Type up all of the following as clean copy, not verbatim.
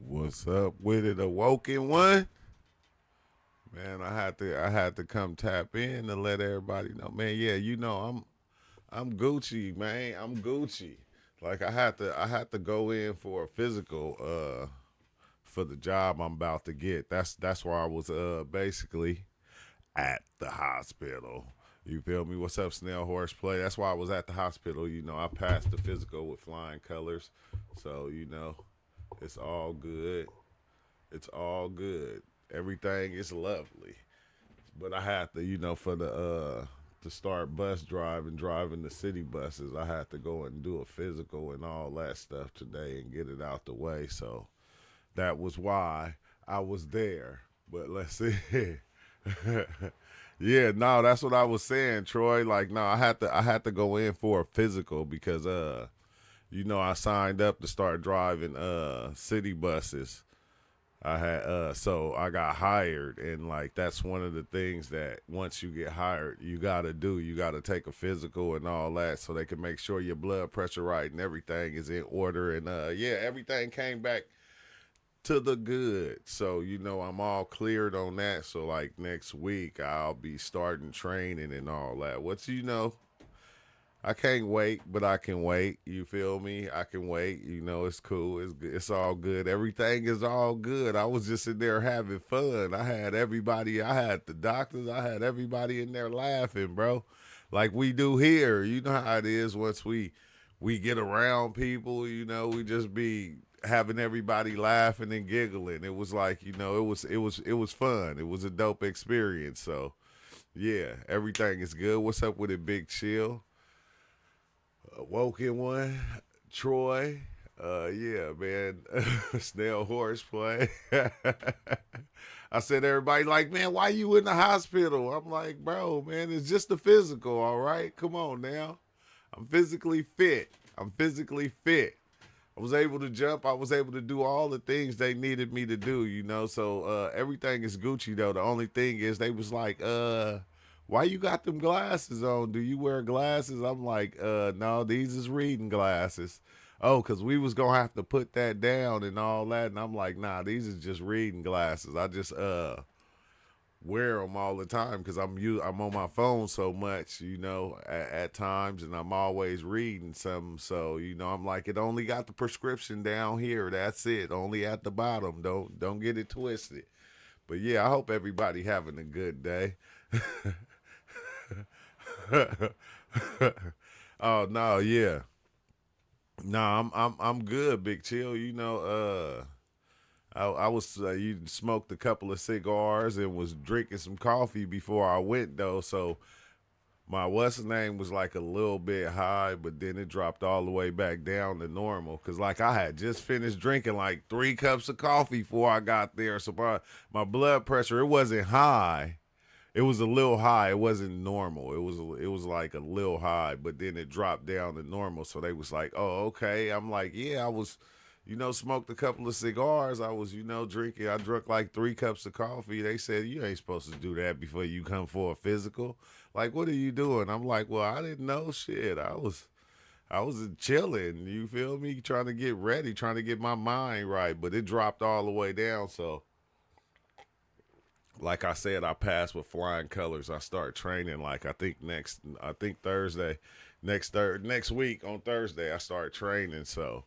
What's up with it, awoken one? Man, I had to come tap in to let everybody know. Man, yeah, I'm Gucci, man. I'm Gucci. Like I had to go in for a physical for the job I'm about to get. That's why I was basically at the hospital. You feel me? What's up, Snail Horseplay? That's why I was at the hospital. I passed the physical with flying colors. So, it's all good. It's all good. Everything is lovely. But I had to, for the to start bus driving the city buses, I had to go and do a physical and all that stuff today and get it out the way. So that was why I was there. But let's see. Yeah, no, that's what I was saying, Troy. Like, no, I had to go in for a physical because I signed up to start driving city buses. I had so I got hired, and like that's one of the things that once you get hired you gotta do. You gotta take a physical and all that so they can make sure your blood pressure right and everything is in order. And yeah, everything came back to the good. So I'm all cleared on that. So like next week I'll be starting training and all that. I can't wait, but I can wait. You feel me? I can wait. It's cool. It's all good. Everything is all good. I was just in there having fun. I had everybody. I had the doctors. I had everybody in there laughing, bro, like we do here. You know how it is once we get around people. We just be having everybody laughing and giggling. It was like it was fun. It was a dope experience. So yeah, everything is good. What's up with it, Big Chill? Woken one, Troy. Yeah, man. Snail horseplay. I said everybody like, man, why you in the hospital? I'm like, bro, man, it's just a physical, all right? Come on now. I'm physically fit. I'm physically fit. I was able to jump. I was able to do all the things they needed me to do. So everything is Gucci though. The only thing is they was like, why you got them glasses on? Do you wear glasses? I'm like, no, these is reading glasses. Oh, because we was gonna have to put that down and all that. And I'm like, nah, these is just reading glasses. I just wear them all the time because I'm on my phone so much, at times, and I'm always reading something. So I'm like, it only got the prescription down here. That's it. Only at the bottom. Don't get it twisted. But yeah, I hope everybody having a good day. Oh no, yeah. No, I'm good, Big Chill. I was you smoked a couple of cigars and was drinking some coffee before I went though. So my what's the name was like a little bit high, but then it dropped all the way back down to normal. Cause like I had just finished drinking like 3 cups of coffee before I got there. So my blood pressure, it wasn't high. It was a little high. It wasn't normal. It was like a little high, but then it dropped down to normal. So they was like, "Oh, okay." I'm like, "Yeah, I was, smoked a couple of cigars. I was, drinking. I drank like 3 cups of coffee." They said, "You ain't supposed to do that before you come for a physical. Like, what are you doing?" I'm like, "Well, I didn't know shit. I was chilling. You feel me? Trying to get ready, trying to get my mind right, but it dropped all the way down. So like I said, I passed with flying colors. I start training like I think Thursday, next week on Thursday I start training. So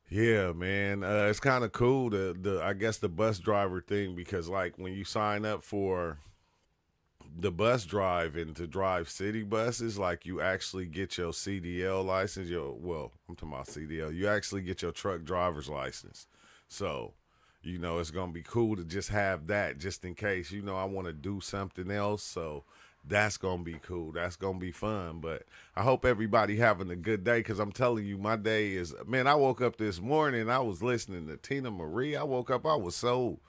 yeah, man, it's kind of cool the I guess the bus driver thing because like when you sign up for the bus drive and to drive city buses, like you actually get your CDL license. I'm talking about CDL. You actually get your truck driver's license. So it's gonna be cool to just have that, just in case. I want to do something else. So that's gonna be cool. That's gonna be fun. But I hope everybody having a good day because I'm telling you, my day is. Man, I woke up this morning. I was listening to Tina Marie. I woke up. I was so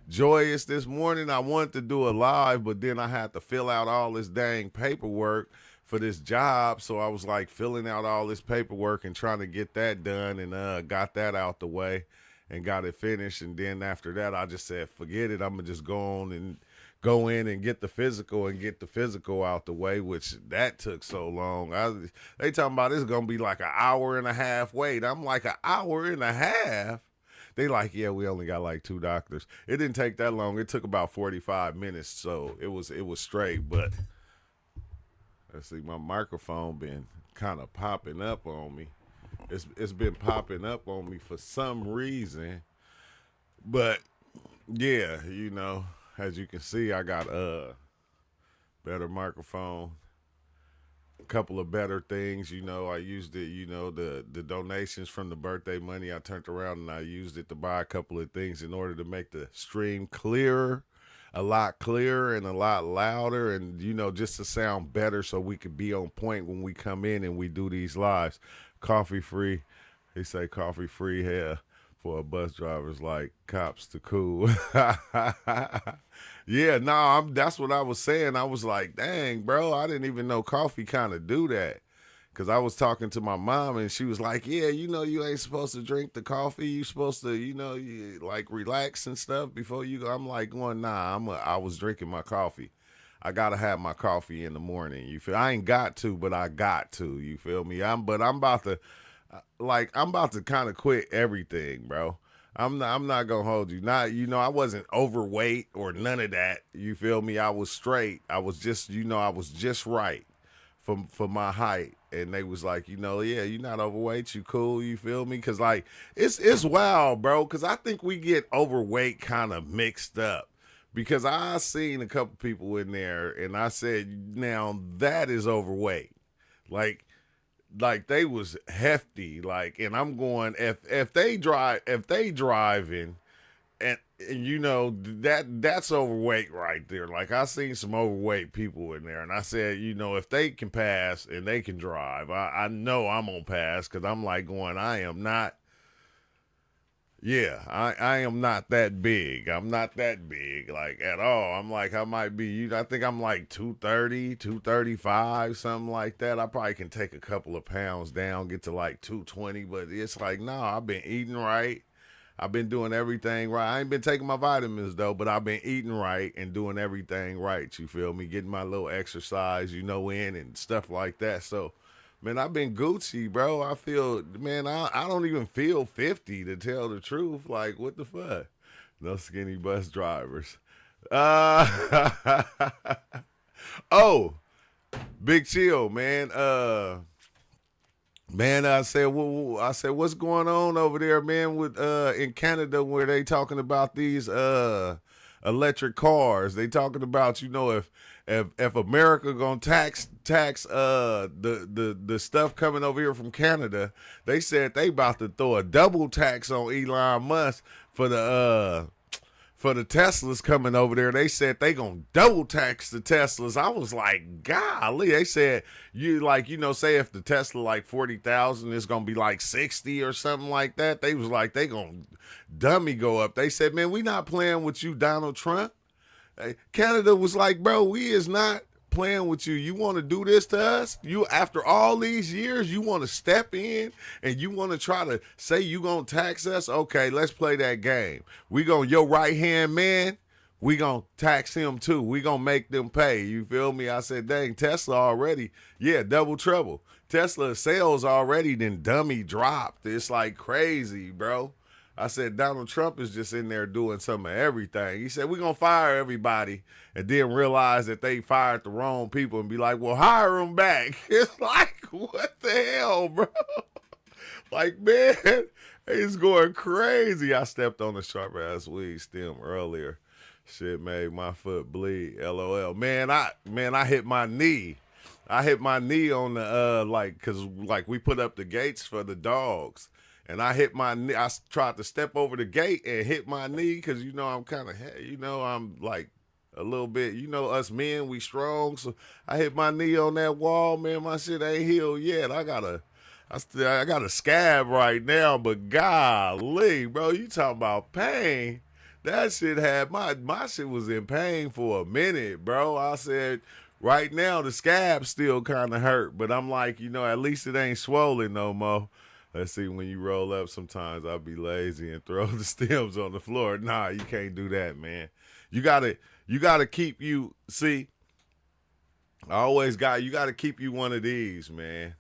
joyous this morning. I wanted to do a live, but then I had to fill out all this dang paperwork for this job. So I was like filling out all this paperwork and trying to get that done and got that out the way and got it finished. And then after that, I just said, forget it. I'm going to just go in and get the physical and get the physical out the way, which that took so long. They talking about it's going to be like an hour and a half wait. I'm like, an hour and a half? They like, yeah, we only got like 2 doctors. It didn't take that long. It took about 45 minutes, so it was straight. But let's see, my microphone been kind of popping up on me. It's been popping up on me for some reason. But yeah, as you can see, I got a better microphone, a couple of better things. I used it. The donations from the birthday money, I turned around and I used it to buy a couple of things in order to make the stream clearer, a lot clearer and a lot louder, and just to sound better, so we could be on point when we come in and we do these lives. Coffee free. They say coffee free here for bus drivers like cops to cool. Yeah, no, that's what I was saying. I was like, dang, bro, I didn't even know coffee kind of do that. Because I was talking to my mom and she was like, yeah, you ain't supposed to drink the coffee. You supposed to, you, like relax and stuff before you go. I'm like going, nah, I was drinking my coffee. I got to have my coffee in the morning. You feel? I ain't got to, but I got to. You feel me? I'm about to, kind of quit everything, bro. I'm not gonna hold you. Not, I wasn't overweight or none of that. You feel me? I was straight. I was just, I was just right for my height. And they was like, yeah, you're not overweight. You cool. You feel me? Cause like, it's wild, bro. Cause I think we get overweight kind of mixed up. Because I seen a couple people in there and I said, now that is overweight. Like they was hefty, and I'm going, if they driving and that's overweight right there. Like I seen some overweight people in there and I said, if they can pass and they can drive, I know I'm gonna pass, because I'm like going, I am not. Yeah, I am not that big. I'm not that big, like, at all. I'm like, I might be, I think I'm like 230, 235, something like that. I probably can take a couple of pounds down, get to like 220, but it's like, no, I've been eating right. I've been doing everything right. I ain't been taking my vitamins, though, but I've been eating right and doing everything right, you feel me? Getting my little exercise, in and stuff like that. So, man, I've been Gucci, bro. I feel, man, I don't even feel 50, to tell the truth. Like, what the fuck? No skinny bus drivers. Oh, Big Chill, man. Man, I said, what's going on over there, man, with in Canada, where they talking about these electric cars? They talking about, if America gonna tax the stuff coming over here from Canada, they said they about to throw a double tax on Elon Musk for the Teslas coming over there. They said they gonna double tax the Teslas. I was like, golly. They said, say if the Tesla like 40,000, it's gonna be like 60 or something like that. They was like, they gonna dummy go up. They said, man, we not playing with you, Donald Trump. Canada was like, bro, we is not playing with you. You want to do this to us? You, after all these years, you want to step in and you want to try to say you gonna tax us? Okay, let's play that game. We gonna, your right hand man, we gonna tax him too. We gonna make them pay. You feel me? I said, dang, Tesla already, double trouble. Tesla sales already then dummy dropped. It's like crazy, bro. I said, Donald Trump is just in there doing some of everything. He said, we're going to fire everybody, and then realize that they fired the wrong people and be like, well, hire them back. It's like, what the hell, bro? Like, man, it's going crazy. I stepped on a sharp-ass weed stem earlier. Shit made my foot bleed. LOL. Man, I hit my knee. I hit my knee on the, because we put up the gates for the dogs. And I hit my knee. I tried to step over the gate and hit my knee because, I'm kind of, I'm like a little bit, us men, we strong. So I hit my knee on that wall, man. My shit ain't healed yet. I got a scab right now, but golly, bro, you talking about pain. That shit had, my shit was in pain for a minute, bro. I said, right now, the scab still kind of hurt, but I'm like, at least it ain't swollen no more. Let's see, when you roll up, sometimes I'll be lazy and throw the stems on the floor. Nah, you can't do that, man. You gotta keep you, see, you gotta keep you one of these, man.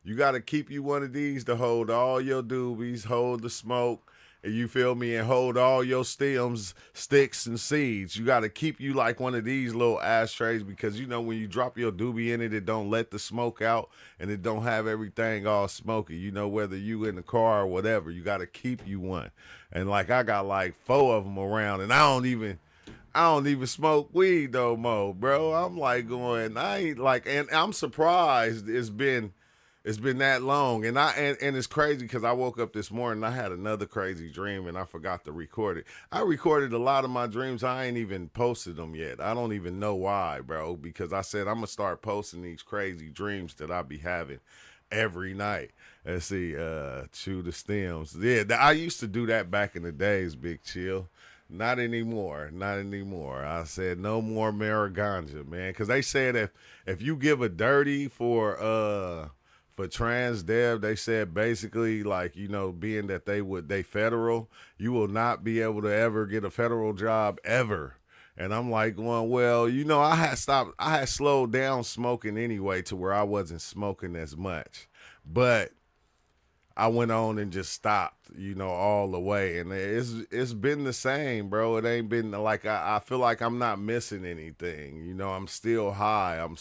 You gotta keep you one of these to hold all your doobies, hold the smoke, You feel me? And hold all your stems, sticks, and seeds. You got to keep you like one of these little ashtrays because you know when you drop your doobie in it, it don't let the smoke out and it don't have everything all smoky. You know, whether you in the car or whatever, you got to keep you one. And like I got like 4 of them around, and I don't even smoke weed no more, bro. I'm like going, I ain't like, and I'm surprised it's been that long, and it's crazy because I woke up this morning and I had another crazy dream and I forgot to record it. I recorded a lot of my dreams. I ain't even posted them yet. I don't even know why, bro, because I said I'm gonna start posting these crazy dreams that I be having every night. Let's see, chew the stems. Yeah, I used to do that back in the days, Big Chill. Not anymore. Not anymore. I said no more marijuana, man, because they said if you give a dirty for trans dev, they said basically like, you know, being that they federal, you will not be able to ever get a federal job ever. And I'm like, well, you know, I had slowed down smoking anyway to where I wasn't smoking as much. But I went on and just stopped, you know, all the way. And it's been the same, bro. It ain't been like I feel like I'm not missing anything. You know, I'm still high. I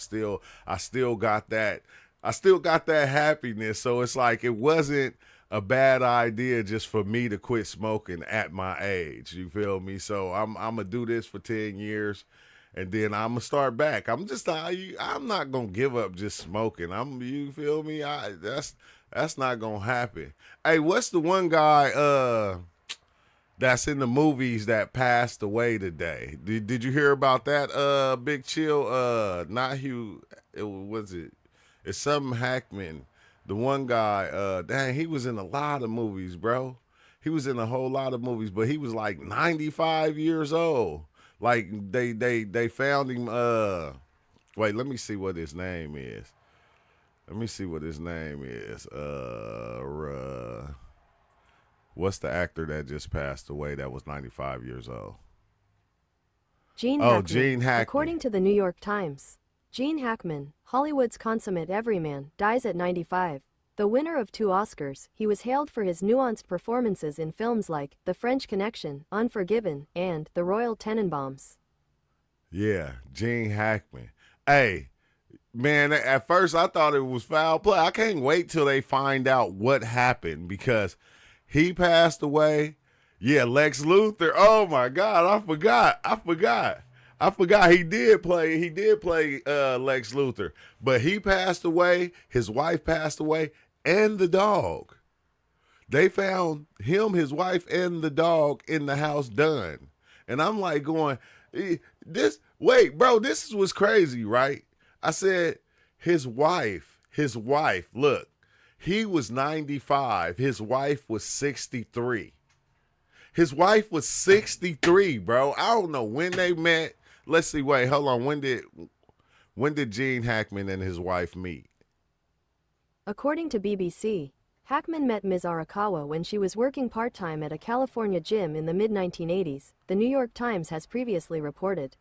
still got that happiness. So it's like it wasn't a bad idea just for me to quit smoking at my age. You feel me? So I'm gonna do this for 10 years. And then I'm gonna start back. I'm not gonna give up just smoking. You feel me? That's not gonna happen. Hey, what's the one guy that's in the movies that passed away today? Did you hear about that? Big Chill. Not Hugh. It's something Hackman. The one guy. Dang, he was in a lot of movies, bro. He was in a whole lot of movies, but he was like 95 years old. Like they found him. Wait, let me see what his name is. What's the actor that just passed away that was 95 years old? Gene Hackman. Gene Hackman. According to the New York Times, Gene Hackman, Hollywood's consummate everyman, dies at 95. The winner of 2 Oscars, he was hailed for his nuanced performances in films like The French Connection, Unforgiven, and The Royal Tenenbaums. Yeah, Gene Hackman. Hey, man, at first I thought it was foul play. I can't wait till they find out what happened because he passed away. Yeah, Lex Luthor. Oh my God, I forgot he did play Lex Luthor. But he passed away, his wife passed away, and the dog. They found him, his wife, and the dog in the house done. And I'm like going, this was crazy, right? I said, his wife, look, he was 95. His wife was 63. His wife was 63, bro. I don't know when they met. Let's see, wait, hold on. When did Gene Hackman and his wife meet? According to BBC, Hackman met Ms. Arakawa when she was working part-time at a California gym in the mid-1980s, the New York Times has previously reported.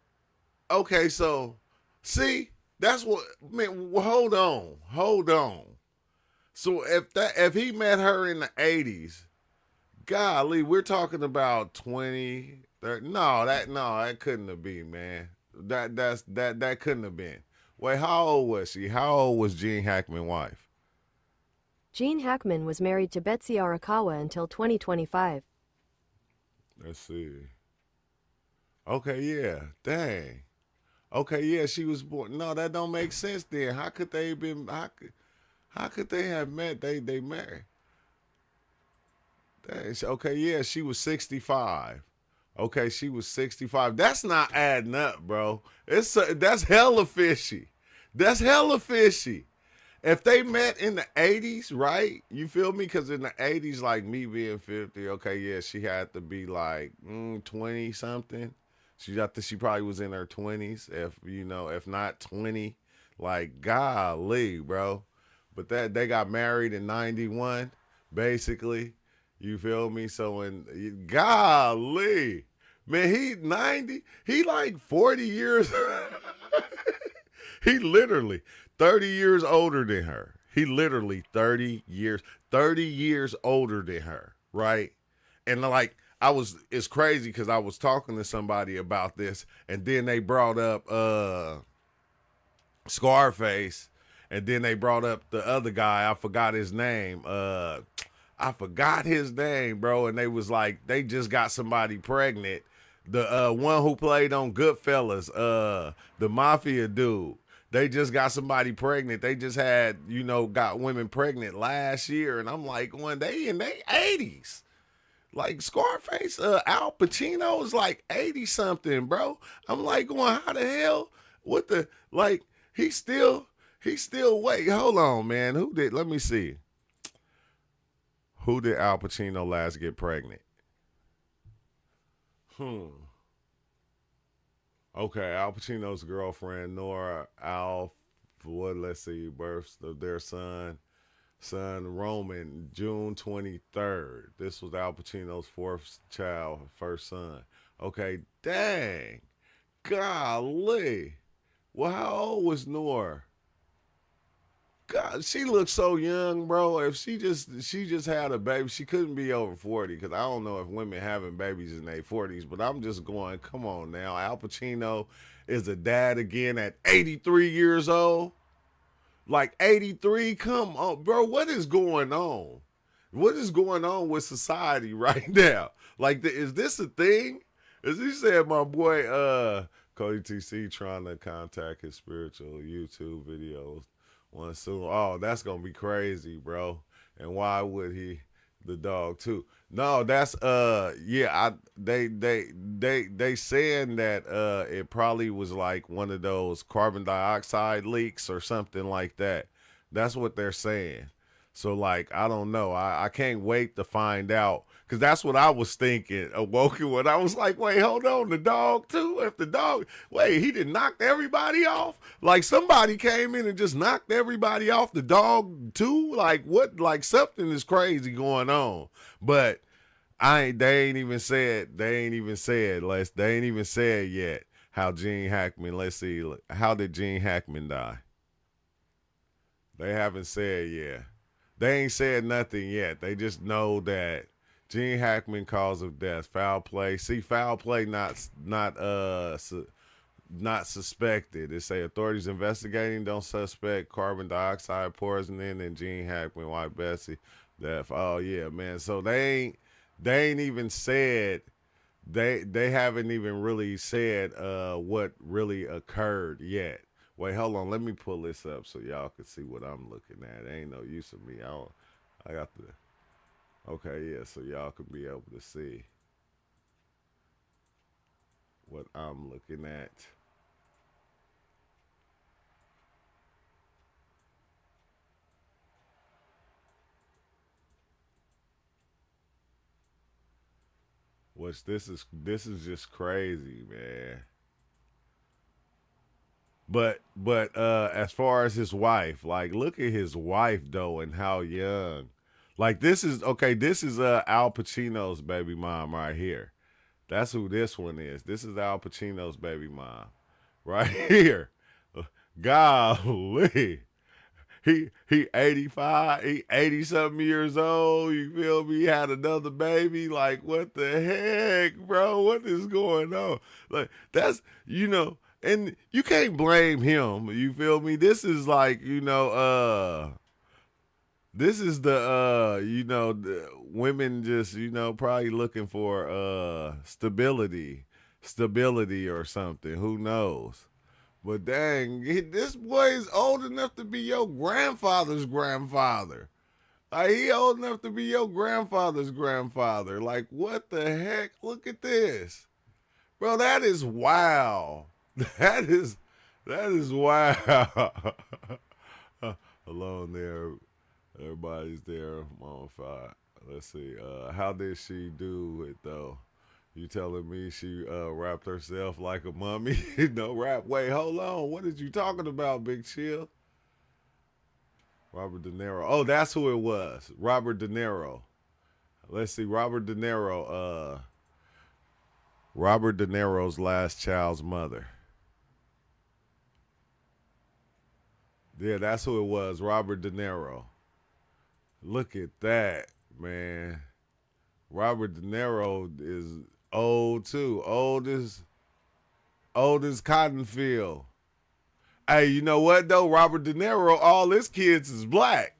Okay, so, see, that's what, man, hold on. So if he met her in the 80s, golly, we're talking about 20, 30, that couldn't have been, man. That couldn't have been. Wait, how old was she? How old was Gene Hackman's wife? Gene Hackman was married to Betsy Arakawa until 2025. Let's see. Okay, yeah. Dang. Okay, yeah, she was born. No, that don't make sense then. How could they have met? They married. Dang. Okay, yeah, she was 65. Okay, she was 65. That's not adding up, bro. That's hella fishy. If they met in the 80s, right? You feel me? Because in the 80s, like me being 50, okay, yeah, she had to be like 20 something. She probably was in her 20s, if not 20. Like, golly, bro. But they got married in 91, basically. You feel me? So, golly. Man, he 90. He like 40 years. He literally 30 years older than her. He literally 30 years older than her, right? And like it's crazy because I was talking to somebody about this, and then they brought up Scarface, and then they brought up the other guy. I forgot his name. I forgot his name, bro. And they was like, they just got somebody pregnant. The one who played on Goodfellas, the mafia dude. They just got somebody pregnant. They just had, got women pregnant last year. And I'm like, when they in their 80s. Like Scarface, Al Pacino is like 80 something, bro. I'm like going, how the hell? What the, like, he still, wait, hold on, man. Let me see. Who did Al Pacino last get pregnant? Okay, Al Pacino's girlfriend, Nora let's see, birth of their son Roman, June 23rd. This was Al Pacino's fourth child, first son. Okay, dang. Golly. Well, how old was Nora? God, she looks so young, bro. If she just had a baby, she couldn't be over 40, because I don't know if women having babies in their 40s, but I'm just going, come on now. Al Pacino is a dad again at 83 years old. Like 83, come on, bro. What is going on? What is going on with society right now? Like, is this a thing? As he said, my boy, Cody TC trying to contact his spiritual YouTube videos one soon. Oh, that's gonna be crazy, bro. And why would he? The dog too. No, that's they saying that it probably was like one of those carbon dioxide leaks or something like that. That's what they're saying. So like, I don't know. I can't wait to find out, because that's what I was thinking. Awoken when I was like, wait, hold on, the dog too? If the dog, wait, he did knock everybody off? Like somebody came in and just knocked everybody off, the dog too? Like what? Like something is crazy going on. But they ain't even said yet how Gene Hackman, let's see, how did Gene Hackman die? They haven't said yet. They ain't said nothing yet. They just know that Gene Hackman, cause of death, foul play. See, foul play not suspected. They say authorities investigating don't suspect carbon dioxide poisoning and Gene Hackman, White Bessie, death. Oh yeah, man. So they ain't even said, they haven't even really said what really occurred yet. Wait, hold on. Let me pull this up so y'all can see what I'm looking at. Ain't no use of me. I got the. Okay, yeah, so y'all can be able to see what I'm looking at. Which this is just crazy, man. But as far as his wife, like look at his wife though and how young. Like this is Al Pacino's baby mom right here. That's who this one is. This is Al Pacino's baby mom. Right here. Golly. He 85, he 80 something years old, you feel me? He had another baby. Like what the heck, bro? What is going on? Like that's, and you can't blame him. You feel me? This is like, this is the women just, probably looking for stability or something. Who knows? But dang, this boy is old enough to be your grandfather's grandfather. Like he old enough to be your grandfather's grandfather. Like what the heck? Look at this. Bro, that is wow. That is wow. Alone there. Everybody's there. I'm on fire. Let's see. How did she do it though? You telling me she wrapped herself like a mummy? No rap. Wait, hold on. What is you talking about, Big Chill? Robert De Niro. Oh, that's who it was. Robert De Niro. Let's see. Robert De Niro. Robert De Niro's last child's mother. Yeah, that's who it was. Robert De Niro. Look at that, man. Robert De Niro is old too. Old as Cotton Field. Hey, you know what though? Robert De Niro, all his kids is black.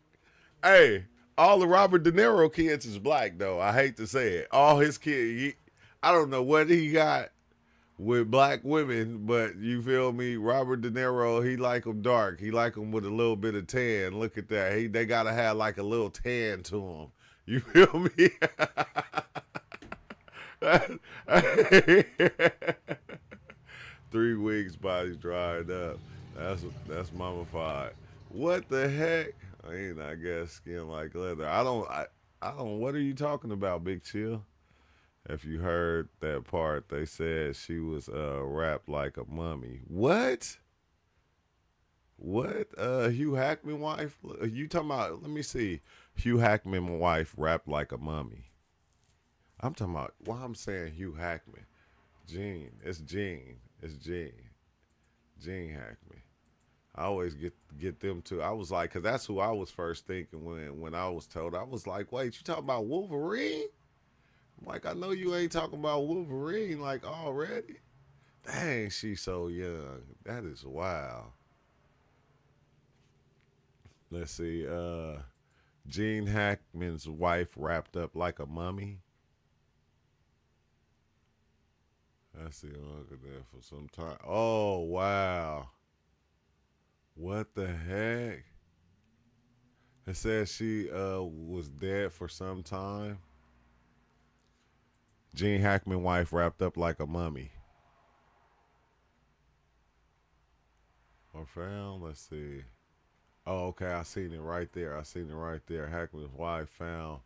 Hey, all the Robert De Niro kids is black though. I hate to say it. All his kids, I don't know what he got with black women, but you feel me? Robert De Niro, he like them dark. He like them with a little bit of tan. Look at that. They gotta have like a little tan to them. You feel me? 3 weeks, body dried up. That's mummified. What the heck? I guess skin like leather. I don't. What are you talking about, Big Chill? If you heard that part, they said she was wrapped like a mummy. What? What? Hugh Hackman wife? You talking about? Let me see. Hugh Hackman wife wrapped like a mummy. I'm talking about. Why I'm saying Hugh Hackman? Gene. It's Gene. It's Gene. Gene Hackman. I always get them too. I was like, cause that's who I was first thinking when I was told. I was like, wait, you talking about Wolverine? I'm like, I know you ain't talking about Wolverine like already. Dang, she's so young. That is wild. Let's see. Gene Hackman's wife wrapped up like a mummy. I see Uncle there for some time. Oh wow. What the heck? It says she was dead for some time. Gene Hackman wife wrapped up like a mummy. Or found, let's see. Oh, okay, I seen it right there. I seen it right there. Hackman's wife found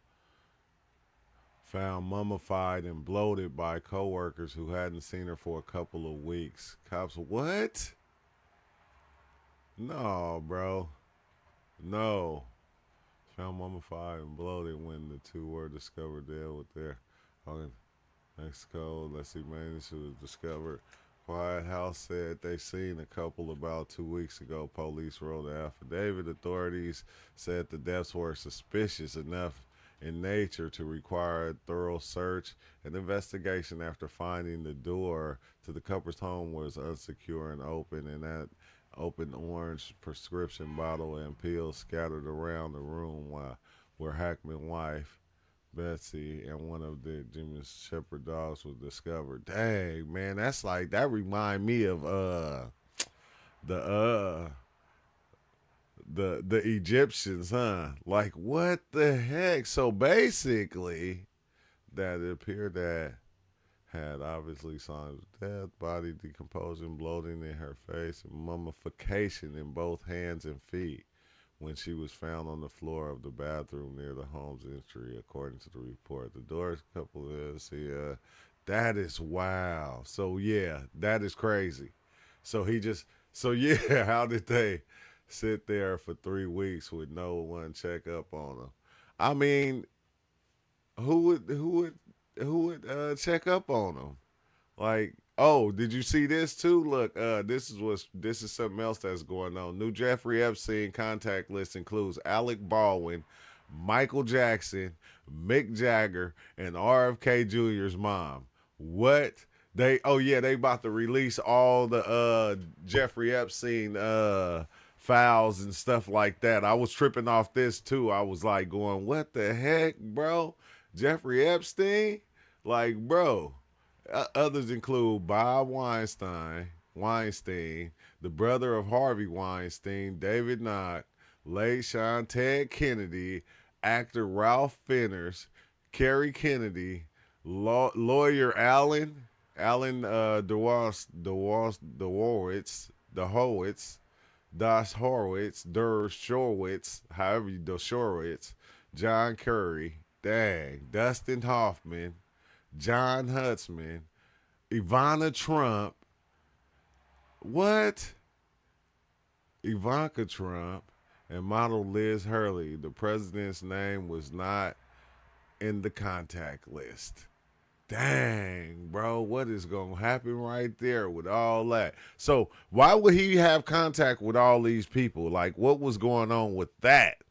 mummified and bloated by coworkers who hadn't seen her for a couple of weeks. Cops, what? No, bro. No. Found mummified and bloated when the two were discovered dead with their Mexico. Let's see, man, this was discovered. White House said they seen a couple about 2 weeks ago. Police wrote an affidavit. Authorities said the deaths were suspicious enough in nature to require a thorough search and investigation after finding the door to the couple's home was unsecure and open, and that open orange prescription bottle and pills scattered around the room while where Hackman's wife Betsy and one of the Jimmy Shepherd dogs was discovered. Dang, man, that's like that remind me of the the Egyptians, huh? Like what the heck? So basically that it appeared that had obviously signs of death, body decomposing, bloating in her face, and mummification in both hands and feet when she was found on the floor of the bathroom near the home's entry, according to the report. The doors couple is that is wow. So yeah, that is crazy. So he just so yeah, how did they sit there for 3 weeks with no one check up on them? I mean, who would check up on them? Like, oh, did you see this too? Look, this is something else that's going on. New Jeffrey Epstein contact list includes Alec Baldwin, Michael Jackson, Mick Jagger, and RFK Jr.'s mom. What? They about to release all the Jeffrey Epstein files and stuff like that. I was tripping off this too. I was like going, what the heck, bro? Jeffrey Epstein? Like, bro. Others include Bob Weinstein, the brother of Harvey Weinstein, David Knock, late Sean Ted Kennedy, actor Ralph Fiennes, Kerry Kennedy, lawyer Dershowitz, however you Dershowitz, John Curry, dang, Dustin Hoffman, John Huntsman, Ivana Trump. What? Ivanka Trump and model Liz Hurley. The president's name was not in the contact list. Dang, bro, what is going to happen right there with all that? So, why would he have contact with all these people? Like, what was going on with that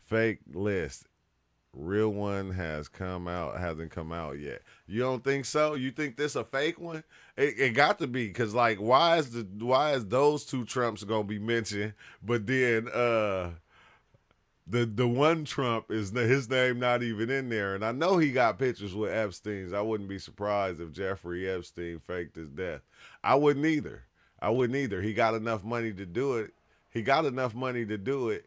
fake list? Real one hasn't come out yet. You don't think so? You think this a fake one? It got to be, cause like why is those two Trumps gonna be mentioned, but then the one Trump is his name not even in there, and I know he got pictures with Epstein's. I wouldn't be surprised if Jeffrey Epstein faked his death. I wouldn't either. I wouldn't either. He got enough money to do it. He got enough money to do it.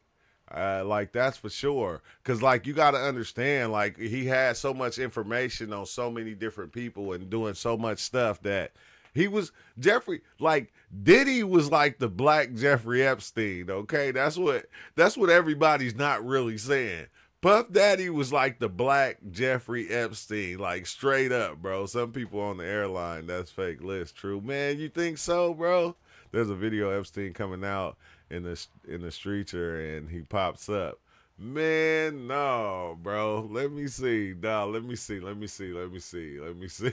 Like that's for sure. Cause like you got to understand, like he had so much information on so many different people and doing so much stuff that he was Jeffrey. Like Diddy was like the black Jeffrey Epstein. Okay, that's what everybody's not really saying. Puff Daddy was like the black Jeffrey Epstein, like straight up, bro. Some people on the airline, that's fake list. True, man. You think so, bro? There's a video of Epstein coming out in the streeter, and he pops up. Man, no, bro. Let me see. No, let me see. Let me see. Let me see. Let me see.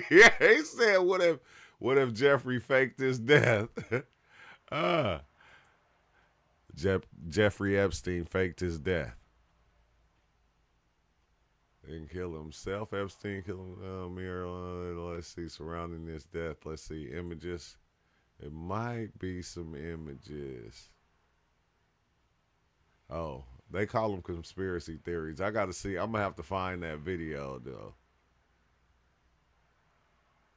Yeah, he said, what if Jeffrey faked his death? uh Jeffrey Epstein faked his death. Didn't kill himself. Epstein killed him. Let's see. Surrounding this death. Let's see. Images. It might be some images. Oh, they call them conspiracy theories. I got to see. I'm going to have to find that video, though.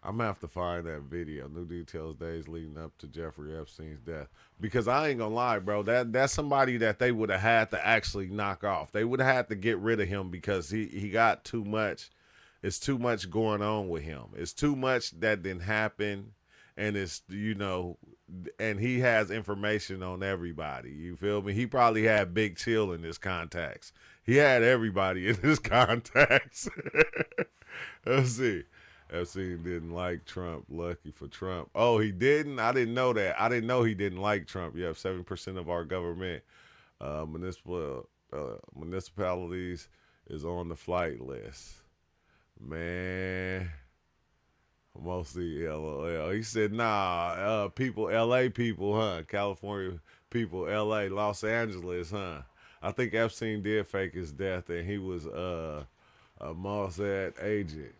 I'm going to have to find that video. New details days leading up to Jeffrey Epstein's death. Because I ain't going to lie, bro. That's somebody that they would have had to actually knock off. They would have had to get rid of him because he got too much. It's too much going on with him. It's too much that didn't happen. And it's, and he has information on everybody. You feel me? He probably had Big Chill in his contacts. He had everybody in his contacts. Let's see. Epstein didn't like Trump. Lucky for Trump. Oh, he didn't? I didn't know that. I didn't know he didn't like Trump. You have 7% of our government, municipalities is on the flight list. Man. Mostly LOL. He said, nah, people, LA people, huh? California people, LA, Los Angeles, huh? I think Epstein did fake his death, and he was a Mossad agent.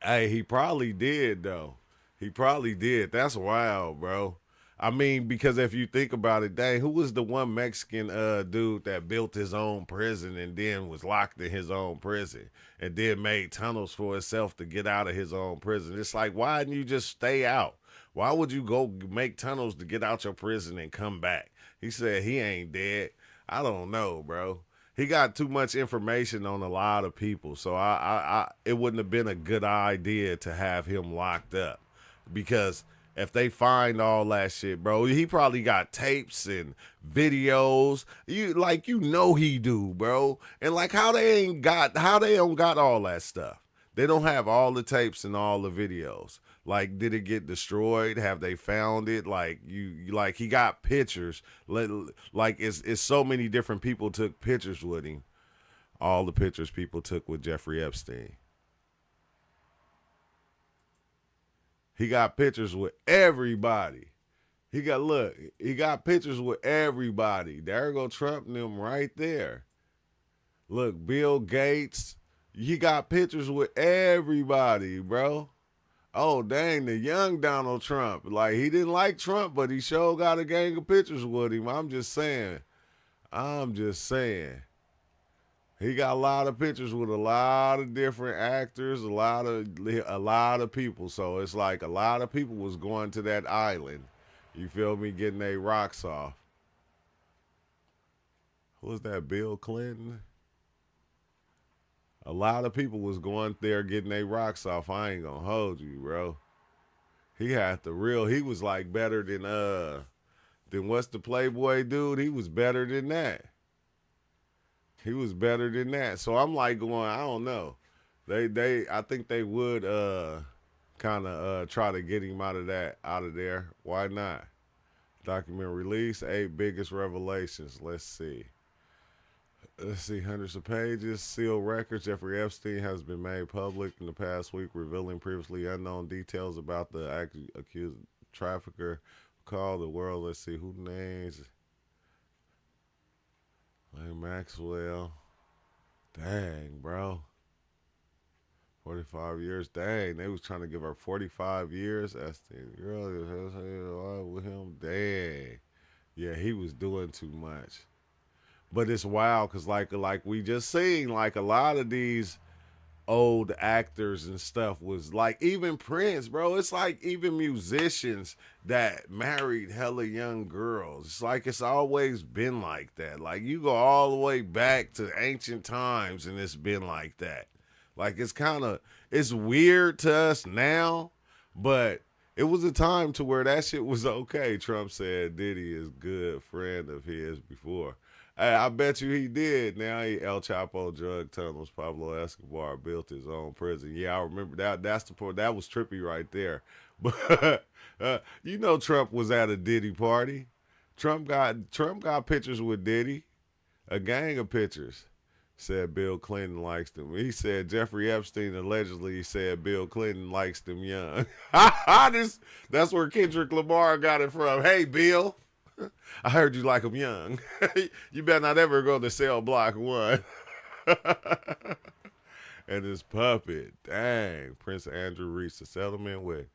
Hey, he probably did, though. He probably did. That's wild, bro. I mean, because if you think about it, dang, who was the one Mexican dude that built his own prison and then was locked in his own prison and then made tunnels for himself to get out of his own prison? It's like, why didn't you just stay out? Why would you go make tunnels to get out your prison and come back? He said he ain't dead. I don't know, bro. He got too much information on a lot of people, so it wouldn't have been a good idea to have him locked up, because if they find all that shit, bro, he probably got tapes and videos. He do, bro. And like how they don't got all that stuff. They don't have all the tapes and all the videos. Like, did it get destroyed? Have they found it? Like he got pictures. Like it's so many different people took pictures with him. All the pictures people took with Jeffrey Epstein. He got pictures with everybody. He got pictures with everybody. There go Trump and them right there. Look, Bill Gates. He got pictures with everybody, bro. Oh, dang, the young Donald Trump. Like, he didn't like Trump, but he sure got a gang of pictures with him. I'm just saying. He got a lot of pictures with a lot of different actors, a lot of people. So it's like a lot of people was going to that island. You feel me? Getting their rocks off. Who was that? Bill Clinton? A lot of people was going there getting their rocks off. I ain't gonna hold you, bro. He was like better than what's the Playboy dude? He was better than that. He was better than that. So I'm like going, I don't know. I think they would kind of try to get him out of there. Why not? Document release, 8 biggest revelations. Let's see, hundreds of pages, sealed records. Jeffrey Epstein has been made public in the past week, revealing previously unknown details about the accused trafficker. Call the world. Let's see who names. Maxwell. Dang, bro. 45 years. Dang, they was trying to give her 45 years. That's the girl with him. Dang. Yeah, he was doing too much. But it's wild because like we just seen, like a lot of these old actors and stuff was like even Prince, bro. It's like even musicians that married hella young girls. It's like it's always been like that. Like you go all the way back to ancient times and it's been like that. Like it's weird to us now, but it was a time to where that shit was okay. Trump said Diddy is good friend of his before. Hey, I bet you he did. Now he El Chapo drug tunnels. Pablo Escobar built his own prison. Yeah, I remember that. That's the part that was trippy right there. But you know, Trump was at a Diddy party. Trump got pictures with Diddy, a gang of pictures. Said Bill Clinton likes them. He said Jeffrey Epstein allegedly said Bill Clinton likes them young. That's where Kendrick Lamar got it from. Hey, Bill. I heard you like them young. You better not ever go to cell block 1. And his puppet, dang, Prince Andrew reached a settlement with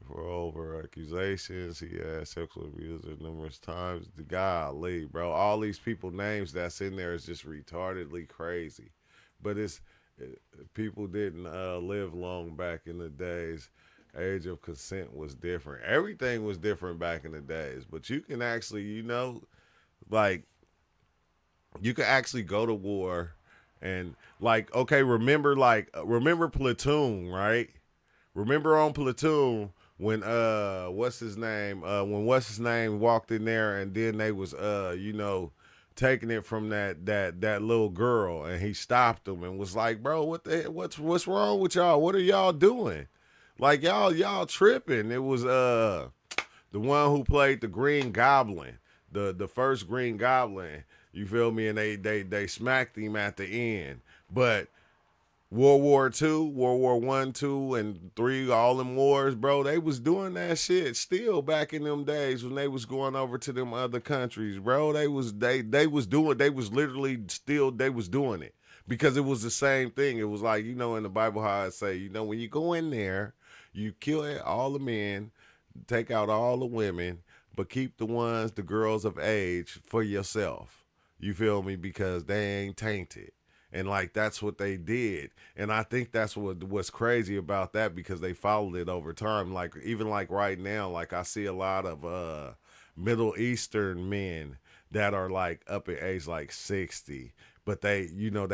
for over accusations. He had sexual abuse numerous times. The golly, bro, all these people names that's in there is just retardedly crazy. But people didn't live long back in the days. Age of consent was different. Everything was different back in the days. But you can actually, like you can actually go to war and like okay, remember Platoon, right? Remember on Platoon when what's his name walked in there and then they was taking it from that little girl and he stopped them and was like, bro, what's wrong with y'all? What are y'all doing? Like y'all tripping. It was the one who played the Green Goblin, the first Green Goblin. You feel me? And they smacked him at the end. But World War II, World War One, two, and three, all them wars, bro. They was doing that shit still back in them days when they was going over to them other countries, bro. They was literally still they was doing it because it was the same thing. It was like in the Bible how I say when you go in there, you kill all the men, take out all the women, but keep the girls of age for yourself. You feel me? Because they ain't tainted. And like that's what they did. And I think that's what's crazy about that because they followed it over time. Like even like right now, like I see a lot of Middle Eastern men that are like up in age like 60, but they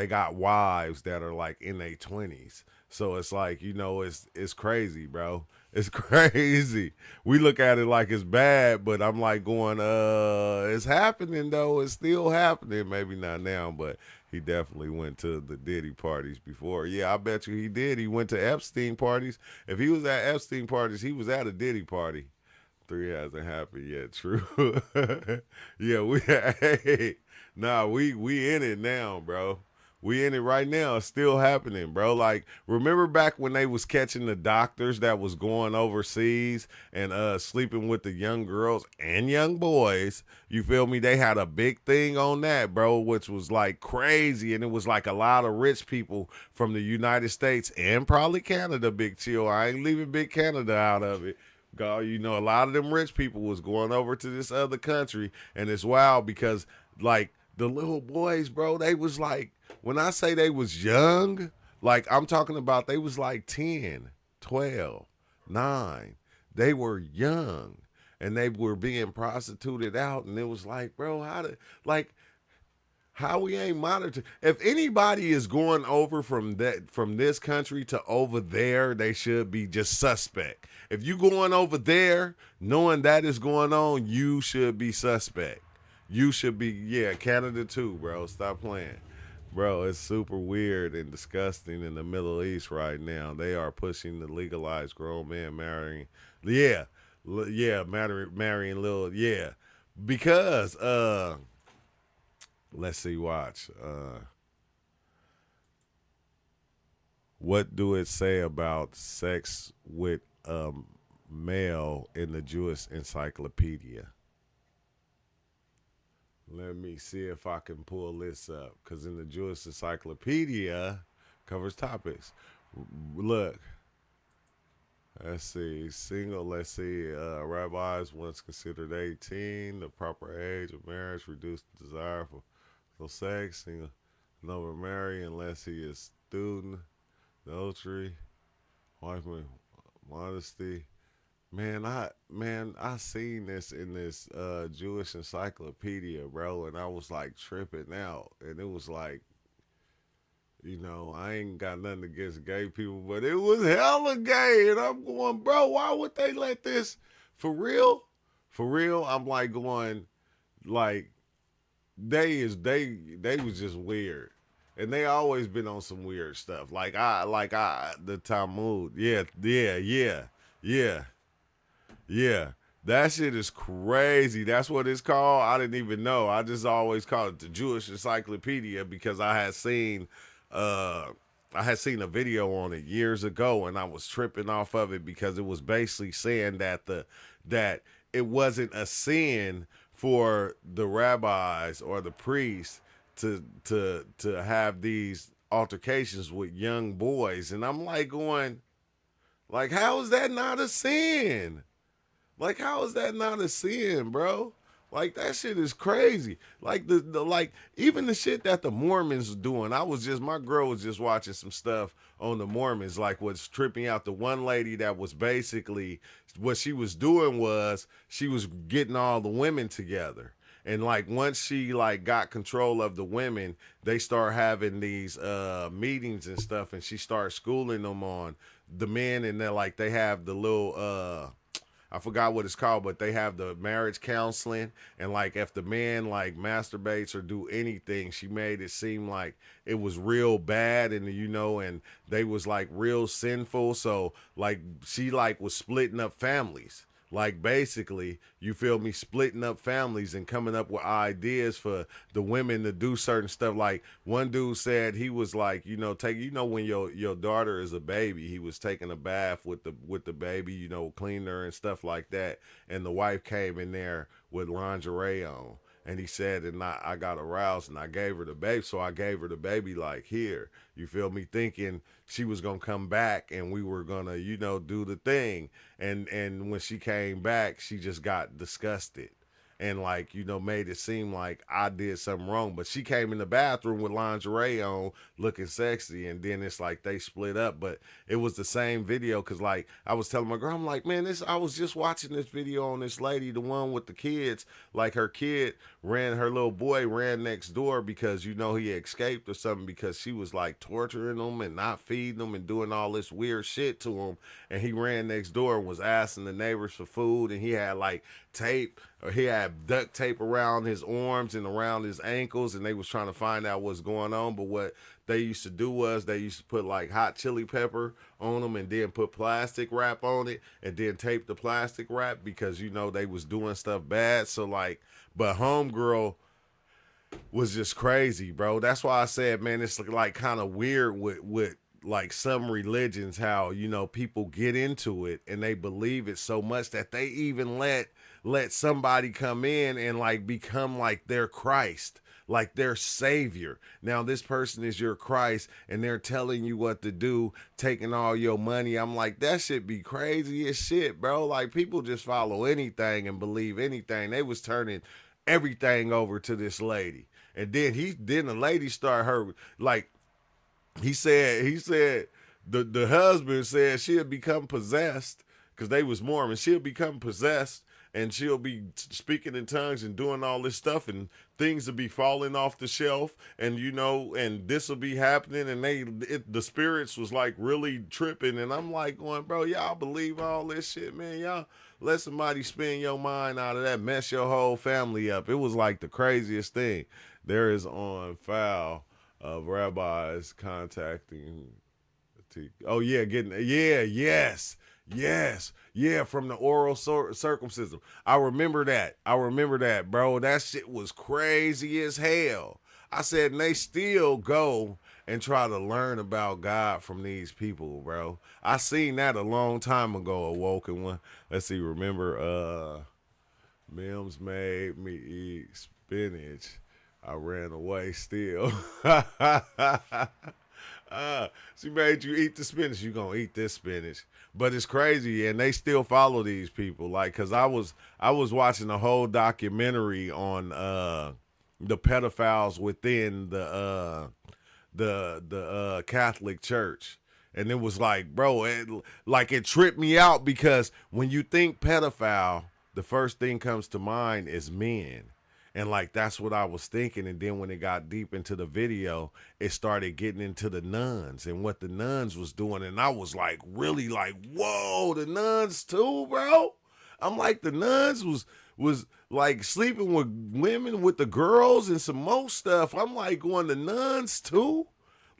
got wives that are like in their 20s. So it's like, it's crazy, bro. It's crazy. We look at it like it's bad, but I'm like going, it's happening though. It's still happening. Maybe not now, but he definitely went to the Diddy parties before. Yeah, I bet you he did. He went to Epstein parties. If he was at Epstein parties, he was at a Diddy party. 3 hasn't happened yet. True. Yeah, hey, nah, we in it now, bro. We in it right now. It's still happening, bro. Like, remember back when they was catching the doctors that was going overseas and sleeping with the young girls and young boys? You feel me? They had a big thing on that, bro, which was like crazy. And it was like a lot of rich people from the United States and probably Canada, Big Chill. I ain't leaving Big Canada out of it. God, a lot of them rich people was going over to this other country. And it's wild because, like, the little boys, bro, they was like, when I say they was young, like I'm talking about they was like 10, 12, 9. They were young and they were being prostituted out. And it was like, bro, how we ain't monitored. If anybody is going over from this country to over there, they should be just suspect. If you going over there knowing that is going on, you should be suspect. You should be, Canada too, bro. Stop playing. Bro, it's super weird and disgusting in the Middle East right now. They are pushing to legalize grown men marrying. Yeah. Marrying little, yeah. Because, let's see, watch. What do it say about sex with male in the Jewish encyclopedia? Let me see if I can pull this up. Because in the Jewish Encyclopedia, covers topics. Look, let's see. Single, let's see. Rabbis once considered 18, the proper age of marriage, reduced the desire for sex. Single, never marry unless he is student, adultery, wife, modesty. Man, I seen this in this Jewish encyclopedia, bro, and I was like tripping out. And it was like, I ain't got nothing against gay people, but it was hella gay. And I'm going, bro, why would they let this for real? For real? I'm like going like they was just weird. And they always been on some weird stuff. Like I the Talmud. Yeah. Yeah, that shit is crazy. That's what it's called. I didn't even know. I just always called it the Jewish Encyclopedia because uh I had seen a video on it years ago and I was tripping off of it because it was basically saying that it wasn't a sin for the rabbis or the priests to have these altercations with young boys. And I'm like going, like, how is that not a sin? Like, how is that not a sin, bro? Like that shit is crazy. Like the like even the shit that the Mormons are doing. My girl was just watching some stuff on the Mormons, like what's tripping out the one lady that was basically what she was doing was she was getting all the women together. And like once she like got control of the women, they start having these meetings and stuff and she starts schooling them on the men and they're like they have the little I forgot what it's called, but they have the marriage counseling. And like, if the man like masturbates or do anything, she made it seem like it was real bad and they was like real sinful. So like, she like was splitting up families. Like basically, you feel me, splitting up families and coming up with ideas for the women to do certain stuff. Like one dude said he was like, when your daughter is a baby, he was taking a bath with the baby, cleaning her and stuff like that. And the wife came in there with lingerie on. And he said, and I got aroused and I gave her the baby. So I gave her the baby like, here, you feel me, thinking she was going to come back and we were going to, do the thing. And when she came back, she just got disgusted and like, made it seem like I did something wrong. But she came in the bathroom with lingerie on looking sexy. And then it's like they split up. But it was the same video because like I was telling my girl, I'm like, man, I was just watching this video on this lady, the one with the kids, like her little boy ran next door because, he escaped or something because she was like torturing him and not feeding him and doing all this weird shit to him. And he ran next door and was asking the neighbors for food. And he had like tape or he had duct tape around his arms and around his ankles. And they was trying to find out what's going on. But what they used to do was they used to put like hot chili pepper on them and then put plastic wrap on it and then tape the plastic wrap because, they was doing stuff bad. So like, but homegirl was just crazy, bro. That's why I said, man, it's like kind of weird with like some religions, how, people get into it and they believe it so much that they even let somebody come in and like become like their Christ, like their savior. Now this person is your Christ and they're telling you what to do, taking all your money. I'm like, that shit be crazy as shit, bro. Like people just follow anything and believe anything. They was turning everything over to this lady. And then the lady started her like he said the husband said she'll become possessed because they was Mormon. She'll become possessed and she'll be speaking in tongues and doing all this stuff and things will be falling off the shelf and and this will be happening and the spirits was like really tripping and I'm like going, bro, y'all believe all this shit, man? Y'all let somebody spin your mind out of that, mess your whole family up. It was like the craziest thing. There is on file of rabbis contacting. Oh yeah, yes, from the oral circumcision. I remember that, bro. That shit was crazy as hell. I said, and they still go and try to learn about God from these people, bro. I seen that a long time ago. Awoken one. Let's see. Remember, Mims made me eat spinach. I ran away still. She made you eat the spinach. You gonna eat this spinach, but it's crazy, and they still follow these people. Like, cause I was watching a whole documentary on the pedophiles within the Catholic Church. And it was like, bro, it tripped me out because when you think pedophile, the first thing comes to mind is men. And like that's what I was thinking. And then when it got deep into the video, it started getting into the nuns and what the nuns was doing. And I was like, really like, whoa, the nuns too, bro. I'm like, the nuns was like sleeping with women with the girls and some more stuff. I'm like, going, the nuns too?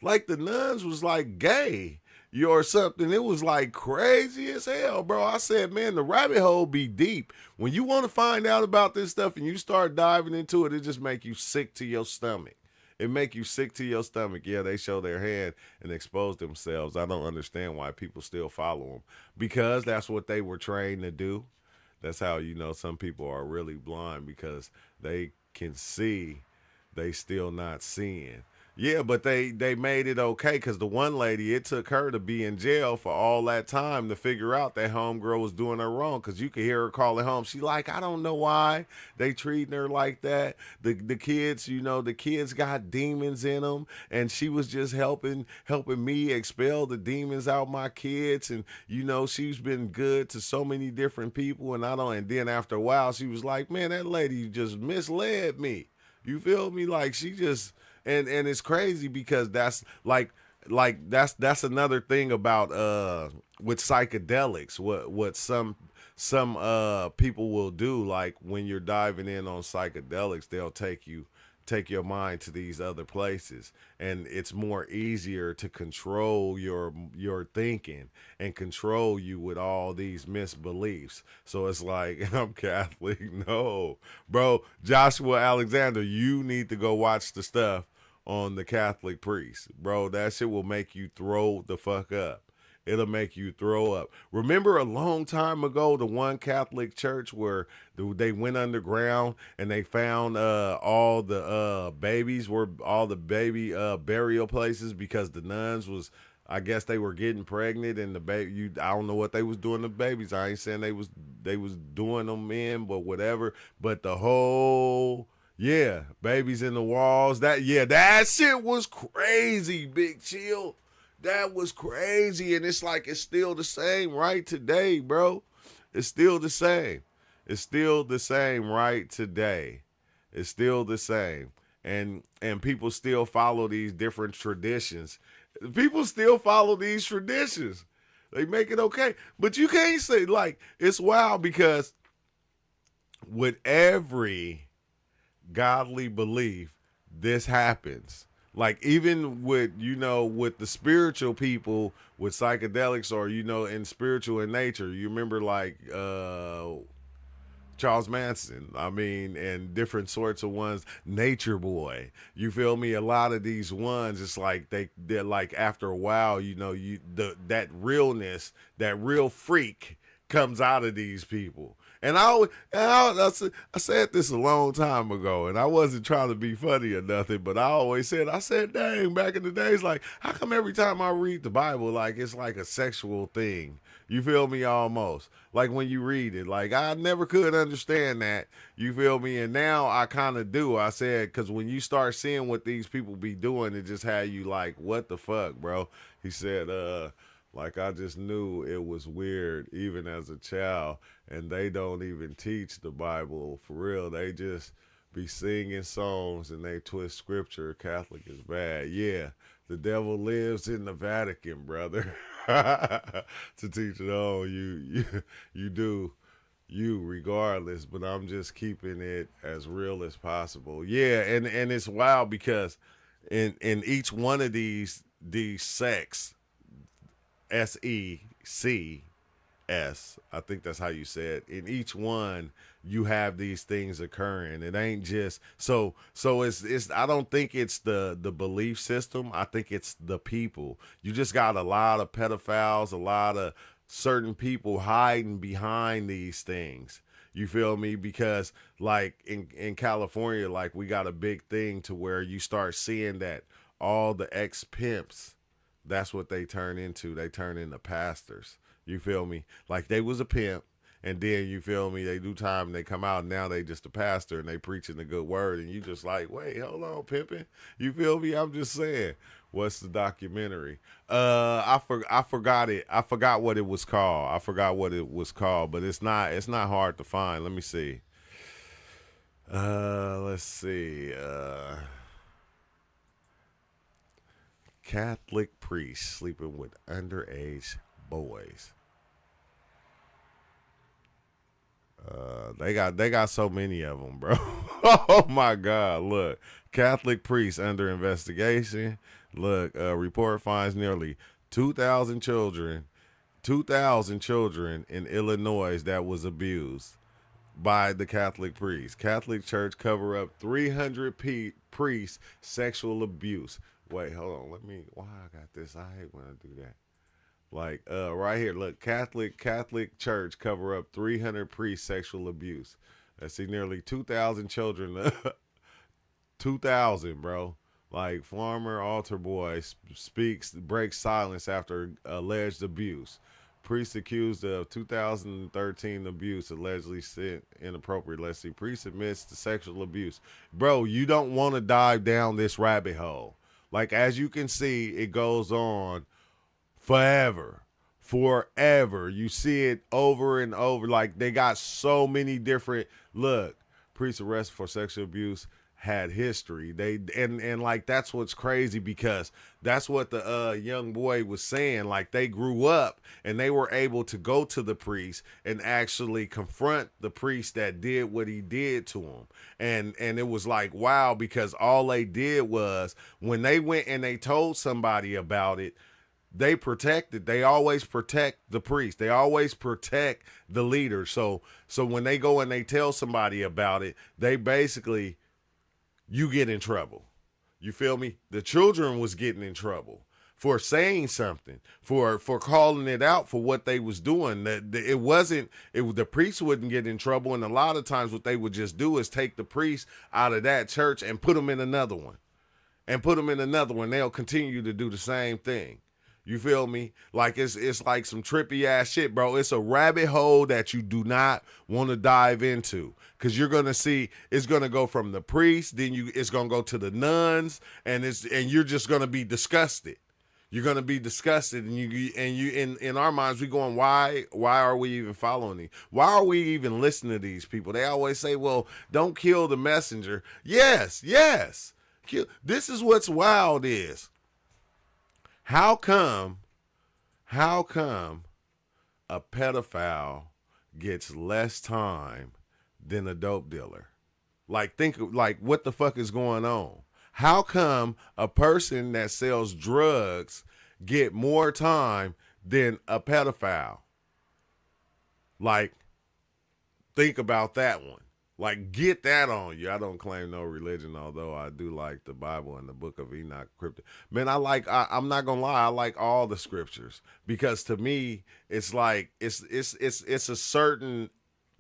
Like the nuns was like gay or something. It was like crazy as hell, bro. I said, man, the rabbit hole be deep. When you want to find out about this stuff and you start diving into it, it just make you sick to your stomach. It make you sick to your stomach. Yeah, they show their hand and expose themselves. I don't understand why people still follow them, because that's what they were trained to do. That's how you know some people are really blind, because they can see, they still not seeing. Yeah, but they made it okay, because the one lady, it took her to be in jail for all that time to figure out that homegirl was doing her wrong, because you could hear her calling home. She like, I don't know why they treating her like that. The kids, the kids got demons in them, and she was just helping me expel the demons out my kids, and she's been good to so many different people, and and then after a while she was like, man, that lady just misled me. You feel me? Like she just. And it's crazy because that's that's another thing about with psychedelics, what some people will do. Like when you're diving in on psychedelics, they'll take your mind to these other places, and it's more easier to control your thinking and control you with all these misbeliefs. So it's like, I'm Catholic. No, bro, Joshua Alexander, you need to go watch the stuff on the Catholic priest, bro. That shit will make you throw the fuck up. It'll make you throw up. Remember a long time ago, the one Catholic church where they went underground and they found all the babies, were all the baby burial places, because the nuns was, I guess they were getting pregnant, and the baby, I don't know what they was doing to babies. I ain't saying they was doing them in, but whatever. But the whole, yeah, babies in the walls. That shit was crazy, Big Chill. That was crazy, and it's like it's still the same right today, bro. It's still the same. It's still the same right today. It's still the same. And people still follow these different traditions. People still follow these traditions. They make it okay. But you can't say, like, it's wild, because with every godly belief, this happens. Like even with with the spiritual people with psychedelics, or in spiritual in nature, you remember like Charles Manson, I mean, and different sorts of ones, Nature Boy. You feel me? A lot of these ones, it's like they're like, after a while, that realness, that real freak comes out of these people. And I said this a long time ago, and I wasn't trying to be funny or nothing, but I said, dang, back in the days, like, how come every time I read the Bible, like, it's like a sexual thing? You feel me? Almost. Like when you read it, like, I never could understand that. You feel me? And now I kind of do. I said, because when you start seeing what these people be doing, it just had you like, what the fuck, bro? He said, like, I just knew it was weird even as a child, and they don't even teach the Bible for real. They just be singing songs and they twist scripture. Catholic is bad. Yeah, the devil lives in the Vatican, brother. To teach it on you do you regardless, but I'm just keeping it as real as possible. Yeah, and it's wild because in each one of these sects, SECS, I think that's how you say it. In each one, you have these things occurring. It ain't just so it's I don't think it's the belief system. I think it's the people. You just got a lot of pedophiles, a lot of certain people hiding behind these things. You feel me? Because like in California, like we got a big thing to where you start seeing that all the ex pimps, that's what they turn into. They turn into pastors. You feel me? Like they was a pimp, and then you feel me, they do time and they come out and now they just a pastor and they preaching the good word, and you just like, wait, hold on, pimping. You feel me? I'm just saying. What's the documentary? I forgot it. I forgot what it was called. I forgot what it was called, but it's not hard to find. Let me see. Let's see. Catholic priests sleeping with underage boys. They got so many of them, bro. Oh my God! Look, Catholic priests under investigation. Look, report finds nearly 2,000 children in Illinois that was abused by the Catholic priests. Catholic Church cover up 300 priests sexual abuse. Wait, hold on. Let me. Why I got this? I hate when I do that. Like right here, look, Catholic Church cover up 300 priests sexual abuse. I see nearly 2,000 children, 2,000, bro. Like former altar boy breaks silence after alleged abuse. Priest accused of 2013 abuse allegedly sent inappropriate. Let's see. Priest admits to sexual abuse. Bro, you don't want to dive down this rabbit hole. Like as you can see, it goes on forever. You see it over and over. Like they got so many different look. Priests arrested for sexual abuse had history. They and like that's what's crazy because that's what the young boy was saying. Like they grew up and they were able to go to the priest and actually confront the priest that did what he did to him. And it was like wow, because all they did was when they went and they told somebody about it, they always protect the priest. They always protect the leader. So when they go and they tell somebody about it, they basically, you get in trouble. You feel me? The children was getting in trouble for saying something, for calling it out for what they was doing. The priest wouldn't get in trouble. And a lot of times what they would just do is take the priest out of that church and put them in another one. They'll continue to do the same thing. You feel me? Like it's like some trippy ass shit, bro. It's a rabbit hole that you do not want to dive into because you're gonna see it's gonna go from the priest, then it's gonna go to the nuns, and you're just gonna be disgusted. You're gonna be disgusted, and you in our minds we going, why are we even following these? Why are we even listening to these people? They always say, well, don't kill the messenger. Yes. This is what's wild is. How come a pedophile gets less time than a dope dealer? Like what the fuck is going on? How come a person that sells drugs get more time than a pedophile? Like think about that one. Like, get that on you. I don't claim no religion, although I do like the Bible and the Book of Enoch. Man, I'm not gonna lie, I like all the scriptures because to me, it's like it's a certain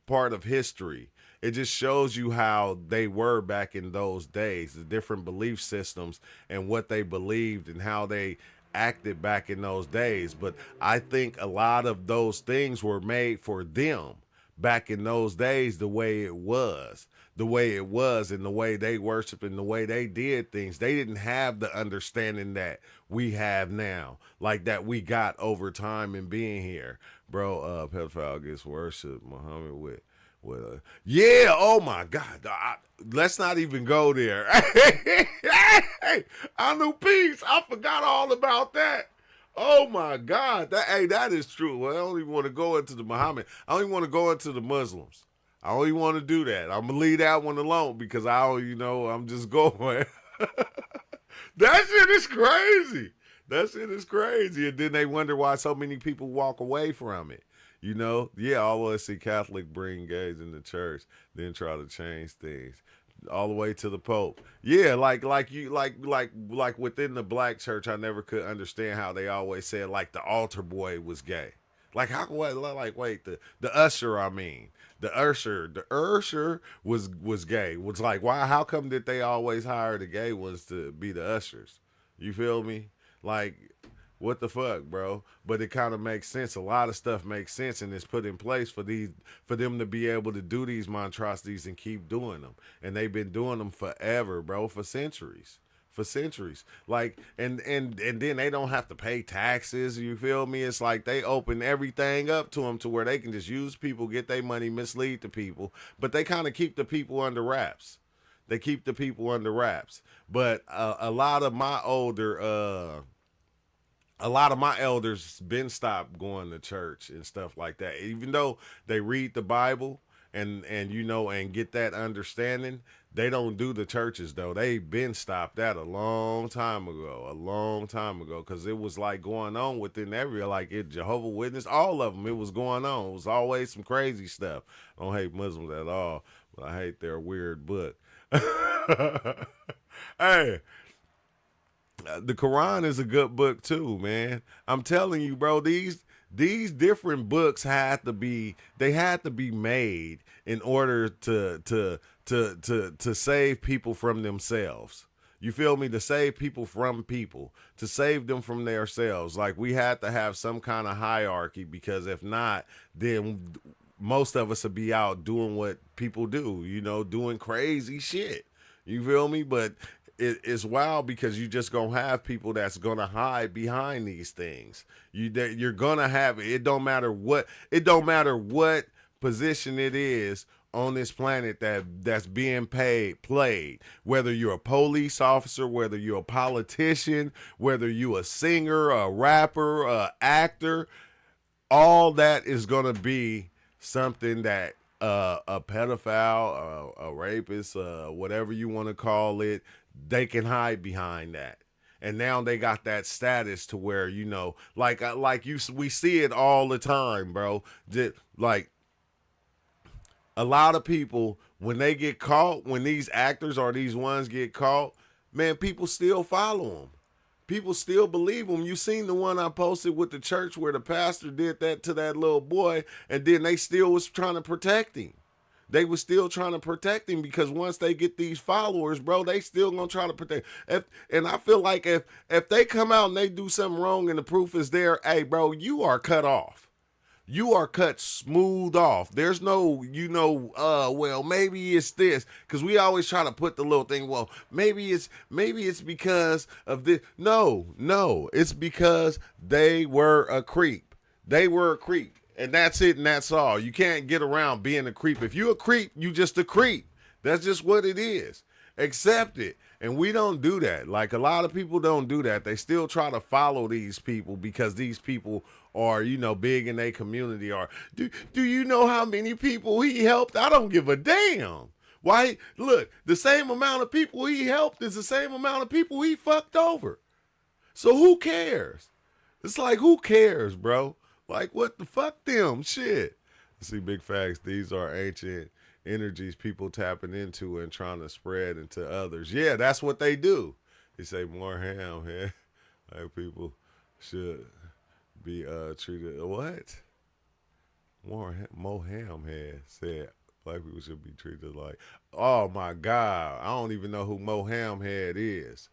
part of history. It just shows you how they were back in those days, the different belief systems and what they believed and how they acted back in those days. But I think a lot of those things were made for them. Back in those days, the way it was and the way they worship and the way they did things, they didn't have the understanding that we have now, like that we got over time and being here. Bro, pedophile gets worship Muhammad with yeah, oh my God. Let's not even go there. Hey, I knew peace. I forgot all about that. Oh my God, that is true. Well, I don't even want to go into the Muhammad. I don't even want to go into the Muslims. I don't even want to do that. I'm gonna leave that one alone because I'm just going. That shit is crazy. And then they wonder why so many people walk away from it. Yeah, I want to see Catholic bring gays in the church, then try to change things. All the way to the Pope. Yeah, like within the black church, I never could understand how they always said like the altar boy was gay. Like how what like wait the usher I mean the usher was gay. Was like why how come did they always hire the gay ones to be the ushers? You feel me? Like what the fuck, bro? But it kind of makes sense. A lot of stuff makes sense and it's put in place for them to be able to do these monstrosities and keep doing them. And they've been doing them forever, bro, for centuries. For centuries. Like and then they don't have to pay taxes, you feel me? It's like they open everything up to them to where they can just use people, get their money, mislead the people, but they kind of keep the people under wraps. They keep the people under wraps. But a lot of my elders been stopped going to church and stuff like that. Even though they read the Bible and you know and get that understanding, they don't do the churches though. They been stopped that a long time ago, because it was like going on within every like it Jehovah Witness, all of them. It was going on. It was always some crazy stuff. I don't hate Muslims at all, but I hate their weird book. Hey, the Quran is a good book too, man. I'm telling you, bro, these different books had to be made in order to save people from themselves. You feel me? To save people from people, to save them from themselves. Like we had to have some kind of hierarchy, because if not, then most of us would be out doing what people do, you know, doing crazy shit. You feel me? But it's wild because you just gonna have people that's gonna hide behind these things. You're gonna have it. It don't matter what position it is on this planet that's being played. Whether you're a police officer, whether you're a politician, whether you a singer, a rapper, a actor, all that is gonna be something that a pedophile, a rapist, whatever you want to call it, they can hide behind that. And now they got that status to where, you know, like we see it all the time, bro. Like a lot of people, when they get caught, when these actors or these ones get caught, man, people still follow them. People still believe him. You seen the one I posted with the church where the pastor did that to that little boy, and then they still was trying to protect him. They was still trying to protect him, because once they get these followers, bro, they still gonna try to protect. And I feel like if they come out and they do something wrong and the proof is there, hey, bro, you are cut off. You are cut smooth off. There's no, well, maybe it's this, because we always try to put the little thing. Well, maybe it's because of this. No, it's because they were a creep. They were a creep, and that's it, and that's all. You can't get around being a creep. If you a creep, you just a creep. That's just what it is. Accept it. And we don't do that. Like a lot of people don't do that. They still try to follow these people because these people are, big in their community. Or do you know how many people he helped? I don't give a damn. Why? Look, the same amount of people he helped is the same amount of people he fucked over. So who cares? It's like, who cares, bro? Like, what the fuck them? Shit. See, big facts. These are ancient energies people tapping into and trying to spread into others. Yeah, that's what they do. They say more ham here. Like people should be treated what? More ham head said black people should be treated like, oh my God, I don't even know who Mo Hamhead is.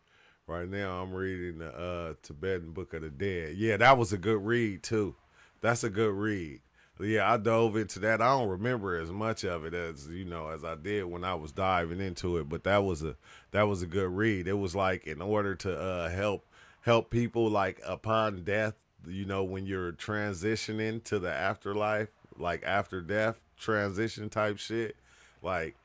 Right now I'm reading the Tibetan Book of the Dead. Yeah, that was a good read too. That's a good read. Yeah, I dove into that. I don't remember as much of it as as I did when I was diving into it, but that was a good read. It was like in order to help people like upon death, when you're transitioning to the afterlife, like after death transition type shit. Like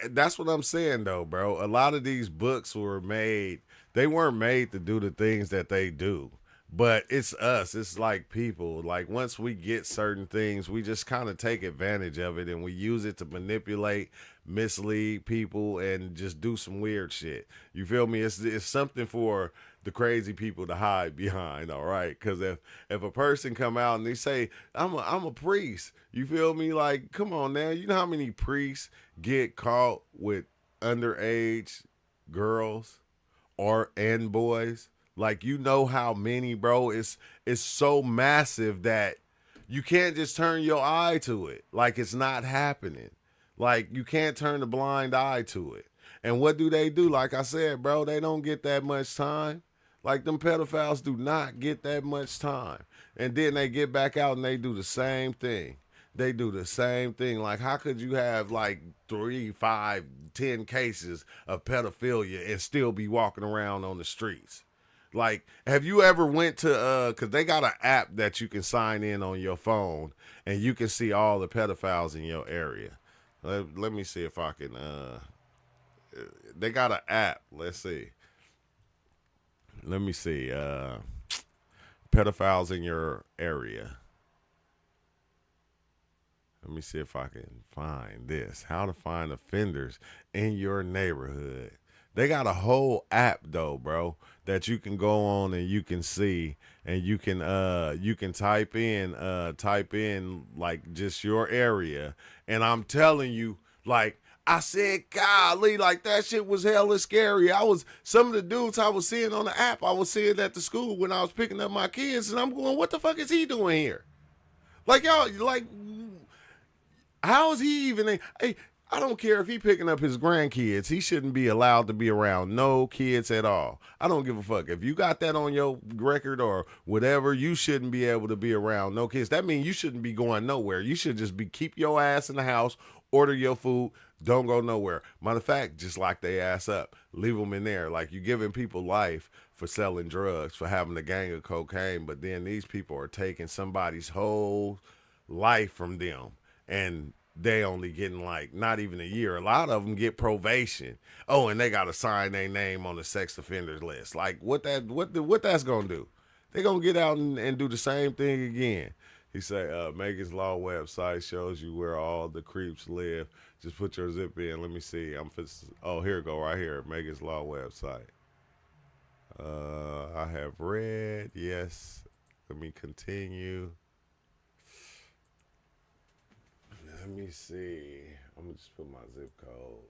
that's what I'm saying though, bro. A lot of these books they weren't made to do the things that they do. But it's us. It's like people. Like once we get certain things, we just kind of take advantage of it and we use it to manipulate, mislead people, and just do some weird shit. You feel me? It's something for the crazy people to hide behind. All right, because if a person come out and they say I'm a priest, you feel me? Like come on now, you know how many priests get caught with underage girls and boys? Like, how many, bro? It's so massive that You can't just turn your eye to it like it's not happening. Like you can't turn a blind eye to it. And what do? Like I said, bro, they don't get that much time. Like them pedophiles do not get that much time. And then they get back out and they do the same thing. They do the same thing. Like, how could you have like 3, 5, 10 cases of pedophilia and still be walking around on the streets? Like, have you ever went to cause they got an app that you can sign in on your phone and you can see all the pedophiles in your area. Let me see if I can they got an app. Let's see. Let me see. Pedophiles in your area. Let me see if I can find this. How to find offenders in your neighborhood. They got a whole app though, bro, that you can go on and you can see and you can type in like just your area. And I'm telling you, like I said, golly, like that shit was hella scary. Some of the dudes I was seeing on the app, I was seeing at the school when I was picking up my kids, and I'm going, what the fuck is he doing here? Like y'all, like how is he even? Hey, I don't care if he picking up his grandkids. He shouldn't be allowed to be around no kids at all. I don't give a fuck. If you got that on your record or whatever, you shouldn't be able to be around no kids. That means you shouldn't be going nowhere. You should just be keep your ass in the house, order your food, don't go nowhere. Matter of fact, just lock their ass up. Leave them in there. Like you giving people life for selling drugs, for having a gang of cocaine, but then these people are taking somebody's whole life from them. And they only getting like not even a year. A lot of them get probation. Oh, and they got to sign their name on the sex offenders list. Like what that's gonna do? They gonna get out and do the same thing again. He say, Megan's Law website shows you where all the creeps live. Just put your zip in. Let me see. Oh, here it go right here. Megan's Law website. I have read. Yes. Let me continue. Let me see. I'm gonna just put my zip code.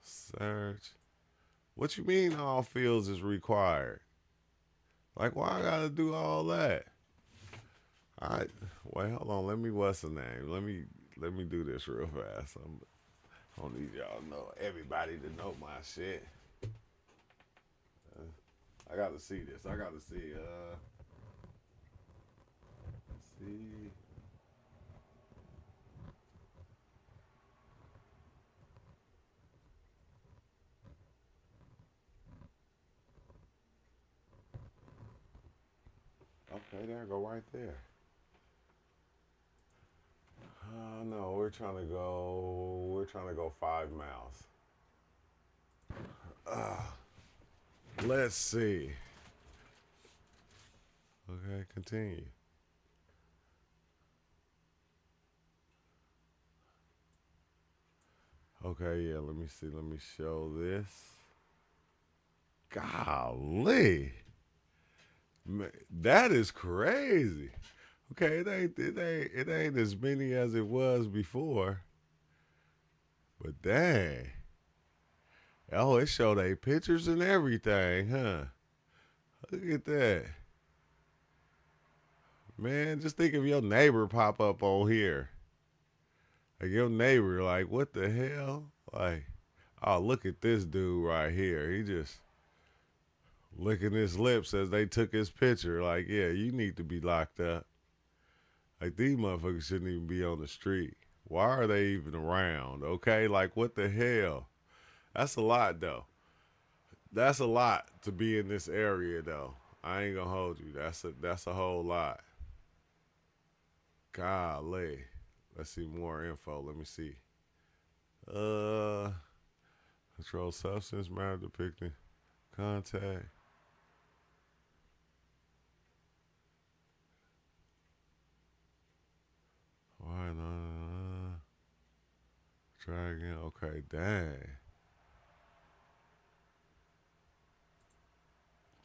Search. What you mean all fields is required? Like why I gotta do all that? Alright. Wait, hold on. What's the name? Let me do this real fast. I don't need y'all to know everybody to know my shit. I gotta see this. I gotta see. See. Okay, there, go right there. No, we're trying to go 5 miles. Let's see. Okay, continue. Okay, yeah, let me see. Let me show this. Golly. Man, that is crazy. Okay, it ain't as many as it was before. But dang. Oh, it showed they pictures and everything, huh? Look at that. Man, just think if your neighbor pop up on here. Like your neighbor, like, what the hell? Like, oh, look at this dude right here. He just licking his lips as they took his picture. Like, yeah, you need to be locked up. Like, these motherfuckers shouldn't even be on the street. Why are they even around? Okay, like, what the hell? That's a lot, though. That's a lot to be in this area, though. I ain't gonna hold you. That's a whole lot. Golly. Let's see more info. Let me see. Uh, Controlled substance matter depicting contact. Why not? Try again. Okay, dang.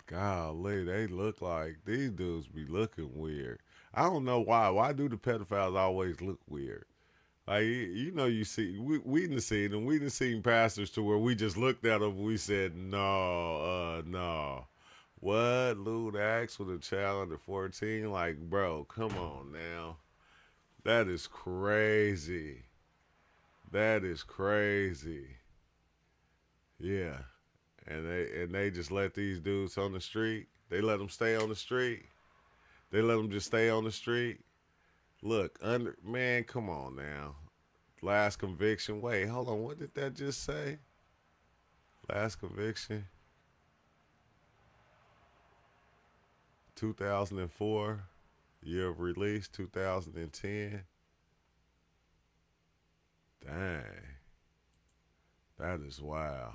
Golly, they look like these dudes be looking weird. I don't know why. Why do the pedophiles always look weird? Like you know, you see, we done seen them. We done seen pastors to where we just looked at them. And we said no, no. What? Lewd acts with a child under 14? Like, bro, come on now. That is crazy. That is crazy. Yeah. And they just let these dudes on the street. They let them stay on the street. They let them just stay on the street. Look, under man, come on now. Last conviction. Wait, hold on. What did that just say? Last conviction. 2004. Year of release 2010. Dang. That is wild.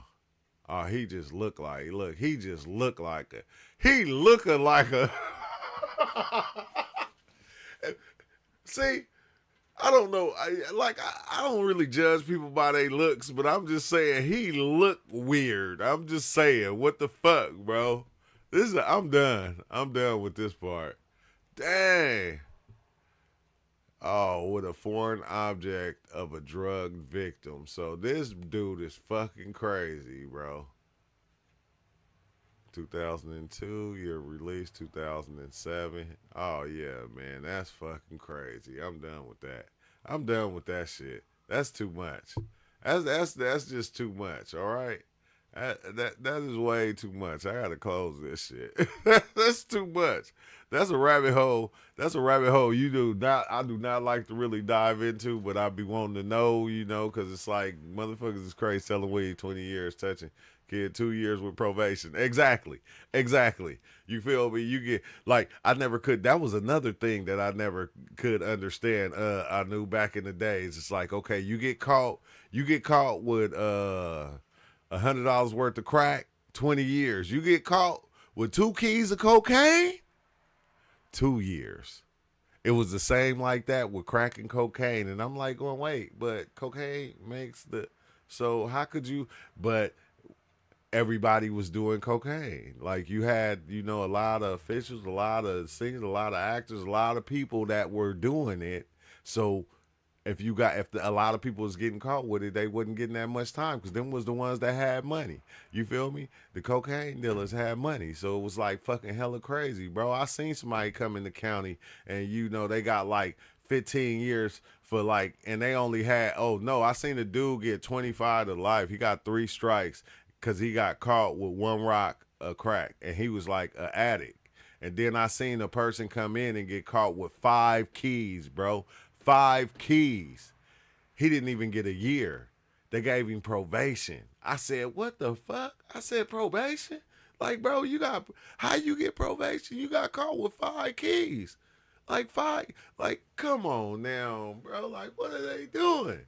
Oh, he just looked like look, he just looked like a he looking like a see, I don't know. I don't really judge people by their looks, but I'm just saying he looked weird. I'm just saying, what the fuck, bro? I'm done. I'm done with this part. Dang. Oh, with a foreign object of a drug victim. So this dude is fucking crazy, bro. 2002, year release 2007. Oh yeah, man, that's fucking crazy. I'm done with that. I'm done with that shit. That's too much. That's just too much. All right. That is way too much. I gotta close this shit. That's too much. That's a rabbit hole. That's a rabbit hole. You do not. I do not like to really dive into, but I be wanting to know. Because it's like motherfuckers is crazy selling weed 20 years, touching kid 2 years with probation. Exactly. You feel me? You get like I never could. That was another thing that I never could understand. I knew back in the days. It's like okay, you get caught. You get caught with $100 worth of crack, 20 years. You get caught with 2 keys of cocaine, 2 years. It was the same like that with crack and cocaine. And I'm like going, wait, but cocaine makes the, so how could you, but everybody was doing cocaine. Like you had, a lot of officials, a lot of singers, a lot of actors, a lot of people that were doing it. So if a lot of people was getting caught with it, they wasn't getting that much time because them was the ones that had money. You feel me? The cocaine dealers had money, so it was like fucking hella crazy, bro. I seen somebody come in the county and they got like 15 years for like, and they only had I seen a dude get 25 to life. He got 3 strikes because he got caught with 1 rock of crack, and he was like an addict. And then I seen a person come in and get caught with 5 keys, bro. 5 keys. He didn't even get a year. They gave him probation. I said, what the fuck? I said, probation? Like, bro, how you get probation? You got caught with 5 keys. Like 5, like, come on now, bro. Like, what are they doing?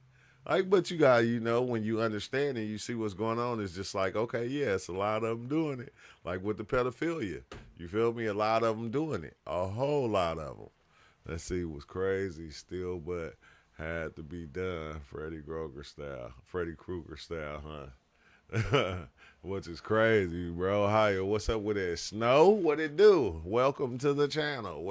Like, but you got, when you understand and you see what's going on, it's just like, okay, yeah, it's a lot of them doing it. Like with the pedophilia. You feel me? A lot of them doing it. A whole lot of them. Let's see, was crazy still, but had to be done. Freddy Krueger style, huh? Which is crazy, bro. Hi, what's up with that? Snow? What it do? Welcome to the channel.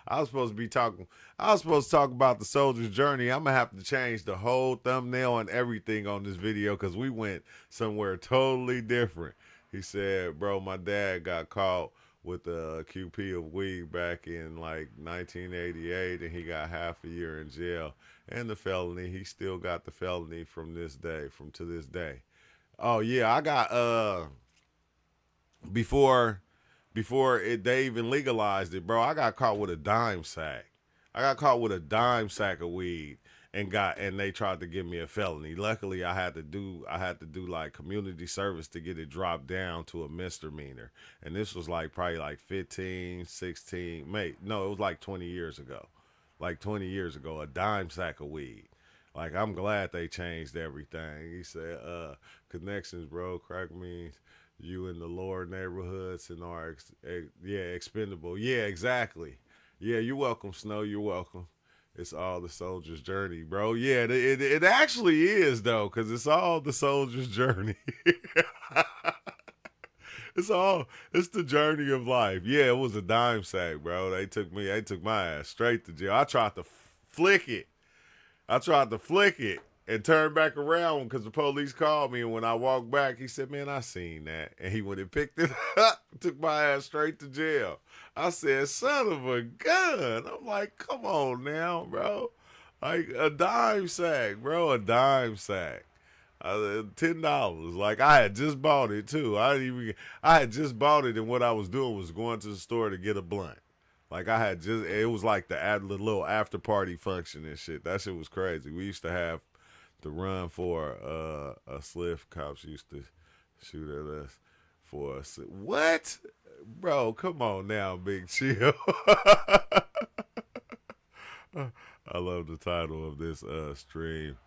I was supposed to talk about the soldier's journey. I'm gonna have to change the whole thumbnail and everything on this video because we went somewhere totally different. He said, bro, my dad got caught with a QP of weed back in like 1988, and he got half a year in jail. And the felony, he still got the felony from to this day. Oh yeah, I got before they even legalized it, bro. I got caught with a dime sack. I got caught with a dime sack of weed and they tried to give me a felony. Luckily, I had to do like community service to get it dropped down to a misdemeanor. And this was like probably like 15, 16, no, it was like 20 years ago. Like 20 years ago, a dime sack of weed. Like, I'm glad they changed everything. He said, connections, bro. Crack means you in the lower neighborhoods and are expendable. Yeah, exactly. Yeah, you're welcome, Snow. You're welcome. It's all the soldier's journey, bro. Yeah, it actually is, though, because it's all the soldier's journey. It's the journey of life. Yeah, it was a dime sack, bro. They took my ass straight to jail. I tried to flick it. and turned back around because the police called me. And when I walked back, he said, "Man, I seen that." And he went and picked it up, took my ass straight to jail. I said, "Son of a gun." I'm like, come on now, bro. Like a dime sack, bro, a dime sack. $10. Like I had just bought it too. I had just bought it, and what I was doing was going to the store to get a blunt. Like I had just, it was like the little after party function and shit. That shit was crazy. We used to have to run for a sliff. Cops used to shoot at us for us. What, bro? Come on now, Big Chill. I love the title of this stream.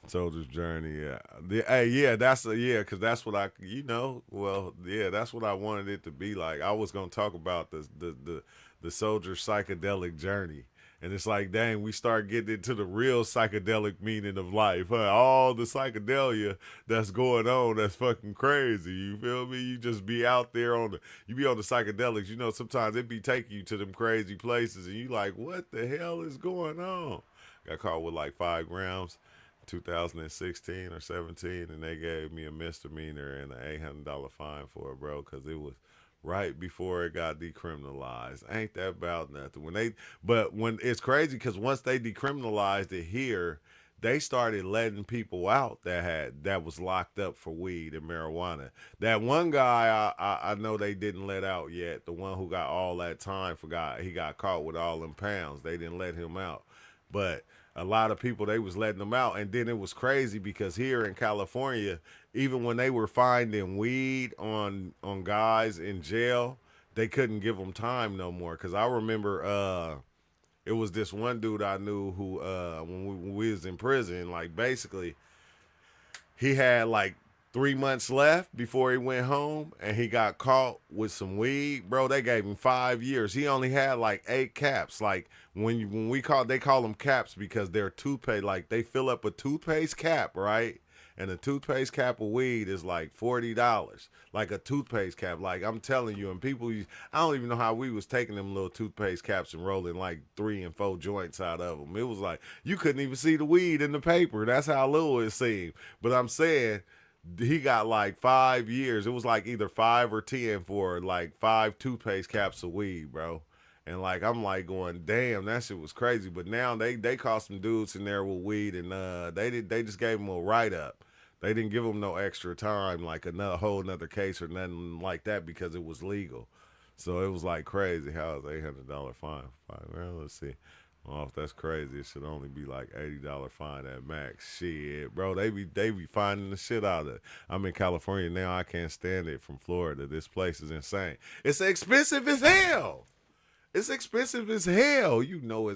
Soldier's Journey, yeah. Hey, yeah, because that's what that's what I wanted it to be like. I was gonna talk about the soldier's psychedelic journey, and it's like, dang, we start getting into the real psychedelic meaning of life, huh? All the psychedelia that's going on, that's fucking crazy. You feel me? You just be out there you be on the psychedelics. You know, sometimes it be taking you to them crazy places, and you like, what the hell is going on? Got caught with like 5 grams. 2016 or 17, and they gave me a misdemeanor and an $800 fine for it, bro, because it was right before it got decriminalized. Ain't that about nothing? When it's crazy because once they decriminalized it here, they started letting people out that was locked up for weed and marijuana. That one guy I know they didn't let out yet. The one who got all that time he got caught with all them pounds. They didn't let him out, but a lot of people, they was letting them out. And then it was crazy because here in California, even when they were finding weed on guys in jail, they couldn't give them time no more. Because I remember it was this one dude I knew who when we was in prison, like basically he had like 3 months left before he went home, and he got caught with some weed, bro. They gave him 5 years. He only had like 8 caps. Like they call them caps because they're toothpaste. Like they fill up a toothpaste cap, right? And a toothpaste cap of weed is like $40, like a toothpaste cap. Like I'm telling you, and I don't even know how we was taking them little toothpaste caps and rolling like 3 and 4 joints out of them. It was like you couldn't even see the weed in the paper. That's how little it seemed. But I'm saying, he got like 5 years. It was like either 5 or 10 for like 5 toothpaste caps of weed, bro. And like I'm like going, damn, that shit was crazy. But now they caught some dudes in there with weed, and they just gave them a write up. They didn't give them no extra time, like whole another case or nothing like that, because it was legal. So it was like crazy. How was $800 fine? Well, let's see. Oh, if that's crazy, it should only be like $80 fine at max. Shit, bro, they be finding the shit out of it. I'm in California now. I can't stand it from Florida. This place is insane. It's expensive as hell. It's expensive as hell. You know,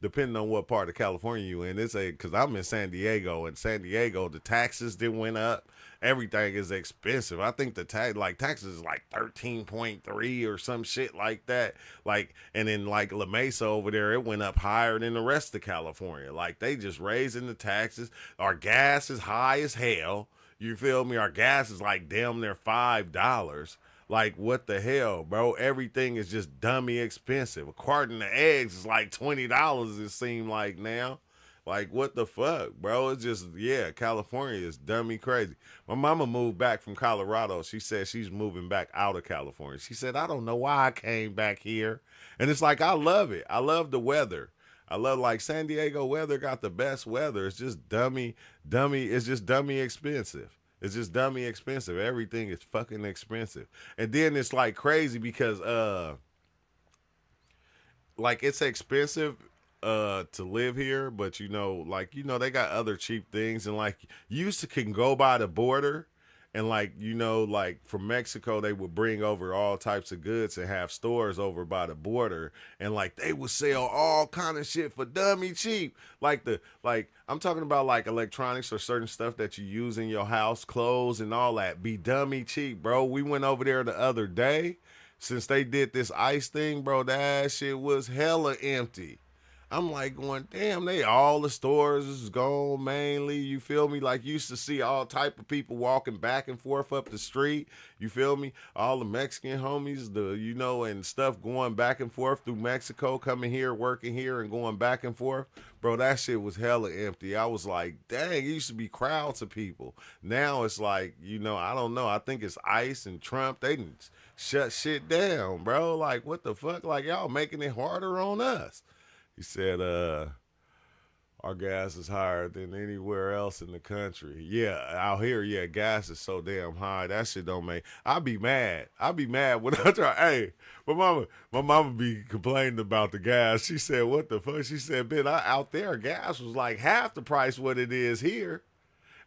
depending on what part of California you in. Because I'm in San Diego, and San Diego, the taxes that went up. Everything is expensive. I think the taxes is like 13.3 or some shit like that. Like, and then like La Mesa over there, it went up higher than the rest of California. Like they just raising the taxes. Our gas is high as hell. You feel me? Our gas is like damn near $5. Like, what the hell, bro? Everything is just dummy expensive. A carton of eggs is like $20, it seems like now. Like, what the fuck, bro? It's just, yeah, California is dummy crazy. My mama moved back from Colorado. She said she's moving back out of California. She said, I don't know why I came back here. And it's like, I love it. I love the weather. I love, like, San Diego weather got the best weather. It's just it's just dummy expensive. It's just dummy expensive. Everything is fucking expensive. And then it's like crazy because like it's expensive to live here, but they got other cheap things, and like you can go by the border, and like from Mexico they would bring over all types of goods and have stores over by the border, and like they would sell all kind of shit for dummy cheap. Like I'm talking about like electronics or certain stuff that you use in your house, clothes and all that be dummy cheap, bro. We went over there the other day since they did this ice thing, bro. That shit was hella empty. I'm like going, damn, they all the stores is gone mainly. You feel me? Like you used to see all type of people walking back and forth up the street. You feel me? All the Mexican homies, and stuff going back and forth through Mexico, coming here, working here, and going back and forth. Bro, that shit was hella empty. I was like, dang, it used to be crowds of people. Now it's like, I don't know. I think it's ICE and Trump. They didn't shut shit down, bro. Like, what the fuck? Like, y'all making it harder on us. He said, our gas is higher than anywhere else in the country. Yeah, out here, yeah, gas is so damn high. That shit don't make. I be mad. I be mad when I try. Hey, my mama be complaining about the gas. She said, what the fuck? She said, Ben, out there, gas was like half the price what it is here.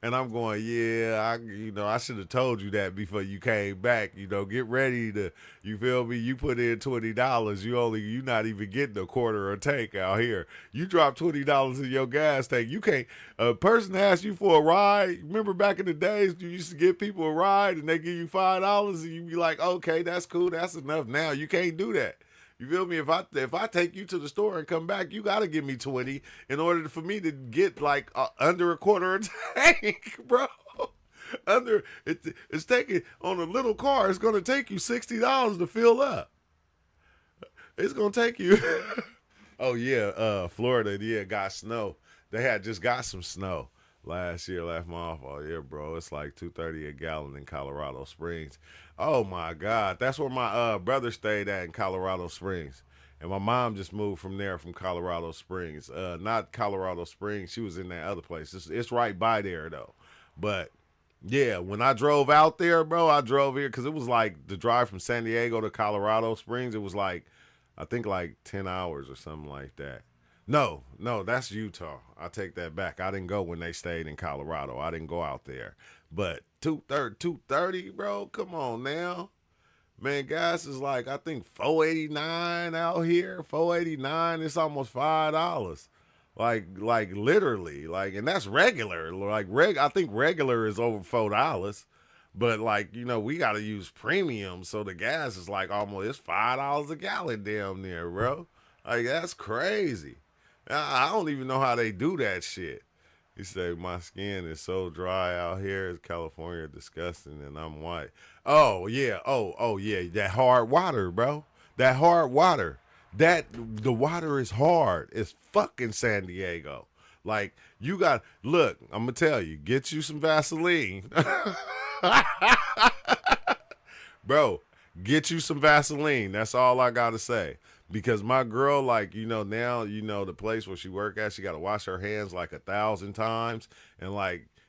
And I'm going, yeah, I should have told you that before you came back. Get ready to, you feel me? You put in $20, you not even getting a quarter a tank out here. You drop $20 in your gas tank. You can't. A person asks you for a ride. Remember back in the days, you used to give people a ride and they give you $5 and you be like, okay, that's cool, that's enough. Now you can't do that. You feel me? If I take you to the store and come back, you gotta give me 20 in order for me to get like under a quarter a tank, bro. It's taking on a little car. It's gonna take you $60 to fill up. It's gonna take you. Oh yeah, Florida, yeah, got snow. They had just got some snow last month. Oh yeah, bro, it's like $2.30 a gallon in Colorado Springs. Oh my God, that's where my brother stayed at in Colorado Springs, and my mom just moved from there from Colorado Springs. Not Colorado Springs, she was in that other place. It's right by there though, but yeah, when I drove out there, bro, I drove here because it was like the drive from San Diego to Colorado Springs. It was like I think like 10 hours or something like that. No, that's Utah. I take that back. I didn't go when they stayed in Colorado. I didn't go out there. But 230, bro, come on now. Man, gas is like, I think $4.89 out here. $4.89, it's almost $5. Like literally. And that's regular. I think regular is over $4. But we gotta use premium, so the gas is like almost it's $5 a gallon damn near, bro. Like that's crazy. I don't even know how they do that shit. He said, my skin is so dry out here. It's California disgusting and I'm white. Oh, yeah. Oh, yeah. That hard water, bro. That hard water. The water is hard. It's fucking San Diego. Like, look, I'm going to tell you, get you some Vaseline. Bro, get you some Vaseline. That's all I got to say. Because my girl, now, the place where she work at, she got to wash her hands like 1,000 times. And,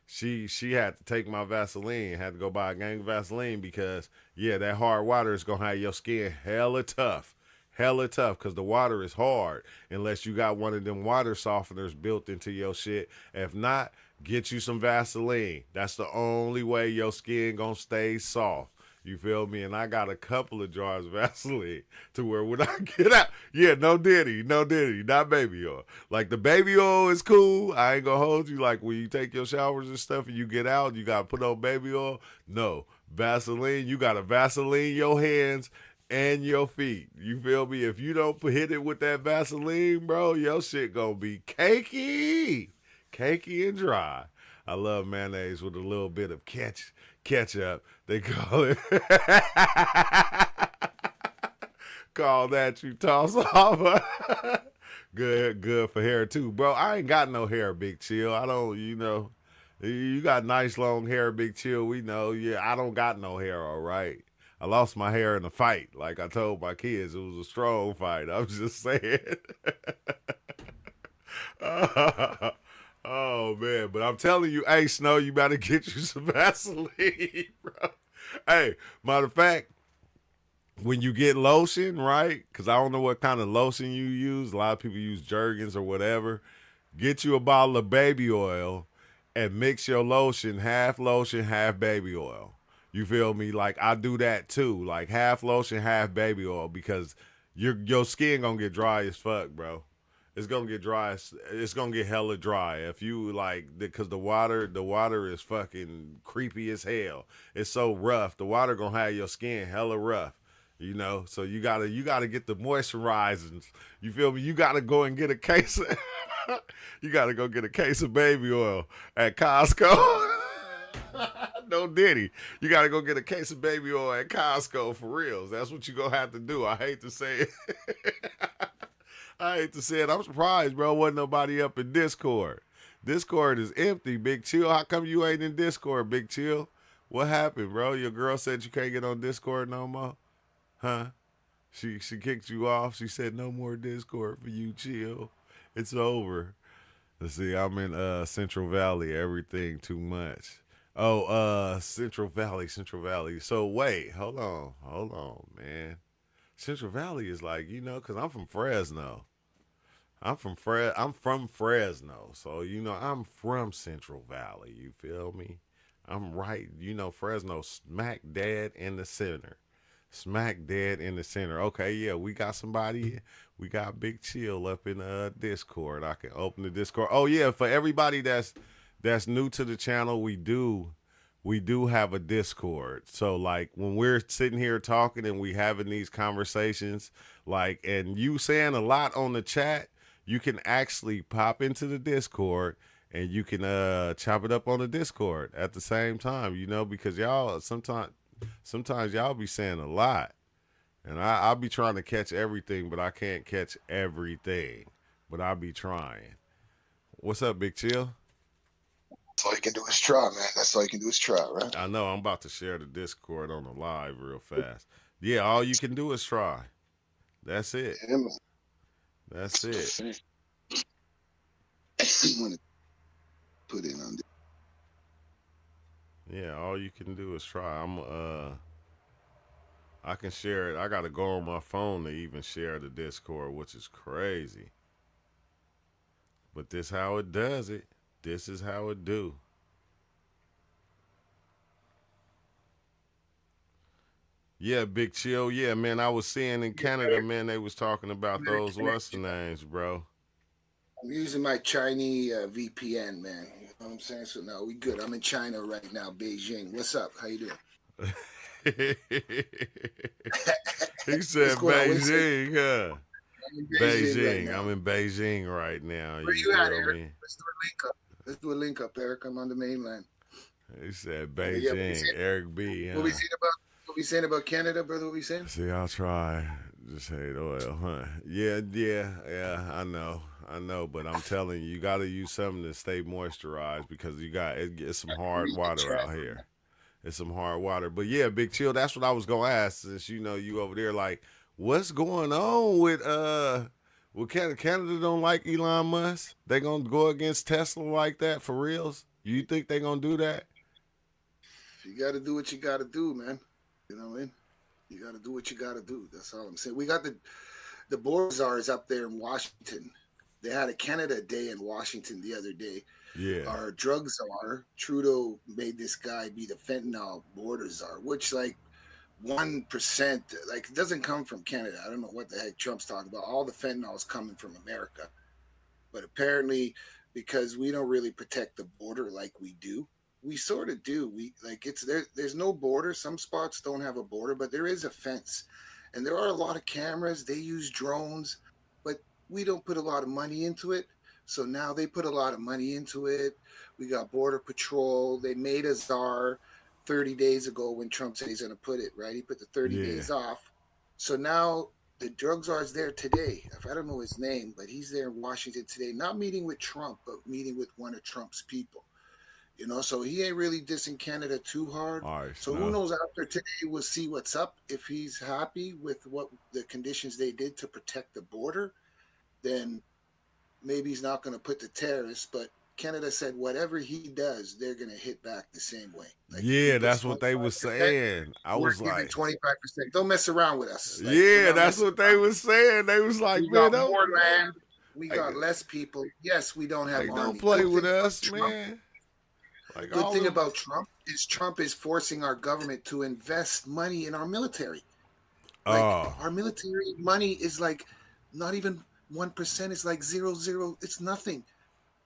she had to take my Vaseline, had to go buy a gang of Vaseline because, yeah, that hard water is going to have your skin hella tough. Hella tough because the water is hard unless you got one of them water softeners built into your shit. If not, get you some Vaseline. That's the only way your skin going to stay soft. You feel me? And I got a couple of jars of Vaseline to where when I get out, yeah, no diddy, not baby oil. Like the baby oil is cool. I ain't gonna hold you. Like when you take your showers and stuff and you get out, you gotta put on baby oil. No, Vaseline, you gotta Vaseline your hands and your feet. You feel me? If you don't hit it with that Vaseline, bro, your shit gonna be cakey and dry. I love mayonnaise with a little bit of ketchup. They call it. Call that you toss off. Good for hair too, bro. I ain't got no hair, Big Chill. I don't, you got nice long hair, Big Chill. We know. Yeah, I don't got no hair. All right. I lost my hair in a fight. Like I told my kids, it was a strong fight. I'm just saying. Oh man, but I'm telling you, hey Snow, you better get you some Vaseline, bro. Hey, matter of fact, when you get lotion, right? Because I don't know what kind of lotion you use. A lot of people use Jergens or whatever. Get you a bottle of baby oil and mix your lotion, half baby oil. You feel me? Like I do that too. Like half lotion, half baby oil because your skin gonna get dry as fuck, bro. It's gonna get dry. It's gonna get hella dry if you because the water is fucking creepy as hell. It's so rough. The water gonna have your skin hella rough. You know, so you gotta get the moisturizers. You feel me? You gotta go and get a case. You gotta go get a case of baby oil at Costco. No Diddy. You gotta go get a case of baby oil at Costco for reals. That's what you gonna have to do. I hate to say it. I hate to say it. I'm surprised, bro. Wasn't nobody up in Discord. Discord is empty. Big Chill. How come you ain't in Discord, Big Chill? What happened, bro? Your girl said you can't get on Discord no more? Huh? She kicked you off. She said no more Discord for you, Chill. It's over. Let's see, I'm in Central Valley. Everything too much. Oh, Central Valley, Central Valley. So wait, hold on, man. Central Valley is like, cause I'm from Fresno. I'm from Fresno. So, I'm from Central Valley. You feel me? I'm right, Fresno smack dead in the center. Smack dead in the center. Okay, yeah, we got somebody. We got Big Chill up in Discord. I can open the Discord. Oh yeah, for everybody that's new to the channel, we do have a Discord. So like when we're sitting here talking and we having these conversations, like and you saying a lot on the chat, you can actually pop into the Discord and you can chop it up on the Discord at the same time, because y'all sometimes y'all be saying a lot. And I'll be trying to catch everything, but I can't catch everything. But I'll be trying. What's up, Big Chill? That's all you can do is try, man. That's all you can do is try, right? I know I'm about to share the Discord on the live real fast. Yeah, all you can do is try. That's it. Yeah, man. That's it. I'm gonna put it on Yeah, all you can do is try. I can share it. I gotta go on my phone to even share the Discord, which is crazy. But this how it does it. This is how it do. Yeah, Big Chill. Yeah, man, I was seeing in Canada, man, they was talking about those what's the names, bro. I'm using my Chinese VPN, man. You know what I'm saying? So now we good. I'm in China right now, Beijing. What's up? How you doing? He said Beijing, huh? I'm in Beijing. right I'm in Beijing right now. Where you at, Eric? Let's do a link up. Let's do a link up, Eric. I'm on the mainland. He said Beijing. Eric B. Huh? What we saying about Canada, brother? What we saying? See, I'll try. Just hate oil, huh? Yeah. I know, but I'm telling you, you got to use something to stay moisturized because it's some hard water out here. It's some hard water. But yeah, Big Chill, that's what I was gonna ask. Since you over there, like, what's going on with Canada? Canada don't like Elon Musk. They gonna go against Tesla like that for reals? You think they gonna do that? You got to do what you got to do, man. You know what I mean? You got to do what you got to do. That's all I'm saying. We got the board czars up there in Washington. They had a Canada Day in Washington the other day. Yeah. Our drug czar, Trudeau, made this guy be the fentanyl border czar, which like 1%, like it doesn't come from Canada. I don't know what the heck Trump's talking about. All the fentanyl is coming from America. But apparently, because we don't really protect the border like we do, we sort of do. We like it's there. There's no border. Some spots don't have a border, but there is a fence, and there are a lot of cameras. They use drones, but we don't put a lot of money into it. So now they put a lot of money into it. We got Border Patrol. They made a czar 30 days ago when Trump said he's going to put it, right? He put the 30 days off. So now the drug czar is there today. I don't know his name, but he's there in Washington today, not meeting with Trump, but meeting with one of Trump's people. So he ain't really dissing Canada too hard. So who knows? After today, we'll see what's up. If he's happy with what the conditions they did to protect the border, then maybe he's not going to put the tariffs. But Canada said whatever he does, they're going to hit back the same way. Like yeah, that's what they were saying. I was like 25%. Don't mess around with us. Like, yeah, that's what they were saying. They was like, we got more land. We got less people. Yes, we don't have army. Don't play with us, man. Like good thing about Trump is forcing our government to invest money in our military. Our military money is like not even 1%. It's like 0.0. It's nothing.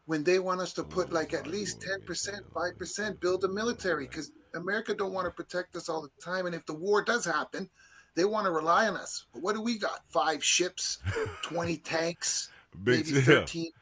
When they want us to put like at least 10%, 5%, build a military because America don't want to protect us all the time. And if the war does happen, They want to rely on us. But what do we got? 5 ships, 20 tanks, Big maybe chill. 13.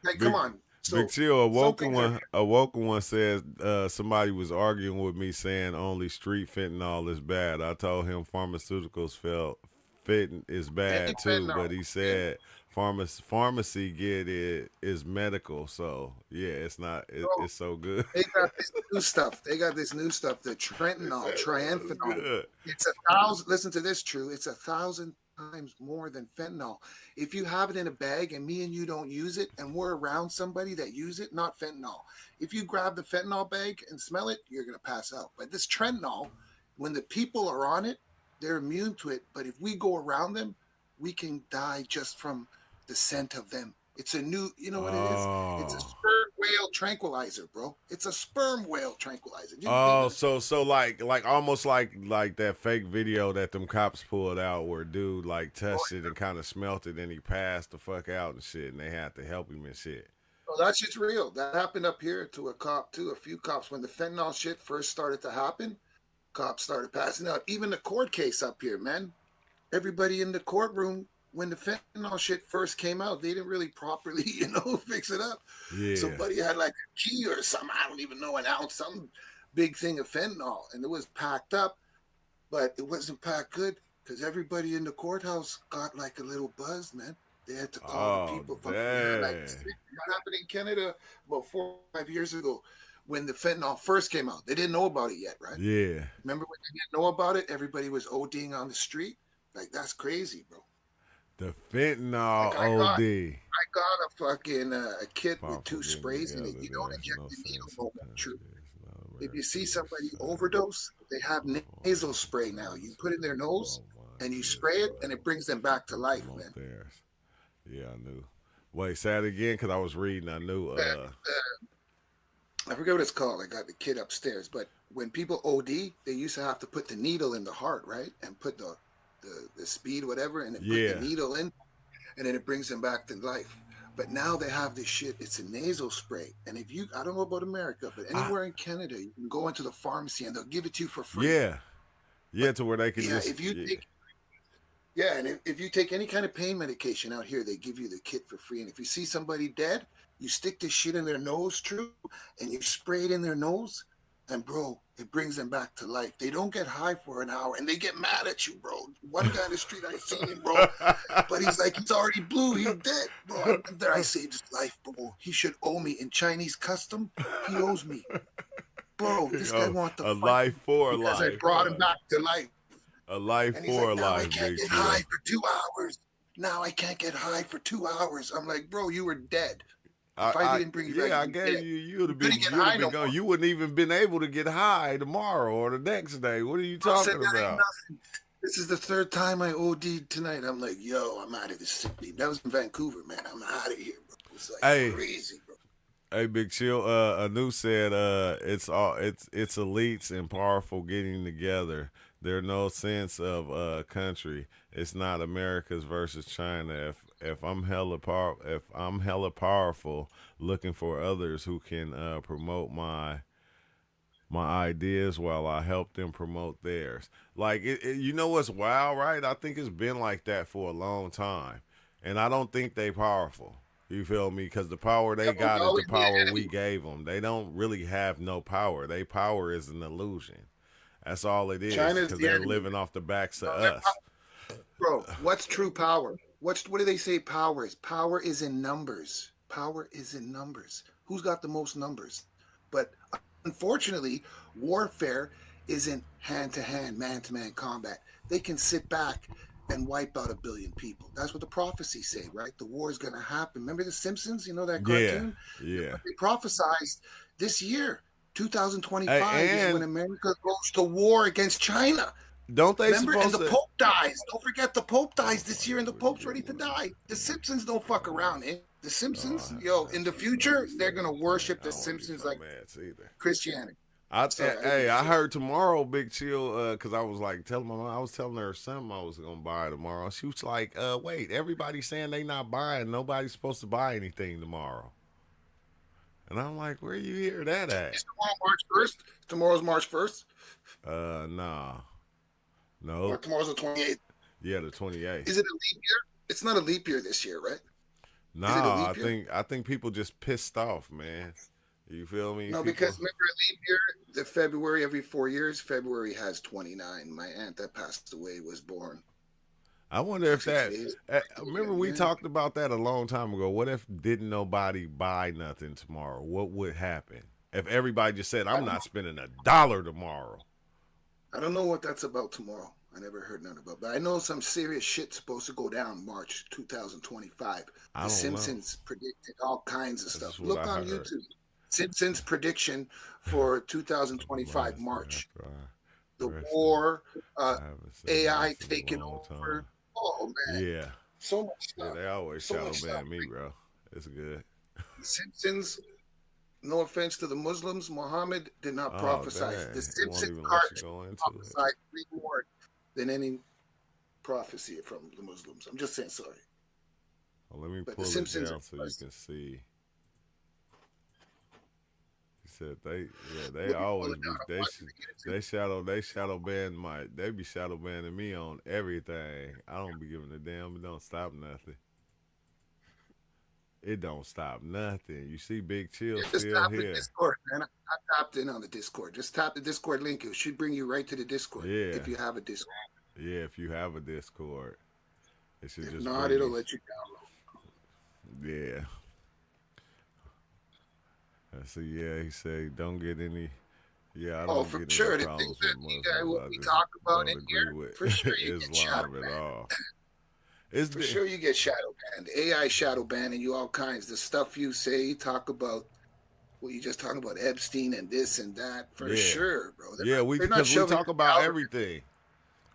Like, come Big on. Big So chill. some things are A woken one says somebody was arguing with me saying only street fentanyl is bad. I told him pharmaceuticals felt fitting is any bad too, fentanyl. but he said pharmacy get it is medical. So yeah, it's not. Bro, It's so good. they got this new stuff. They got this new stuff, the Trentanol, Fentanyl's triamphenol. good. It's 1,000. Listen to this, True. It's 1,000 times more than fentanyl. If you have it in a bag and me and you don't use it, and we're around somebody that use it, not fentanyl. If you grab the fentanyl bag and smell it, you're gonna pass out. But this Trentanol, when the people are on it, they're immune to it. But if we go around them, we can die just from the scent of them. It's a new, you know what it is? It's a Oh. sperm whale tranquilizer, bro. It's a sperm whale tranquilizer. Oh, so like almost like that fake video that them cops pulled out where dude like touched it and kind of smelt it and he passed the fuck out and shit and they had to help him and shit. Oh, that shit's real. That happened up here to a cop too. A few cops when the fentanyl shit first started to happen. Cops started passing out. Even the court case up here, man. Everybody in the courtroom when the fentanyl shit first came out, they didn't really properly, fix it up. Yeah. Somebody had like a key or something, I don't even know, an ounce, some big thing of fentanyl, and it was packed up, but it wasn't packed good because everybody in the courthouse got like a little buzz, man. They had to call the Oh, people. dang. That happened in Canada about 4 or 5 years ago when the fentanyl first came out. They didn't know about it yet, right? Yeah. Remember when they didn't know about it? Everybody was ODing on the street. Like, that's crazy, bro. The fentanyl Like OD. I got a fucking a kit with 2 sprays in it. You don't There's inject no the needle sense no in more, True. countries, If you see somebody overdose, they have nasal spray now. You put in their nose and you spray it, and it brings them back to life, man. Yeah, I knew. Wait, say it again, because I was reading. I knew. I forget what it's called. I got the kit upstairs, but when people OD, they used to have to put the needle in the heart, right, and put the speed, whatever, and it put the needle in, and then it brings them back to life. But now they have this shit. It's a nasal spray, and if you, I don't know about America, but anywhere in Canada, you can go into the pharmacy and they'll give it to you for free. Yeah, to where they can just. If you take, and if you take any kind of pain medication out here, they give you the kit for free. And if you see somebody dead, you stick this shit in their nose, True, and you spray it in their nose, and bro, it brings them back to life. They don't get high for an hour, and they get mad at you, bro. One guy in the street, I seen him, bro, but he's like, he's already blue, he's dead, bro. There, I saved his life, bro. He should owe me in Chinese custom. He owes me, bro. This guy wants to a fight life for because life. I brought him back to life. A life And he's for like, now life. I can't get high for 2 hours. Now I can't get high for 2 hours. I'm like, bro, you were dead. If I didn't bring you back, I gave you. You'd have been gone. You wouldn't even been able to get high tomorrow or the next day. What are you talking about? This is the 3rd time I OD'd tonight. I'm like, yo, I'm out of this city. That was in Vancouver, man. I'm out of here, bro. It's like crazy, bro. Hey, Big Chill. Anu said, it's elites and powerful getting together. There's no sense of country. It's not America's versus China. If I'm hella powerful, looking for others who can promote my ideas while I help them promote theirs. Like you know what's wild, right? I think it's been like that for a long time, and I don't think they powerful. You feel me? Because the power they got is the power we gave them. They don't really have no power. Their power is an illusion. That's all it is. Because they're living off the backs of us. Bro, what's true power? What do they say power is? Power is in numbers. Power is in numbers. Who's got the most numbers? But unfortunately, warfare isn't hand-to-hand, man-to-man combat. They can sit back and wipe out 1 billion people. That's what the prophecies say, right? The war is going to happen. Remember The Simpsons? You know that cartoon? Yeah. They prophesized this year, 2025, is when America goes to war against China. Don't they remember? And the Pope dies. Don't forget, the Pope dies this year, and the Pope's ready to die. The Simpsons don't fuck around, eh? The Simpsons, in the future, they're gonna worship the Simpsons like Christianity. I heard tomorrow, Big Chill, because I was like telling my mom, I was telling her something I was gonna buy tomorrow. She was like, "Wait, everybody's saying they not buying. Nobody's supposed to buy anything tomorrow." And I'm like, "Where you hear that at?" Is tomorrow March 1st? Tomorrow's March 1st. Nah. No. Or tomorrow's the 28th. Yeah, the 28th. Is it a leap year? It's not a leap year this year, right? Is it a Nah, leap year? I think people just pissed off, man. You feel me? No, People. because remember a leap year, the February every 4 years, February has 29. My aunt that passed away was born. I wonder if Actually, that. today's Remember, we yeah. talked about that a long time ago. What if didn't nobody buy nothing tomorrow? What would happen if everybody just said, I "I'm don't not know. spending $1 tomorrow"? I don't know what that's about tomorrow. I never heard nothing about, but I know some serious shit's supposed to go down March 2025. I The don't know. Simpsons predicted all kinds of That's just stuff. what Look I on heard. YouTube. Simpsons prediction for Must 2025 be March. after I The rest it. war, uh, I haven't seen AI this in a taking long over. time. Oh man, Yeah, so much yeah. stuff. They always So shadow much stuff. ban me, bro. It's good. The Simpsons, no offense to the Muslims, Muhammad did not Oh prophesy. The dang, it won't Simpsons even let you cartoon go into it. prophesied way more than any prophecy from the Muslims. I'm just saying sorry. Well, let me But the pull it Simpsons are down so you blessed. can see. He said they Let me pull always it down. be I'm watching the YouTube. they shadow ban they be shadow banning me on everything. I don't be giving a damn. It don't stop nothing. It don't stop nothing. You see, Big Chill Yeah, just still tap the here. Discord, man. I tapped in on the Discord. Just tap the Discord link. It should bring you right to the Discord Yeah, if you have a Discord. yeah. If you have a Discord, it should If just not, bring it'll you. let you download. Yeah. I see. Yeah, he said don't get any. Yeah, I Oh, don't for get any sure. The things problems with that Muslims. what I we just talk about don't in agree here, with for sure you get shadow Islam at banned. all. It's For the sure you get shadow banned. AI shadow banning you all kinds. The stuff you say, you talk about well, you just talking about Epstein and this and that. For yeah, sure, bro. yeah. We They're not because we shoving talk it about down. everything.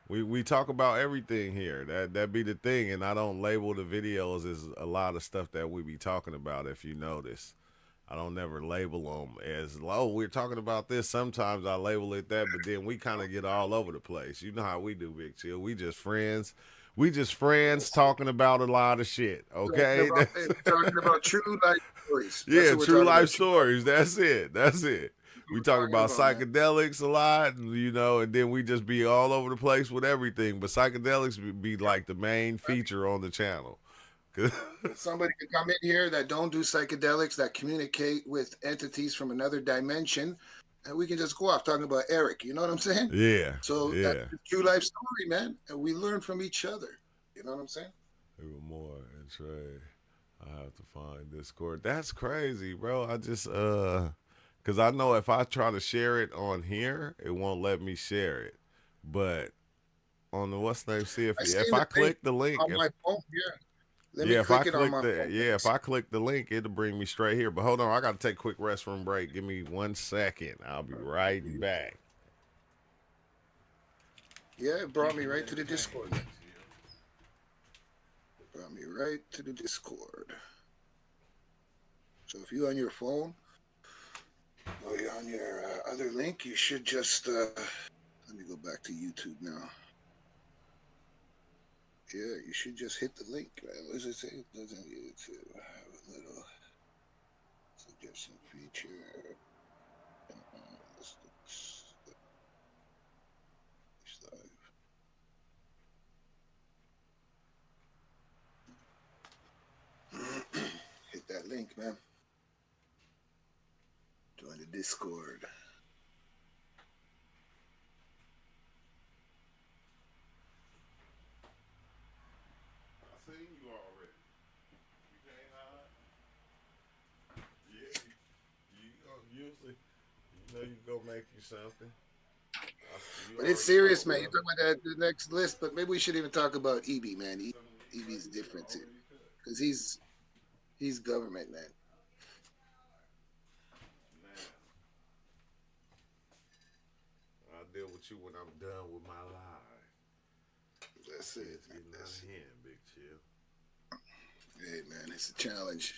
We talk about everything here. That be the thing, and I don't label the videos as a lot of stuff that we be talking about. If you notice, I don't never label them as oh we're talking about this. Sometimes I label it that, but then we kind of get all over the place. You know how we do, Big Chill. We just friends. We just friends That's it. talking about a lot of shit. Talking Okay, about we're talking about true life stories. That's yeah, what we're true talking life about. True life stories. That's it. That's it. stories. We What talk we're talking about about, man. psychedelics a lot, and then we just be all over the place with everything. But psychedelics be Yep. like the main feature on the channel. But somebody can come in here that don't do psychedelics, that communicate with entities from another dimension, and we can just go off talking about Eric. You know what I'm saying? Yeah, So that's yeah. the true life story, man. And we learn from each other. You know what I'm saying? Even more and trade. I have to find Discord. That's crazy, bro. I just cause I know if I try to share it on here, it won't let me share it. But on the what's name, see I if seen I the link click the link, on my phone. Yeah. Let me yeah, click it on my phone. if I click the link, it'll bring me straight here. But hold on, I gotta take a quick restroom break. Give me 1 second. I'll be right back. Yeah, it brought me right to the Discord, man. Brought me right to the Discord. So if you're on your phone or you're on your other link, you should just let me go back to YouTube now. Yeah, you should just hit the link. Right? What does it say? It doesn't YouTube have a little suggestion feature. Hit that link, man. Join the Discord. I seen you already. You can't hide. Yeah, you usually, you go make you something. You But it's already serious, told man. me. You're talking about the next list, but maybe we should even talk about EB, man. EB's different too, because he's government, man. Now, I'll deal with you when I'm done with my life. That's it. Kids getting out of hand, Big Chill. Hey, man, it's a challenge.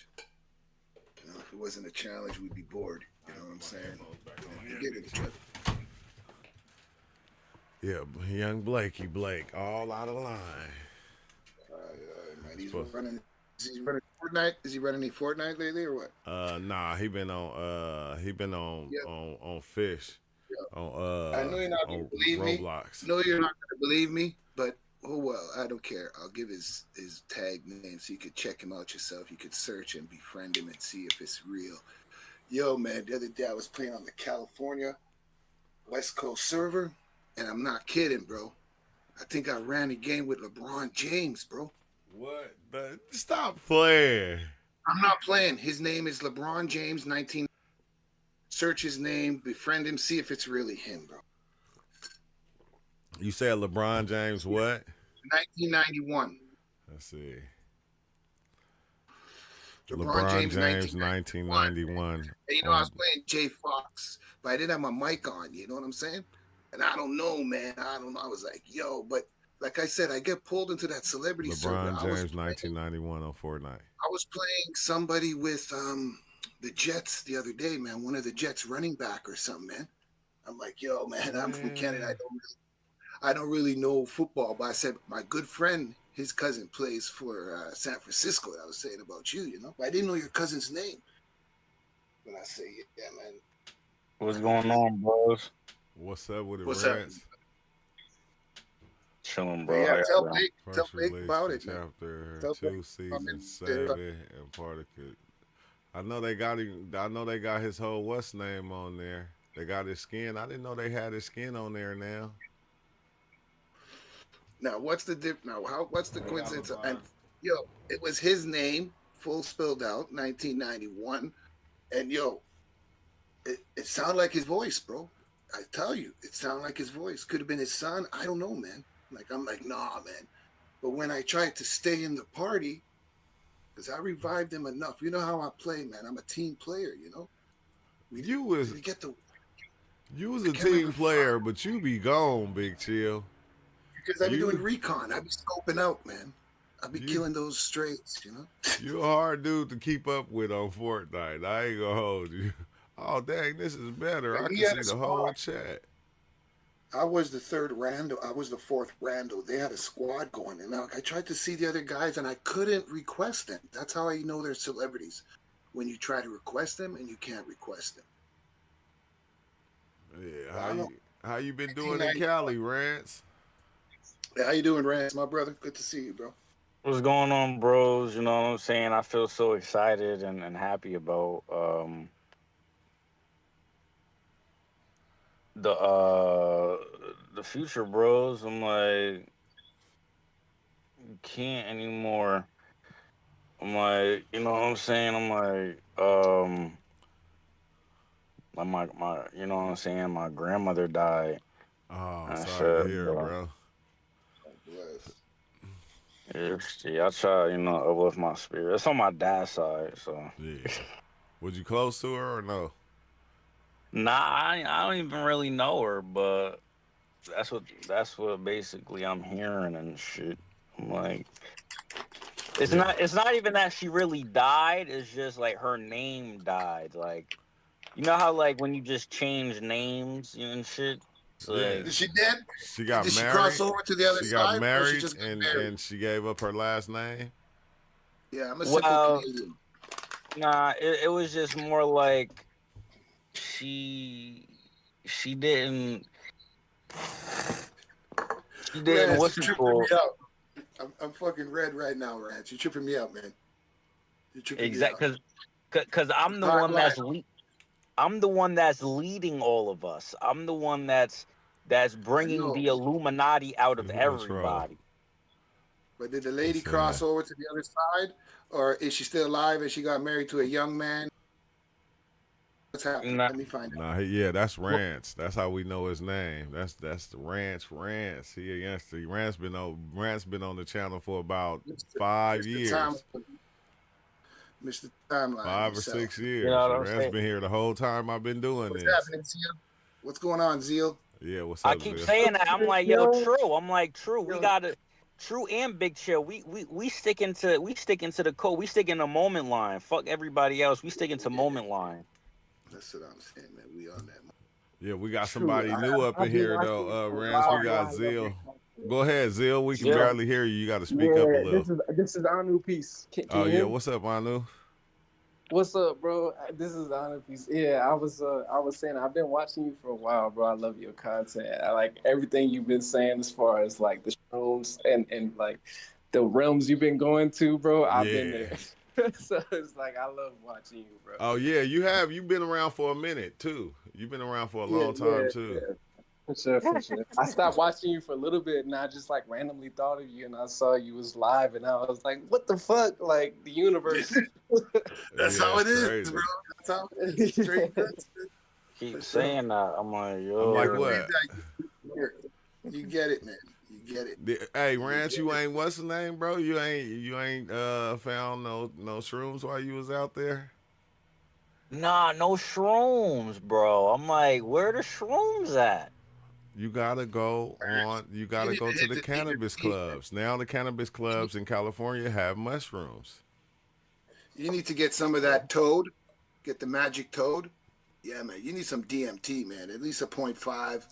You know, if it wasn't a challenge, we'd be bored. You know what I'm saying? We get it. Yeah, young Blake, all out of line. Man, he's running. Is he running Fortnite? Is he running any Fortnite lately or what? Nah, he been on Yeah, on fish. yeah. I know you're not gonna on believe me. Roblox. No, you're not gonna believe me, but oh well, I don't care. I'll give his tag name so you could check him out yourself. You could search and befriend him and see if it's real. Yo, man, the other day I was playing on the California West Coast server, and I'm not kidding, bro. I think I ran a game with LeBron James, bro. What? Stop playing. I'm not playing. His name is LeBron James 19. Search his name, befriend him, see if it's really him, bro. You said LeBron James what? 1991. Let's see. LeBron James 1991. And you know, I was playing Jay Fox, but I didn't have my mic on. You know what I'm saying? And I don't know, man. I don't know. I was like, yo, but like I said, I get pulled into that celebrity server. LeBron James 1991 on Fortnite. I was playing somebody with the Jets the other day, man. One of the Jets running back or something, man. I'm like, yo, man, I'm from Canada. I don't really know football, but I said my good friend, his cousin plays for San Francisco. I was saying about you, you know. But I didn't know your cousin's name. When I say, yeah, man. What's going on, bros? What's up with it, What's Rance? Chilling, bro. Yeah, tell First Blake release about for it, man. chapter Tell 2, Blake. season 7, and part of it. I know they got him. I know they got his whole what's name on there. They got his skin. I didn't know they had his skin on there now. Now, what's the what's the coincidence? And yo, it was his name, full spelled out, 1991, and yo, it sounded like his voice, bro. I tell you, it sounded like his voice. Could have been his son. I don't know, man. Like I'm like, nah, man. But when I tried to stay in the party, because I revived him enough. You know how I play, man. I'm a team player, you know. You was a can't team remember player, but you be gone, Big Chill. because I be doing recon. I be scoping out, man. I be killing those strays, you know. You a hard dude to keep up with on Fortnite. I ain't gonna hold you. Oh dang, this is better. I can see the whole chat. I was the third rando. I was the fourth rando. They had a squad going, and I tried to see the other guys, and I couldn't request them. That's how I know they're celebrities. When you try to request them, and you can't request them. Yeah, how you been doing in Cali, Rance? Yeah, how you doing, Rance, my brother? Good to see you, bro. What's going on, bros? You know what I'm saying? I feel so excited and happy about the future, bros. I'm like, you can't anymore. I'm like, you know what I'm saying? I'm like, my you know what I'm saying? My grandmother died. Oh, I sorry to said, hear, bro. Yeah, I try, you know, uplift my spirit. It's on my dad's side, so. Yeah. Was you close to her or no? Nah, I don't even really know her, but that's what basically I'm hearing and shit. I'm like, it's not even that she really died. It's just like her name died. Like, you know how like when you just change names and shit. So, like, Is she dead? She got Did married. she cross over to the other she side? got Or married, she just got and married? and she gave up her last name. Yeah, I'm a simple Canadian. Nah, it was just more like she didn't Rance, what's you're it tripping called? me out. I'm fucking red right now, Rance. You're tripping me out, man. You're tripping me out. Because I'm the one I'm the one that's leading all of us. I'm the one that's bringing the Illuminati out of everybody. But did the lady cross over to the other side, or is she still alive and she got married to a young man? What's happening? Let me find out. Yeah, that's Rance. That's how we know his name. That's the Rance. Rance been on the channel for about 5 years. Mr. Timeline. 5 or 6 years. You know what Rance been here the whole time I've been doing this. What's happening, Zeal? What's going on, Zeal? Yeah, what's up, I keep Zeal? saying that. I'm like, yo, True. I'm like, True. We gotta. True and Big Chill. We sticking to the code. We sticking to moment line. Fuck everybody else. We sticking to moment line. That's what I'm saying, man. We on that. Yeah, we got somebody new up in here though. Rance, we got Zeal. Go ahead, Zeal. We can barely hear you. You got to speak up a little. This is our new piece. Can you hear me? What's up, Anu? What's up, bro? This is Honor Piece. Yeah, I was saying I've been watching you for a while, bro. I love your content. I like everything you've been saying as far as like the shrooms and like the realms you've been going to, bro. I've been Yeah. there. So it's like I love watching you, bro. Oh yeah, you have. You've been around for a minute too. You've been around for a Yeah, long time yeah, too. yeah. For sure, for sure. I stopped watching you for a little bit, and I just like randomly thought of you, and I saw you was live, and I was like, "What the fuck?" Like the universe. That's Yeah, how it's it is, crazy. bro. That's how it is. Straight cuts. Keep For sure. saying that. I'm like, I'm like, Believe yo. what? that. You get it, man. You get it. Hey, You Rance, get you it. ain't what's the name, bro? You ain't found no shrooms while you was out there. Nah, no shrooms, bro. I'm like, where the shrooms at? You gotta go on. You You gotta need go to to hit the the cannabis DMT. clubs. Now the cannabis clubs in California have mushrooms. You need to get some of that toad. Get the magic toad. Yeah, man. You need some DMT, man. At least a 0.5.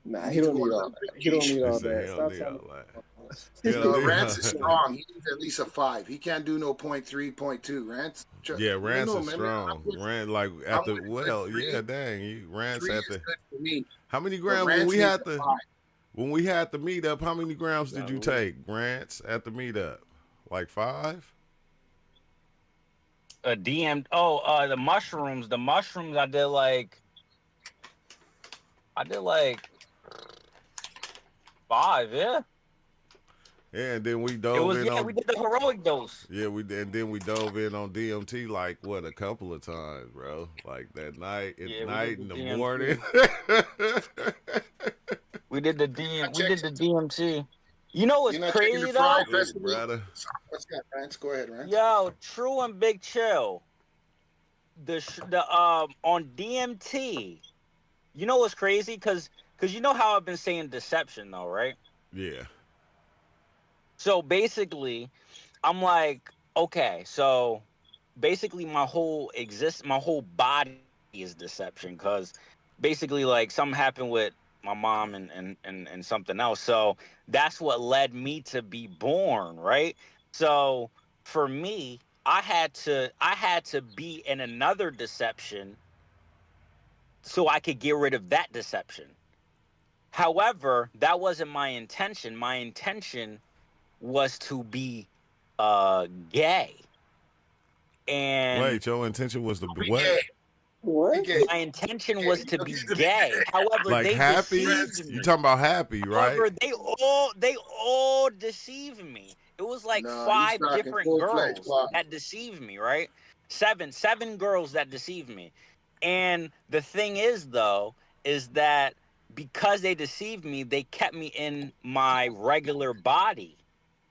Nah, You he need to don't go a need all little that. bit He don't niche. need He all said that. he don't Stop need telling all that. He me. don't No, need all Rance is that. strong. He needs at least a 5. He can't do no 0.3, 0.2. Rance. Yeah, No, Rance no, is man. strong. Rance like I'm at the with good well, yeah, 3. dang. Rance 3 at is the good for me. how many But grams Rance needs a 5. when we had the meetup? How many grams did you Nah, take, Rance, at the meetup? Like 5? A DM. Oh, the mushrooms. The mushrooms. I did like 5. Yeah. Yeah, and then we It dove was. in Yeah, we on did the heroic dose. yeah we did, and then we dove in on DMT like what a couple of times, bro. Like that night, at Yeah, we did night the in the morning. DMT. We did the DM. I We did checked. the DMT. You know what's You're not checking the crazy though? Fry Sweet Festival? brother. What's that, Rance? Go ahead, Rance. Yo, True and Big Chill. The on DMT. You know what's crazy? Cause you know how I've been saying deception though, right? Yeah. So basically, I'm like, okay, so basically my whole body is deception, because basically like something happened with my mom and something else. So that's what led me to be born, right? So for me, I had to be in another deception so I could get rid of that deception. However, that wasn't my intention. My intention was to be gay. And Wait, your intention was to be Be what? gay. Be what? gay. my intention Gay. was You to don't be need to be gay. gay. However, Like they happy? Rance. deceived You me. talking about happy, right? However, they all deceived me. It was like No, he's 5 talking different full-fledged girls pop. that deceived me, right? Seven girls that deceived me. And the thing is though, is that because they deceived me, they kept me in my regular body.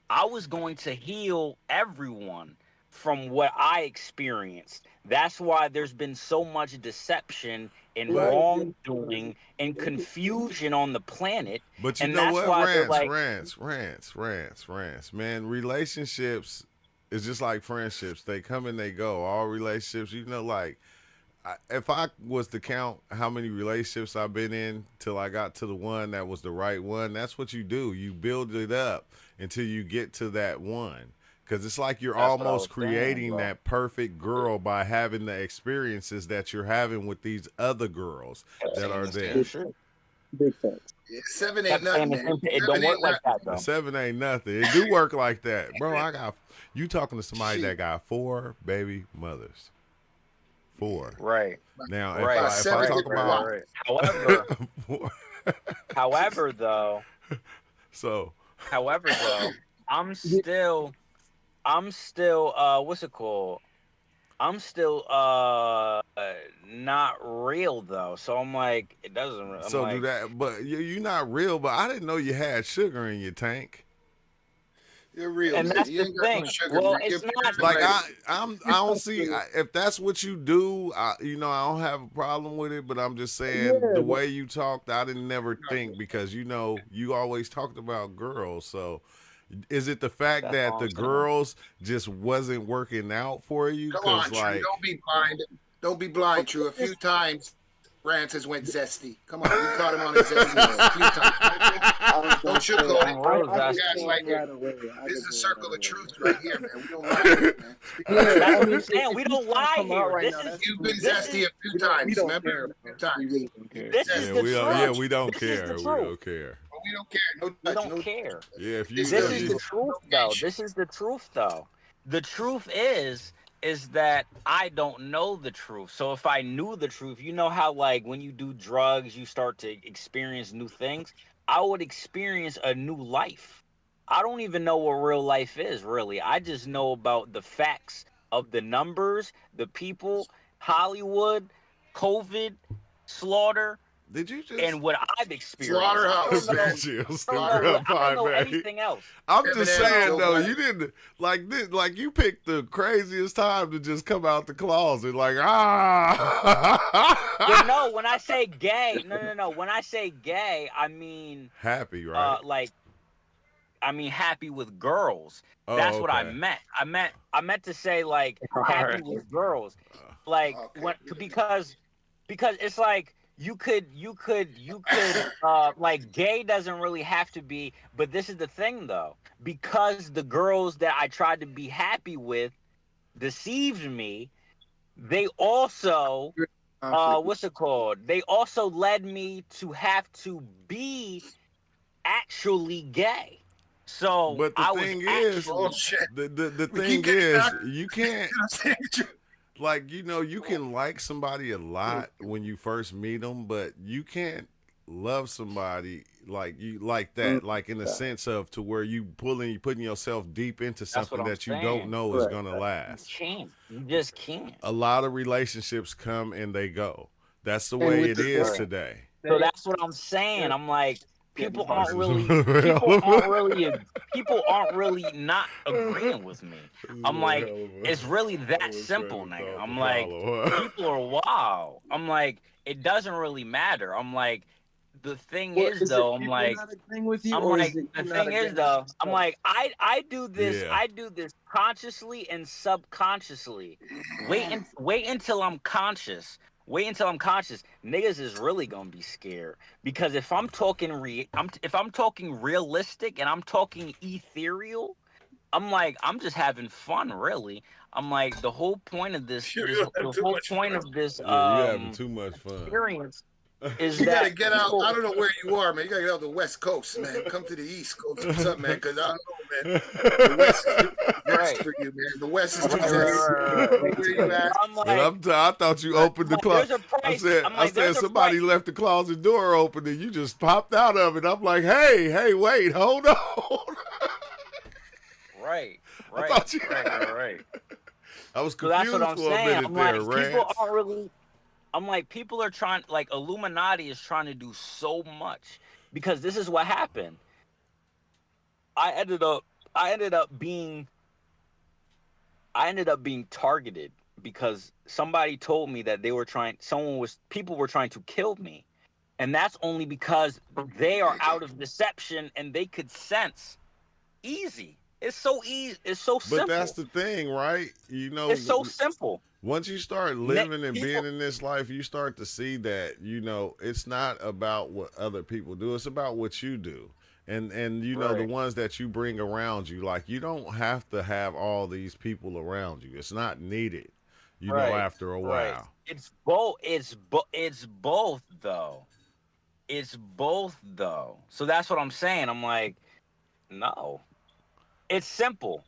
I was going to heal everyone from what I experienced. That's why there's been so much deception and But wrongdoing and confusion on the planet. But you And know that's what, why they're Rance, like, Rance, Rance, Rance, Rance. Man, relationships is just like friendships. They come and they go. All relationships, like if I was to count how many relationships I've been in till I got to the one that was the right one, that's what you do. You build it up until you get to that one. Because it's like you're that's what I almost was saying, creating bro. that perfect girl by having the experiences that you're having with these other girls Kept that saying are the same there. shit. Big facts. Yeah, 7 ain't Kept saying nothing, the man. same thing. It 7 don't work ain't like that The though. 7 ain't nothing. It do work like that, bro. You talking to somebody shit. that got 4 baby mothers. 4. Right, Now, if About right, I if I 7 right, talk different right, right, about plots. right. However, 4, however though, so however though, I'm still, what's it called? I'm still not real though. So I'm like, it doesn't. I'm so do like, that, but you're not real. But I didn't know you had sugar in your tank. You're real, and man. that's You the ain't got no thing. sugar, Well, man. You're it's not. pure and Like ready. I don't see if that's what you do. I don't have a problem with it. But I'm just saying Yeah, the but way you talked, I didn't never think because you always talked about girls. So is it the fact That's that all I'm the saying. girls just wasn't working out for you? Come Cause on, True. like Don't be blind. Don't be blind, True. A few times Francis went zesty. Come on, we caught him on his zesty a few times. Don't sugarcoat. This is a circle of truth right here, man. We don't lie here, man. That's what I'm saying. We don't lie here. You've been zesty a few times, remember? This is the truth. Yeah, we don't care. We don't care. We don't care. We don't care. Yeah, if you. This is the truth, though. This is the truth, though. The truth is that I don't know the truth. So if I knew the truth, you know how like when you do drugs, you start to experience new things. I would experience a new life. I don't even know what real life is, really. I just know about the facts of the numbers, the people, Hollywood, COVID, slaughter. Did you just and what I've experienced? Slaughterhouse. I don't know anything else. I'm just saying though, you didn't like you picked the craziest time to just come out the closet, like Well, no, when I say gay, no. When I say gay, I mean happy, right? I mean happy with girls. That's what I meant. I meant to say like happy with girls, like because it's like. You could like gay doesn't really have to be, but this is the thing though, because the girls that I tried to be happy with deceived me, they also what's it called? They also led me to have to be actually gay. So but the thing is, the thing is, you can't. Like, you know, you can like somebody a lot when you first meet them, but you can't love somebody like you like that, like in the sense of to where you putting yourself deep into something that you don't know is gonna last. You just can't. A lot of relationships come and they go. That's the way it is today. So that's what I'm saying. I'm like, people aren't really not agreeing with me. I'm like, it's really that simple now. I'm like, people are wow. I'm like, it doesn't really matter. I'm like, the thing is though, I'm like, I do this. Yeah. I do this consciously and subconsciously. Wait until I'm conscious. Wait until I'm conscious. Niggas is really gonna be scared because if I'm talking realistic and I'm talking ethereal, I'm like I'm just having fun. Really, I'm like the whole point of this. You're having too much fun. Experience is you that gotta get out. I don't know where you are, man. You gotta get out the West Coast, man. Come to the East Coast. What's up, man? Because I don't know, man. The West is right for you, man. The West is too where you at? I thought you opened the closet. I said somebody left the closet door open and you just popped out of it. I'm like, hey, wait, hold on. Right. I thought you right. I was confused for a minute there, Rance. People aren't really. I'm like, people are trying, like, Illuminati is trying to do so much because this is what happened. I ended up being targeted because somebody told me that people were trying to kill me. And that's only because they are out of deception and they could sense easy. It's so easy. It's so simple. But that's the thing, right? You know, it's so simple. Once you start living and being in this life, you start to see that, you know, it's not about what other people do. It's about what you do. And you know, the ones that you bring around you, like you don't have to have all these people around you. It's not needed, you know, after a while. It's both though. It's both though. So that's what I'm saying. I'm like, no. It's simple.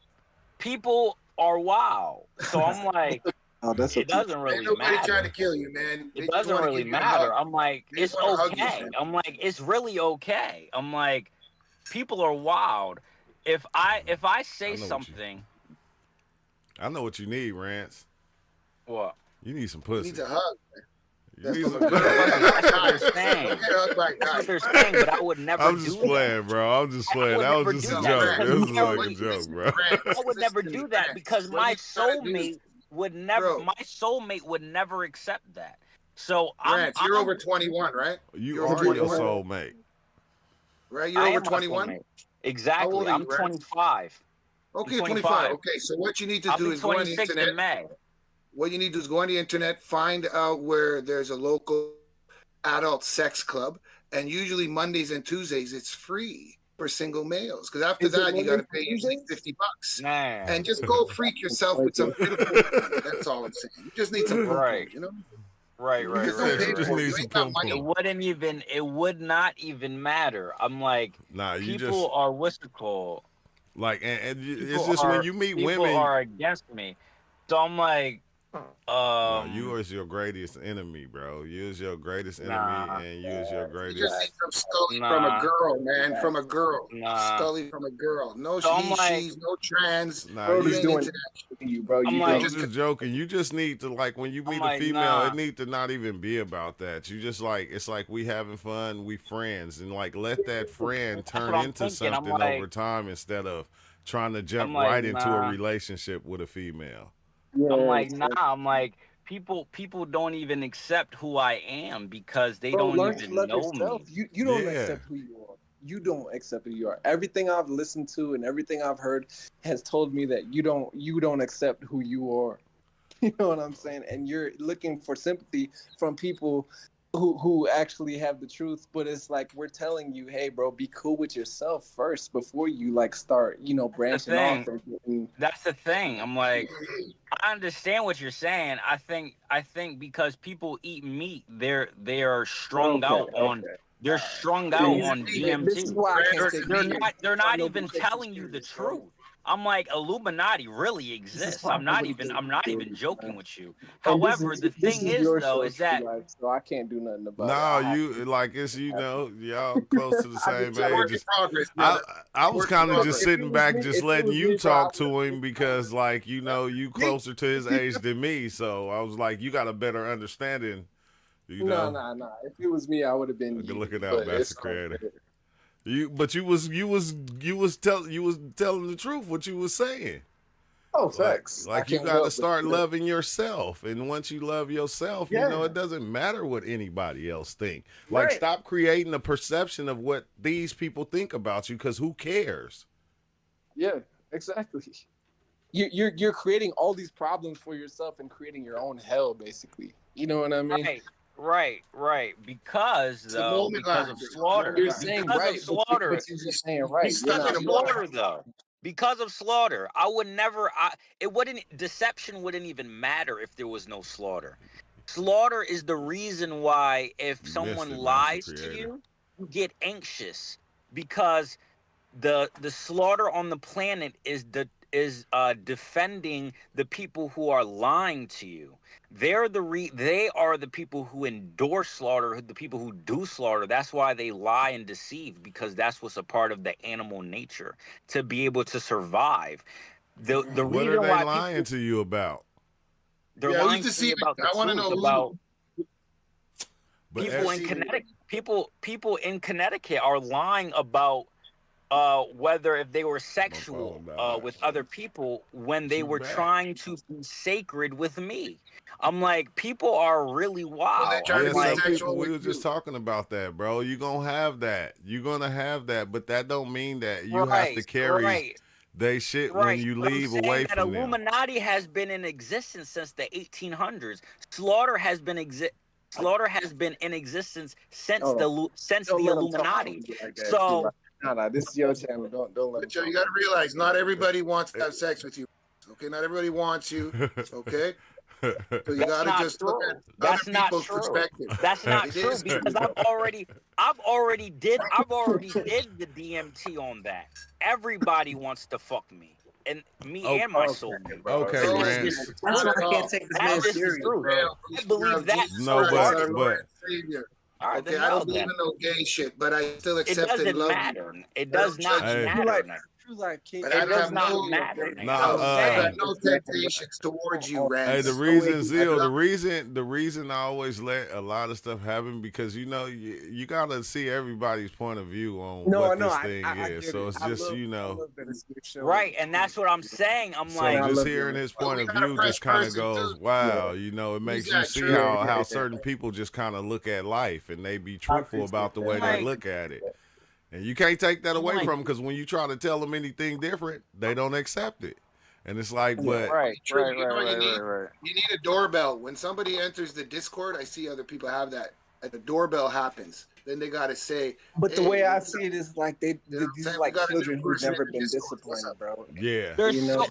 People are wild. So I'm like, it doesn't really matter. Nobody trying to kill you, man. It doesn't really matter. I'm like, it's okay. I'm like, it's really okay. I'm like, people are wild. If I say something, I know what you need, Rance. What? You need some pussy. You need a hug, man. That's what they're saying. But I would never. I'm just playing, bro. I'm just playing. That was just a joke. This is like a joke, bro. I would never do that because my soulmate would never. My soulmate would never accept that. So you're over 21, right? You are your soulmate, right? You're over 21. Exactly. I'm 25. Okay, 25. Okay, so what you need to do is go on the internet. In May. What you need to do is go on the internet, find out where there's a local adult sex club, and usually Mondays and Tuesdays it's free for single males. Because after that, you got to pay usually $50, and just go freak yourself with some beautiful women. That's all I'm saying. You just need some Right. you know. Right. You just need some pum pum. It would not even matter. I'm like, Nah, you people just are what's it called? like, and it's just when you meet people women. are against me. So I'm like, no, you is your greatest enemy, bro. You is your greatest enemy, and you is your You greatest. just need some scully from a girl, man. From a girl. Scully from a girl. No So she's no trans. Nah, you you ain't doing into that shit. you, bro. I'm You I'm like, just joking. You just need to, like, when you meet a female, it need to not even be about that. You just like, it's like we having fun, we friends, and like let that friend turn into something over time instead of trying to jump right into a relationship with a female. I'm like, nah. I'm like, people don't even accept who I am because they don't even know me. You don't accept who you are. You don't accept who you are. Everything I've listened to and everything I've heard has told me that you don't accept who you are. You know what I'm saying? And you're looking for sympathy from people who actually have the truth, but it's like we're telling you, hey bro, be cool with yourself first before you like start, branching off. That's the thing. I'm like, I understand what you're saying. I think because people eat meat, they are strung out on they're strung out on DMT. This is why I can't take they're not even telling you the truth. I'm like, Illuminati really exists. I'm not even joking with you. However, the thing is though is that so I can't do nothing about no, you like it's y'all close to the same age. I was kind of just sitting back, just letting you talk to him because like you closer to his age than me. So I was like, you got a better understanding. No. If it was me, I would have been. Look it out, Master Creator. You was telling the truth. What you was saying. Oh, facts. Like you got to start loving yourself, and once you love yourself, it doesn't matter what anybody else think. Like stop creating a perception of what these people think about you, because who cares? Yeah, exactly. You're creating all these problems for yourself and creating your own hell, basically. You know what I mean? Right. Because of slaughter. You're saying right. Slaughter. But you're just saying right. Because of slaughter, I would never. Deception wouldn't even matter if there was no slaughter. Slaughter is the reason why if someone lies to you, you get anxious because the slaughter on the planet is defending the people who are lying to you. They are the people who endorse slaughter, the people who do slaughter. That's why they lie and deceive, because that's what's a part of the animal nature to be able to survive. The what reason are they why lying to you about? They're lying to me about the truth about people in Connecticut. People in Connecticut are lying about whether if they were sexual with other people when they were trying to be sacred with me. I'm like, people are really wild. We were just talking about that, bro. You're gonna have that. But that don't mean that you have to carry they shit when you leave away from them. Illuminati has been in existence since the 1800s. Slaughter has been in existence since the Illuminati. So. No, this is your channel. Don't let. But you got to realize, not everybody wants to have sex with you. Okay, not everybody wants you. Okay, so you got to just look at other people's perspective. That's not true because I've already did the DMT on that. Everybody wants to fuck me. And me and my soulmate. Okay, man. That's why I can't take this man serious. I believe that. Okay, I don't believe in no gay shit, but I still accept and love you. It does not matter. But I have no temptations towards you, Rance. Hey, the reason I always let a lot of stuff happen because you gotta see everybody's point of view on what this thing is. So it's just right, and that's what I'm saying. I'm like, just hearing his point of view just kind of goes, wow, it makes you see how certain people just kind of look at life and they be truthful about the way they look at it. And you can't take that away from them because when you try to tell them anything different, they don't accept it. And it's like, but you need a doorbell. When somebody enters the Discord, I see other people have that. and the doorbell happens, then they gotta say. But the hey, way I what's see up? it is like these You know what I'm are saying? like We got a new children who've person in never the been Discord. What's disciplined, up? bro. Yeah. There's You know,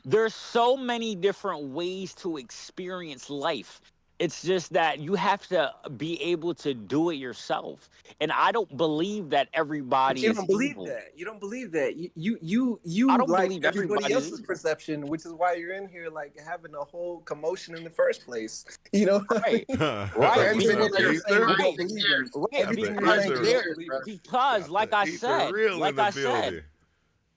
there's so many different ways to experience life. It's just that you have to be able to do it yourself. And I don't believe that but everybody you is don't believe evil. that. You don't believe that. I You don't like believe everybody everybody's else's evil. perception, which is why you're in here like having a whole commotion in the first place. You know, Right. What's Right. everything up, that you're saying Ether? you don't Right believe here. in. Right. Got the Everything you're Because saying you ether. don't Here, believe brother. in. because Got the ether real in the building.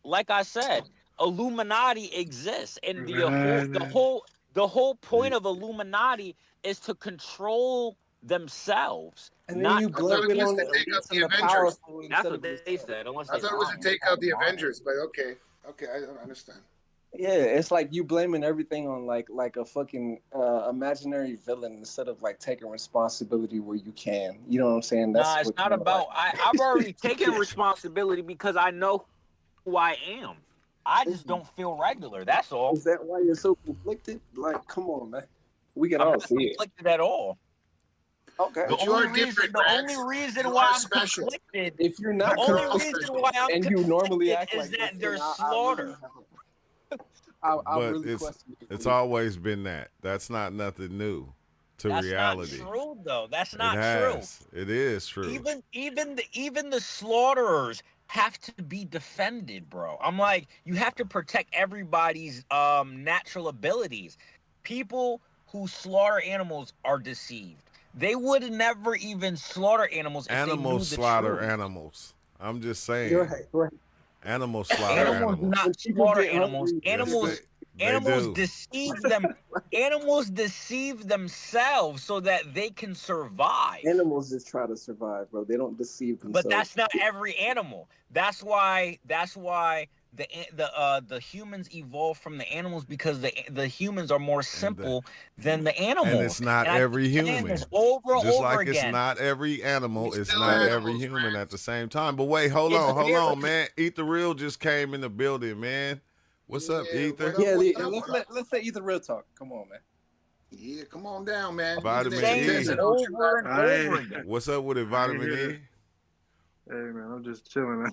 like I said, Illuminati exists, and Man, the whole point of Illuminati is to control themselves, And then not you I thought blame it it was on to the take out elites the and the Avengers. powerful That's instead what of they yourself. said. Unless I they thought it was to lying. take out the Lying. Avengers, but okay, I don't understand. Yeah, it's like you blaming everything on like a fucking imaginary villain instead of like taking responsibility where you can. You know what I'm saying? Nah, That's it's what not kind of like. about. I've already taken responsibility because I know who I am. I just don't feel regular. That's all. Is that why you're so conflicted? Like, come on, man. We can I'm all not see it. conflicted at all. Okay. But you are different, The Rance. only reason You why are I'm special. conflicted, If you're the not You are only conflicted reason special. why I'm and you normally conflicted act is like this, that then there's I really slaughter. I But really question your it's belief. always been that. That's not nothing new to That's reality. not true, though. That's It not true. has. It is true. Even the slaughterers have to be defended, bro. I'm like, you have to protect everybody's natural abilities. People who slaughter animals are deceived. They would never even slaughter animals if they knew Animals the slaughter truth. animals. I'm just You're saying. right. Animals slaughter Animals do animals. not When people slaughter get animals. hungry, Yes, they Animals do. deceive them. Animals deceive themselves so that they can survive. animals just try to survive, bro. They don't deceive But themselves. that's not every animal. That's why the humans evolved from the animals, because the humans are more simple than the animals. And it's not And I every keep saying human. this over and Just over like it's again. not every animal, We it's still not every animals, human Rance. at the same time. But wait, hold It's on, very- man. Ether Real just came in the building, man. What's up, Yeah, Ether? what up, what up? Let's say the real talk. Come on, man. Yeah, come on down, man. Vitamin Next saying E. this contestant, don't you over and I over ain't, again. What's up with it, I ain't Vitamin hear E? that. Hey man, I'm just chilling.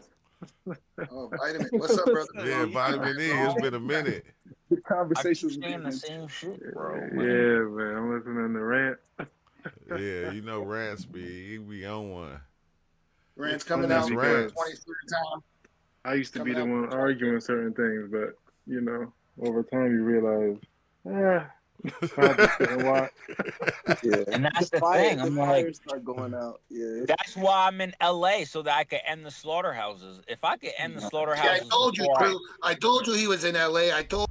Oh, Vitamin. What's up, brother? Yeah, Vitamin E. It's been a minute. The I keep conversations saying the same shit, bro. Yeah, Man. man, I'm listening to rant. Yeah, you know Rance he be on one. Rand's coming That's out for Rance. the 23rd time. I used to be the Coming one up. arguing certain things, but you know, over time you realize, I just sit and watch. Yeah. And that's the fire, thing. I'm the like, fires start going out. Yeah. that's why I'm in LA, so that I could end the slaughterhouses. If I could end the Yeah, I slaughterhouses told you, before Drew. I told you he was in LA. I told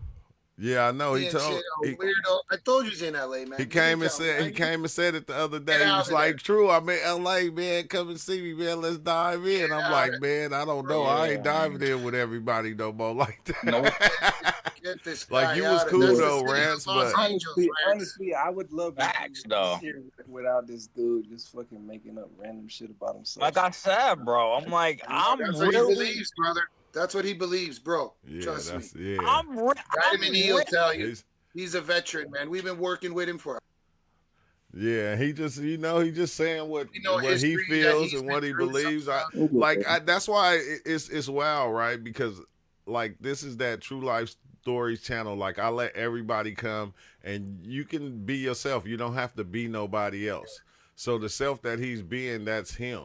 Yeah, I know. you He and told shit, oh, he, weirdo. I told you he's in LA, man. he You came didn't and tell me, said right? he came and said it the other day. Get He out was of like, there. "True, I'm in LA, man. Come and see me, man. Let's dive in." Get I'm out like, of man, I don't know. Bro, I ain't Yeah, diving man. in with everybody no more like that. Nope. Get this guy Like you was out of cool That's the though, city Rance, of Los but Angeles, Rance. Honestly, I would love if Facts, you though. here without this dude just fucking making up random shit about himself. Like I said, bro, I'm like, I'm That's what he really, believes, brother. That's what he believes, bro. yeah, Trust me. that's yeah. Vitamin E will tell you. He's- He's a veteran, man. We've been working with him for Yeah, he just he's just saying what We know he history, that feels he's and what been he through some believes. stuff. That's why it's wild, right? Because like this is that True Life Stories channel. Like I let everybody come and you can be yourself. You don't have to be nobody else. So the self that he's being, that's him.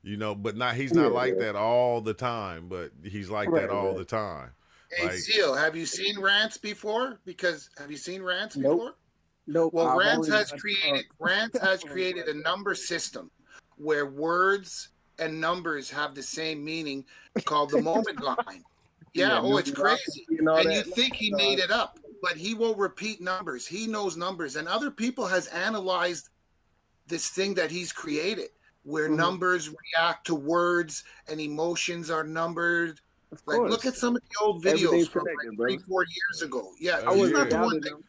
You know, but he's not like that all the time, but he's like that all the time. Hey, Like, Seal, have you seen Rants before? Because have you seen Rants Nope. before? Nope. Well, I've Rants only has watched, created a number system where words and numbers have the same meaning, called the moment line. Yeah, it's crazy. And you think he made it up, but he will repeat numbers. He knows numbers, and other people has analyzed this thing that he's created, where numbers react to words and emotions are numbered. Of Like, course. look at some of the old videos Everything's from connected, like 3-4 brother. years ago. Yeah, I he's was not the one doubted that him.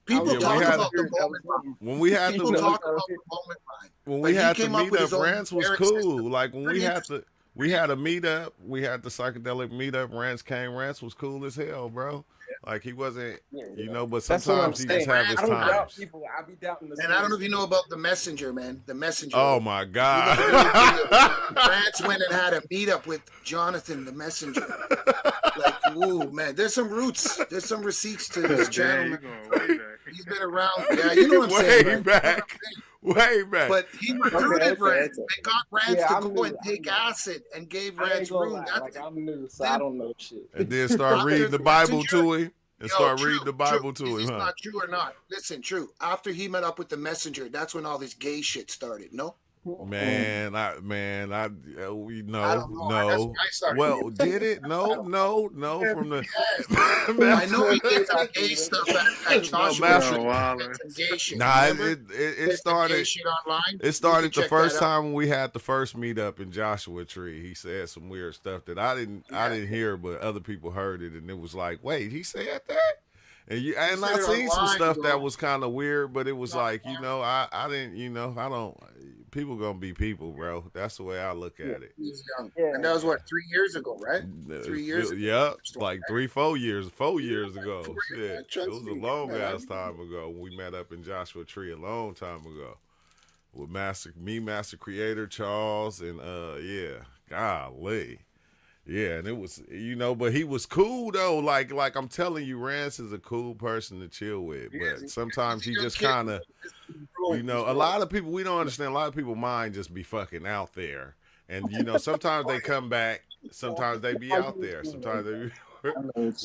people Yeah, we talk had- about the moment line. when we had People to talk about the moment line. when But we he had to came up meet with up, his own Rance was numeric cool. system. Like when we Pretty had to we had a meetup. We had the psychedelic meetup. Rance came. Rance was cool as hell, bro. Like he wasn't, but That's what I'm sometimes he just saying. have his I don't doubt times. people. I be doubting the And I don't know if you know about the messenger, man. The messenger. Oh my If you God. look at the Rance went and had a meetup with Jonathan, the messenger. Like, ooh, man, there's some roots. There's some receipts to this channel, man. He's been around. Yeah, you know what I'm saying. Way Right? back. Way back. But he recruited Rance. They got Rance Yeah, to I'm go new, and take acid and gave I ain't Rance gonna room. lie, That's like I'm new, so I don't know shit. And then start After reading the the Bible messenger, to him. And start true, reading the Bible true. to Is him, this huh? not true or not? Listen, true. After he met up with the messenger, that's when all this gay shit started. No, Man, we I don't know. That's when I started. Well, did it? No. From the I know he did some gay stuff at Joshua. Master- Some gay shit. Nah, remember? it There's some started. gay shit online. It started You the can check first that out. time when we had the first meetup in Joshua Tree. He said some weird stuff that I didn't hear, but other people heard it, and it was like, wait, he said that? And I said it seen some online, stuff bro. that was kind of weird, but it was like, I didn't, I don't. People gonna be people, bro. That's the way I look at it. He's young. Yeah. And that was what, 3 years ago, right? 3 years ago. Yeah, like 4 years ago. 4 Shit, years, it trust was a me, long man. ass time ago when we met up in Joshua Tree a long time ago with Master Creator Charles, and golly. Yeah, and it was, but he was cool though. Like I'm telling you, Rance is a cool person to chill with. But sometimes he just kind of, a lot of people, we don't understand. A lot of people mind just be fucking out there, and sometimes they come back, sometimes they be out there, sometimes they be.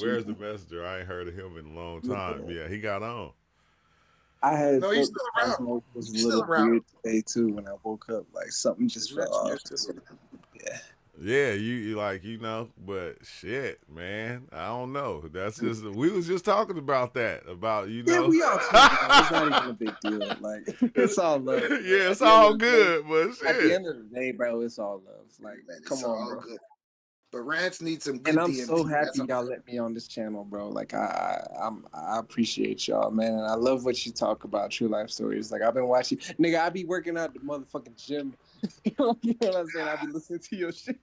Where's the messenger? I ain't heard of him in a long time. Yeah, he got on. I had No, he's still around. was a He's little still around. weird today too when I woke up. Like something just fell off. Yeah. Yeah, you like, but shit, man, I don't know. That's just, we was just talking about that, about, Yeah, we all talking about it. It's not even a big deal. Like it's all love. Yeah, it's all good, but shit. At the end of the day, bro, it's all love. Like, Man, come it's on, all bro. good. But Rance needs some good And I'm DMT. so happy That's y'all let me on this channel, bro. Like I appreciate y'all, man. And I love what you talk about, true life stories. Like I've been watching, nigga. I be working out the motherfucking gym. You know what I'm saying? I be listening to your shit.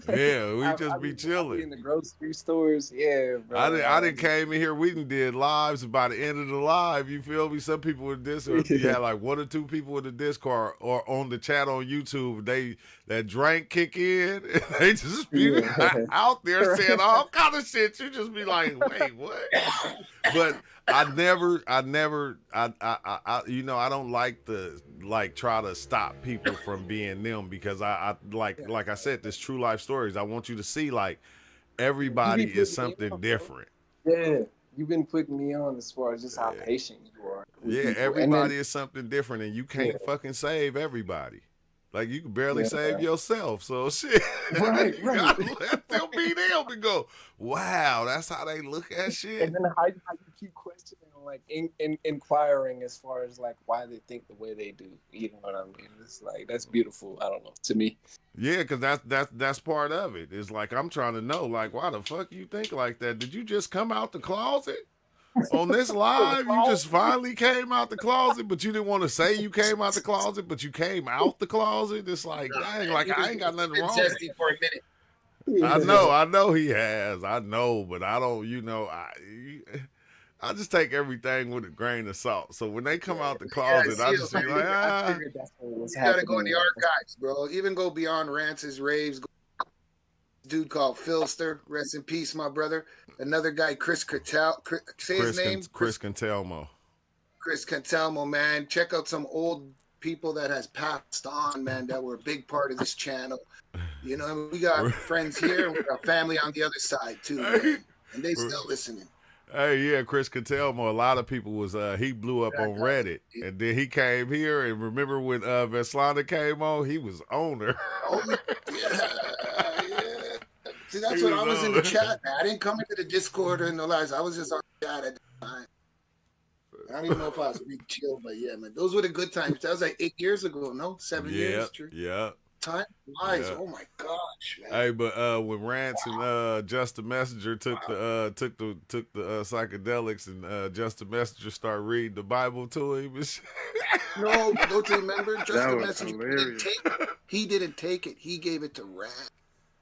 Yeah, we I just be I be chilling. in the grocery stores. Yeah, bro. I didn't came in here. We did lives. By the end of the live, you feel me? Some people with this, or if you had like 1 or 2 people in the Discord or on the chat on YouTube, that drink kick in, and they just be out there saying all kind of shit. You just be like, wait, what? But I don't like try to stop people from being them, because I like I said, this true life stories. I want you to see like everybody is something different. Yeah, you've been putting me on as far as just how patient you are. Yeah, everybody is something different, and you can't fucking save everybody. Like you can barely save yourself, so shit. Right. You gotta let them be them and go, wow, that's how they look at shit. And then how you keep questioning, like inquiring as far as like why they think the way they do. You know what I mean? It's like that's beautiful. I don't know, to me. Yeah, because that's part of it. It's like I'm trying to know, like, why the fuck you think like that? Did you just come out the closet? On this live, you just finally came out the closet, but you didn't want to say you came out the closet, but you came out the closet. It's like, dang, like I ain't got nothing wrong. Testy for a minute. I know he has. I know, but I don't, I just take everything with a grain of salt. So when they come out the closet, I just be like, I figured that's what was happening. You gotta go in the archives, bro. Even go beyond Rance's raves. Dude called Philster, rest in peace, my brother. Another guy, Chris his name? Chris Cantelmo. Chris Cantelmo, man. Check out some old people that has passed on, man, that were a big part of this channel. We got friends here, and we got family on the other side too, man. And they still listening. Hey, yeah, Chris Cantelmo. A lot of people was he blew up on Reddit, and then he came here. And remember when Veslana came on, he was on her. Yeah. See, that's what I was in the chat, man. I didn't come into the Discord or in the lives. I was just on the chat at the time. I don't even know if I was being chill, but yeah, man. Those were the good times. That was like 8 years ago, no? 7 years? True. Yeah. Time flies. Yeah. Oh my gosh, man. Hey, but when Rance and Just the Messenger took the psychedelics, and Just the Messenger started reading the Bible to him. No, don't you remember? Just the Messenger he didn't take it. He gave it to Rance.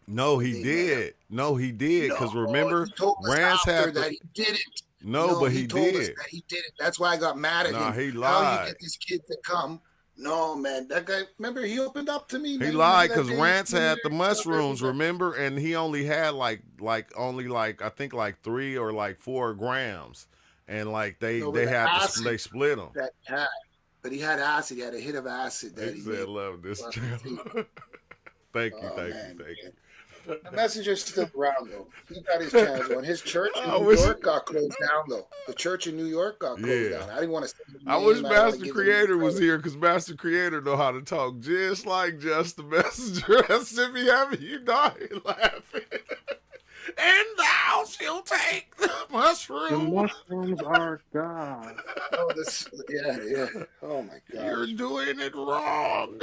No, when he they met him. did. No, he did. No, Because remember, he told us Rance after had the. that he didn't. No, No, but he he told us did. that he didn't. That's why I got mad at Nah, him. he How you lied. get this kid to come? No, man, that guy. Remember, he opened up to me. He Man, remember lied that because day Rance he came had the mushrooms, here? remember, and he only had only like I think like 3 or like 4 grams, and like No, but they the had to acid they split them. that he had, but he had acid. He had a hit of acid that He he said, made. "Love this Fucking channel." take. Thank you, Oh thank you, man, thank you. the messenger's still around though. He got his channels going. His church in I New wish, York got closed down though. The church in New York got closed yeah. down. I didn't want to say his I wish name. I don't want to Master give him Creator was credit. here because Master Creator know how to talk just like Just the Messenger. As if he having you dying laughing. And thou shalt take the The mushroom. mushrooms are God. Oh, this, yeah. Oh my You're gosh. doing it wrong.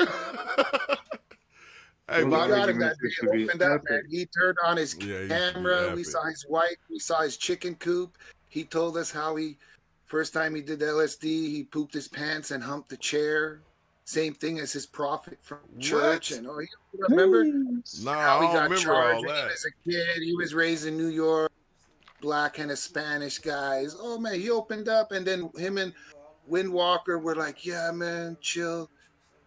Hey, Those We Bobby. got him that arguments used day. to be Opened up, man. epic. He turned on his Yeah, he used to be camera. We epic. saw his wife. We saw his chicken coop. He told us how he, first time he did the LSD, he pooped his pants and humped the chair. Same thing as his prophet from church. What? And oh, you remember Nah, how he I don't got remember charged all when he that. was a kid. He was raised in New York, black and a Spanish guys. Oh man, he opened up, and then him and Windwalker were like, "Yeah, man, chill."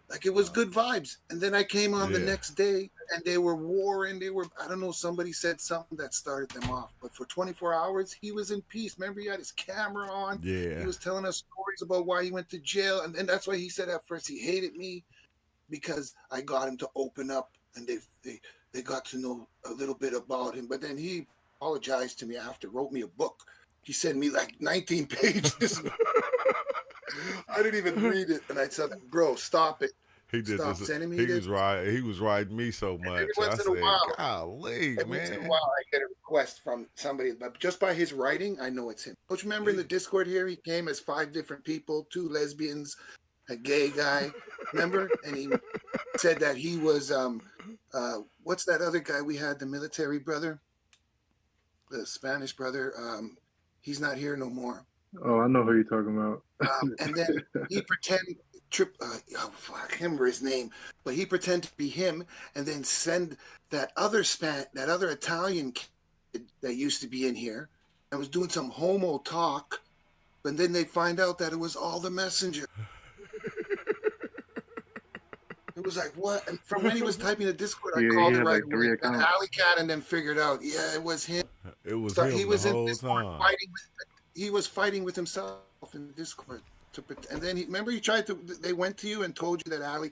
Like it was good vibes. And then I came on the Yeah. next day and they were warring. They were, I don't know, somebody said something that started them off. But for 24 hours, he was in peace. Remember, he had his camera on. Yeah. He was telling us stories about why he went to jail. And that's why he said at first he hated me because I got him to open up and they got to know a little bit about him. But then he apologized to me after, wrote me a book. He sent me like 19 pages. I didn't even read it, and I said, "Bro, stop it! He did Stop this. sending me He this." was riding me so much. Every I once in a said, while, golly, every once in a man. while, I get a request from somebody, but just by his writing, I know it's him. Don't you remember in the Discord here, he came as 5 different people, 2 lesbians, a gay guy. Remember? And he said that he was what's that other guy we had, the military brother, the Spanish brother? He's not here no more. Oh, I know who you're talking about. And then he pretend I can't remember his name, but he pretend to be him, and then send that other Italian kid that used to be in here and was doing some homo talk, but then they find out that it was all the messenger. It was like, what? And from when he was typing the Discord, I Yeah, called he it had right like 3 away. And accounts. Alley Cat, and then figured out, yeah, it was him. It was So him he the was in whole Discord time. he was fighting with himself in Discord. And then remember he tried to, they went to you and told you that Alley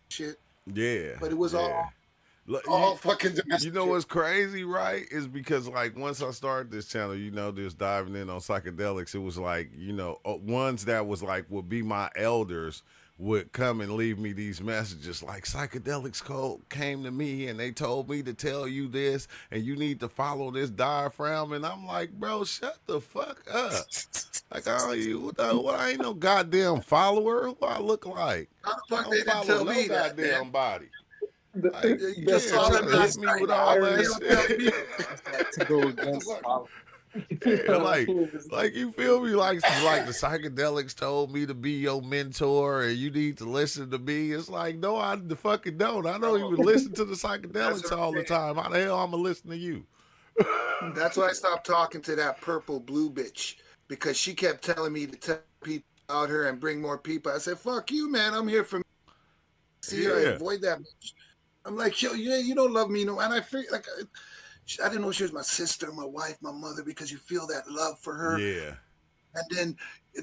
shit, Yeah. but it was yeah. all fucking domestic. You know what's crazy, right? Is because like once I started this channel, just diving in on psychedelics, it was like, ones that was like would be my elders would come and leave me these messages like psychedelics came to me and they told me to tell you this and you need to follow this diaphragm, and I'm like, bro, shut the fuck up. Like, I ain't no goddamn follower. What I look like? How the I fuck they don't didn't follow tell no me that, goddamn man? body. You just Yeah, saw trying them to hit last me night. with all that They don't tell shit. me. To go against Yeah, like you feel me? Like the psychedelics told me to be your mentor and you need to listen to me. It's like, no, I fucking don't. I don't even listen to the psychedelics all the time. How the hell I'm gonna listen to you? That's why I stopped talking to that purple blue bitch, because she kept telling me to tell people about her and bring more people. I said, fuck you, man. I'm here for me. See her, I Yeah. avoid that bitch. I'm like, yo, yeah, you don't love me, no. And I feel like I didn't know she was my sister, my wife, my mother, because you feel that love for her. Yeah.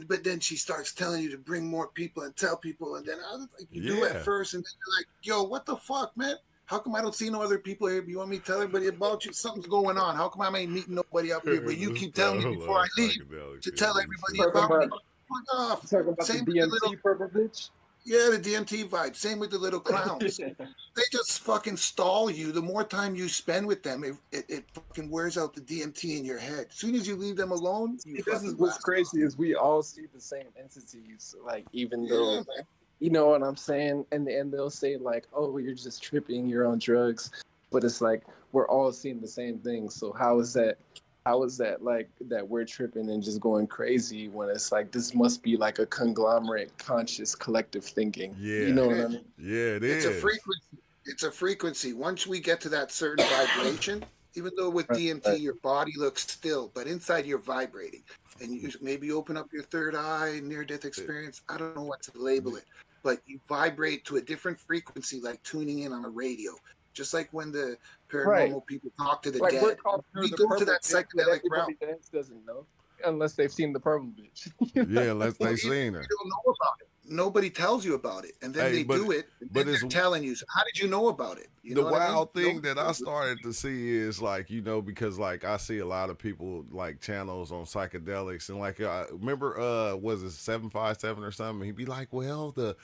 But then she starts telling you to bring more people and tell people, and then I was like, you do Yeah. at first, and then you're like, yo, what the fuck, man? How come I don't see no other people here? You want me to tell everybody about you? Something's going on. How come I ain't meeting nobody up here? But you keep telling me before I leave to tell everybody about me. Fuck off. Talking about Same the with the DMT little, purple bitch. yeah, the DMT vibe. Same with the little clowns. They just fucking stall you. The more time you spend with them, it fucking wears out the DMT in your head. As soon as you leave them alone, you This is fucking what's blast crazy is we all see the same entities. Like even off. though Yeah, man. you know what I'm saying, and they'll say like, "Oh, you're just tripping, you're on drugs," but it's like we're all seeing the same thing. So how is that? How is that like that we're tripping and just going crazy when it's like this must be like a conglomerate, conscious, collective thinking? Yeah. You know what I mean? Yeah, It's a frequency. It's a frequency. Once we get to that certain vibration, even though with DMT your body looks still, but inside you're vibrating, and you maybe open up your third eye, near-death experience. I don't know what to label it, but you vibrate to a different frequency, like tuning in on a radio. Just like when the paranormal people talk to the Like we're dead, called we the go to purple that bitch, but psychedelic realm. everybody else doesn't know unless they've seen the purple bitch. Yeah, unless they You seen her. don't know about it. Nobody tells you about it, and then Hey, they but- do it. And but then it's- they're telling you. So how did you know about it? You The know what I mean? wild thing Nobody that I tells you. started to see is like, you know, because like I see a lot of people like channels on psychedelics, and like remember was it 757 or something? He'd be like, well, the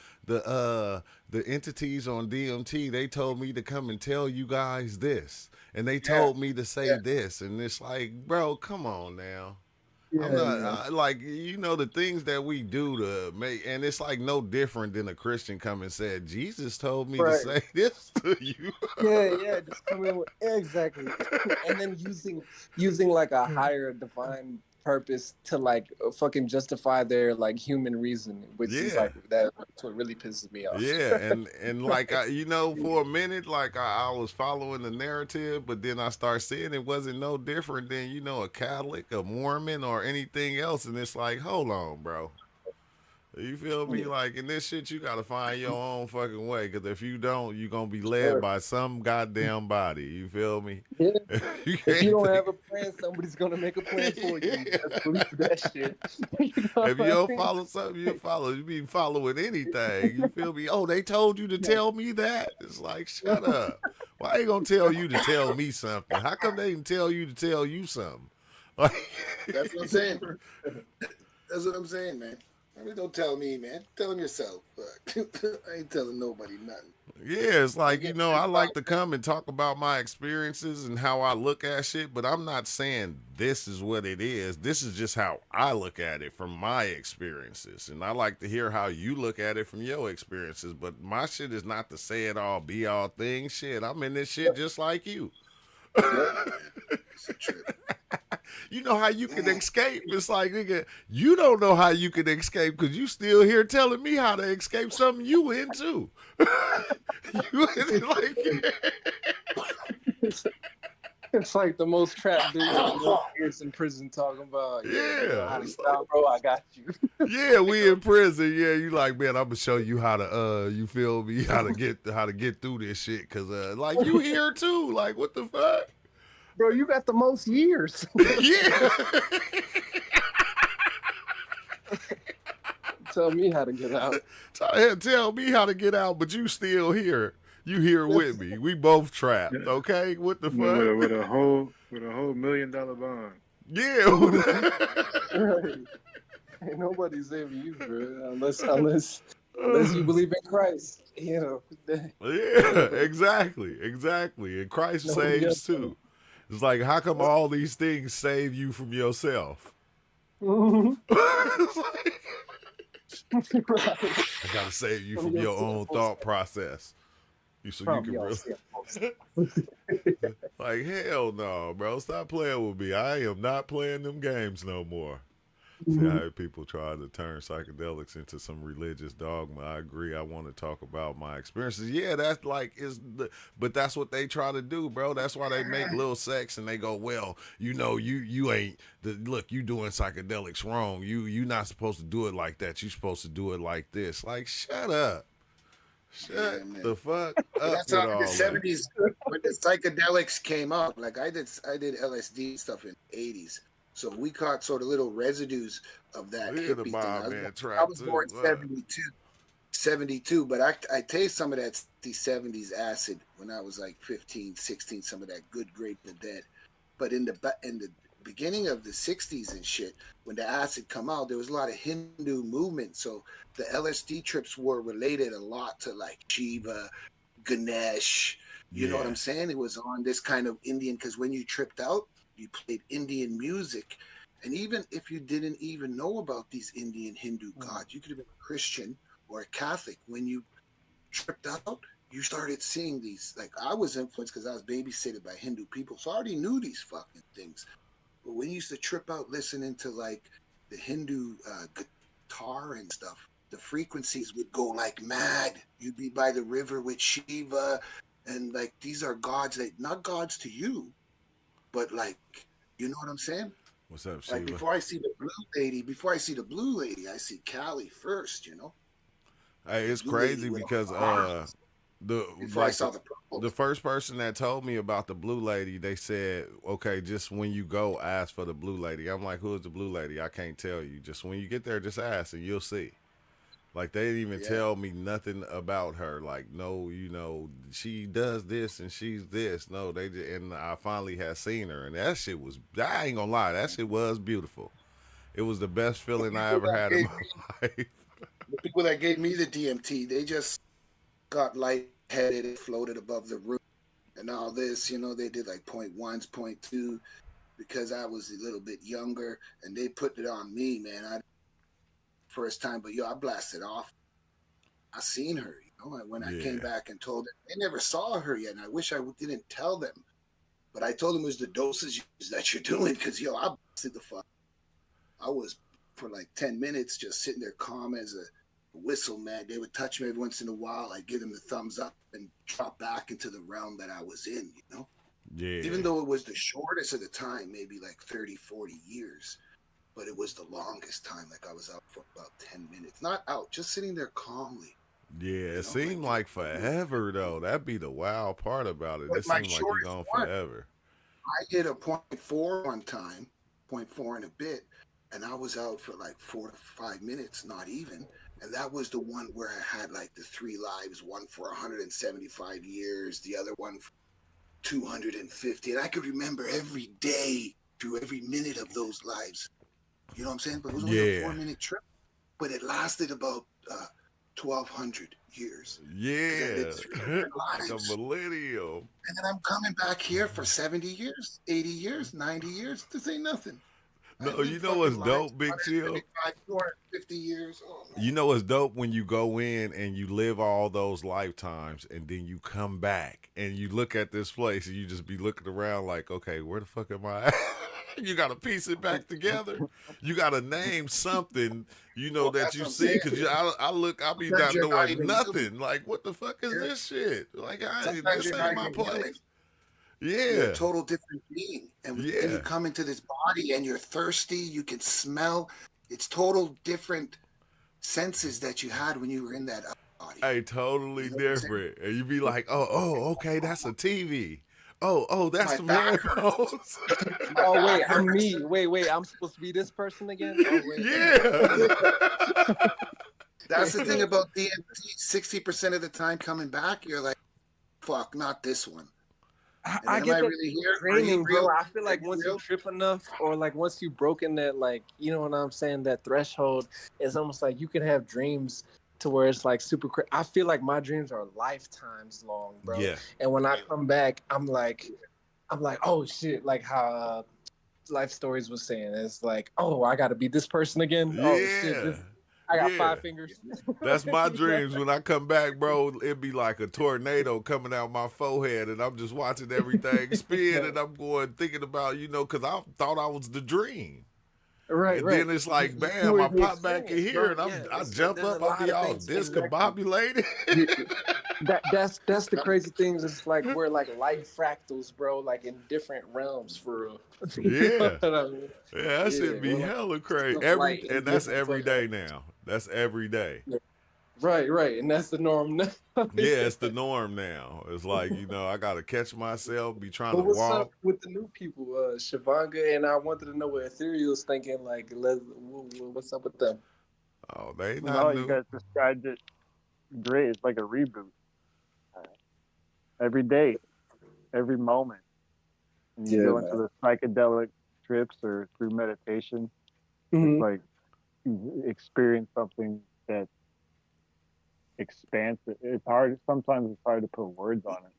entities on DMT, they told me to come and tell you guys this, and they told me to say this, and it's like, bro, come on now. I'm not like, you know, the things that we do to make, and it's like no different than a Christian come and said, Jesus told me to say this to you. Just come in with exactly, and then using like a higher divine purpose to like fucking justify their like human reasoning, which is like that's what really pisses me off. Yeah, and like you know, for a minute, like I was following the narrative, but then I start seeing it wasn't no different than, you know, a Catholic, a Mormon, or anything else, and it's like, hold on, bro. You feel me? Like in this shit, you gotta find your own fucking way. Because if you don't, you're gonna be led by some goddamn body. You feel me? Yeah. You If you don't have a plan, somebody's gonna make a plan for you. Just believe that shit. If you don't follow something, you follow. You be following anything. You feel me? Oh, they told you to tell me that. It's like, shut up. Why ain't gonna tell you to tell me something? How come they didn't tell you to tell you something? Like, That's what I'm saying. That's what I'm saying, man. I mean, don't tell me, man. Tell them yourself. I ain't telling nobody nothing. yeah, it's like, you know, I like to come and talk about my experiences and how I look at shit, but I'm not saying this is what it is. This is just how I look at it from my experiences. And I like to hear how you look at it from your experiences. But my shit is not the say it all, be all thing. Shit, I'm in this shit just like you. It's a trip. You know how you can escape? It's like, nigga, you don't know how you can escape because you still here telling me how to escape something you into. You like, It's like the most trapped dude years in prison talking about. Bro, I got you. Yeah, we in prison. Yeah, you like, man, I'm gonna show you how to you feel me, how to get through this shit, cause like you here too. Like, what the fuck? Bro, you got the most years. Yeah. Tell me how to get out. Tell me how to get out, but you still here. You here with me. We both trapped. Okay, what the fuck? With a whole $1 million bond. Yeah. Right. Ain't nobody saving you, bro, unless you believe in Christ. You know. Yeah, exactly. And Christ saves too. It's like, how come all these things save you from yourself? It's like, I gotta save you from your own thought process. So you can really like, hell no, bro. Stop playing with me. I am not playing them games no more. See how people try to turn psychedelics into some religious dogma. I agree. I want to talk about my experiences. Yeah, that's like but that's what they try to do, bro. That's why they make little sex and they go, well, you know, you ain't look, you doing psychedelics wrong. You not supposed to do it like that. You supposed to do it like this. Like, shut up. Shut the fuck up. That's how in the 70s when the psychedelics came out. Like I did LSD stuff in the 80s. So we caught sort of little residues of that hippie thing. I was born in 72, but I taste some of that 70s acid when I was like 15, 16, some of that good Grateful Dead. But in the beginning of the 60s and shit, when the acid come out, there was a lot of Hindu movement. So the LSD trips were related a lot to like Shiva, Ganesh. You know what I'm saying? It was on this kind of Indian, because when you tripped out, you played Indian music. And even if you didn't even know about these Indian Hindu gods, you could have been a Christian or a Catholic. When you tripped out, you started seeing these. Like I was influenced because I was babysitted by Hindu people. So I already knew these fucking things. But when you used to trip out listening to like the Hindu guitar and stuff, the frequencies would go like mad. You'd be by the river with Shiva And like these are gods, that not gods to you, but like, you know what I'm saying? What's up, Like Shiva? before I see the blue lady, I see Cali first, you know. Hey, The it's blue lady crazy with because the before I like saw the purple. the first person that told me about the blue lady, they said, okay, just when you go, ask for the blue lady. I'm like, who is the blue lady? I can't tell you. Just when you get there, just ask and you'll see. Like they didn't even Yeah. tell me nothing about her. Like, no, she does this and she's this. No, they did, and I finally had seen her, and that shit was. I ain't gonna lie, that shit was beautiful. It was the best The feeling I people ever that had in gave my me life. the people that gave me the DMT, they just got lightheaded and floated above the room and all this, you know, they did like point ones, point two, because I was a little bit younger and they put it on me, man. I first time, but yo, I blasted off. I seen her, you know, and when I came Yeah, back and told them, they never saw her yet, and I wish I didn't tell them. But I told them it was the dosage that you're doing, because yo, I blasted the fuck. I was for like 10 minutes just sitting there calm as a whistle, man. They would touch me every once in a while. I'd give them the thumbs up and drop back into the realm that I was in, you know? Even yeah, though it was the shortest of the time, maybe like 30, 40 years, but it was the longest time. Like I was out for about 10 minutes. Not out, just sitting there calmly, yeah. you It know? Like, seemed like forever though. That'd be the wild part about it. but It my seemed like you shortest gone one, forever. I did a point 0.4 one time, point 0.4 and a bit, and I was out for like 4 to 5 minutes, not even. And that was the one where I had like the three lives, one for 175 years, the other one for 250. And I could remember every day through every minute of those lives. You know what I'm saying? But it was only a Yeah, 4 minute trip, but it lasted about 1,200 years because I yeah. did three different Like a lives. millennial. And then I'm coming back here for 70 years, 80 years, 90 years. This ain't nothing. I No, you lived know fucking what's lives, dope, Big Chill? 175, 250 years. Oh, You man. know what's dope when you go in and you live all those lifetimes and then you come back and you look at this place and you just be looking around like, okay, where the fuck am I at? You got to piece it back together. You got to name something, Well, that that's you what I'm see. saying. Cause I be Sometimes not you're not knowing even human. nothing. Like, what the fuck is Yeah. this shit? Like, Sometimes this you're ain't not my even human. place. You're a Yeah. total different being. And then you Yeah. come into this body and you're thirsty. You can smell. It's total different senses that you had when you were in that other body. Hey, totally You know what I'm saying? different. And you be like, okay, that's a TV. That's My some back hurts. headphones. My Oh wait, back I'm hurts. me. Wait, I'm supposed to be this person again? Oh wait. Yeah. That's the thing about DMT. 60% of the time coming back, you're like, fuck, not this one. And I am I get that really here? Are you draining, bro. real? I feel Are like you once you real? trip enough, or like once you've broken that, like, you know what I'm saying, that threshold, it's almost like you can have dreams to where it's like super. I feel like my dreams are lifetimes long, bro. Yeah. And when I come back, I'm like, oh shit, like how Life Stories was saying, it's like, oh, I got to be this person again. Oh shit, Yeah. I got Yeah. 5 fingers. That's my You know? dreams. When I come back, bro, it'd be like a tornado coming out my forehead, and I'm just watching everything spin, and I'm thinking about, because I thought I was the dream. Right, And right. then it's like, You bam, were I the pop back in experience, here, bro. and Yeah, I it's jump there's a up, I lot be of all things connected. discombobulated. That's the crazy things. It's like we're like light fractals, bro. Like in different realms, for real. You know Yeah. what I mean? Yeah, that Yeah, should be we're like hella crazy. of light in And that's different every day fucking. now. That's every day. Yeah. Right, and that's the norm now. Yeah, it's the norm now. It's like, I gotta catch myself, be trying But to what's up walk. with the new people, Shavanga? And I wanted to know what Ethereal's thinking. Like, what's up with them? Oh, they not No, you new. guys described it great. It's like a reboot. Every day, every moment, and you Yeah, go into man. the psychedelic trips or through meditation. It's Hmm. like you experience something that expands it. It's hard. Sometimes it's hard to put words on it.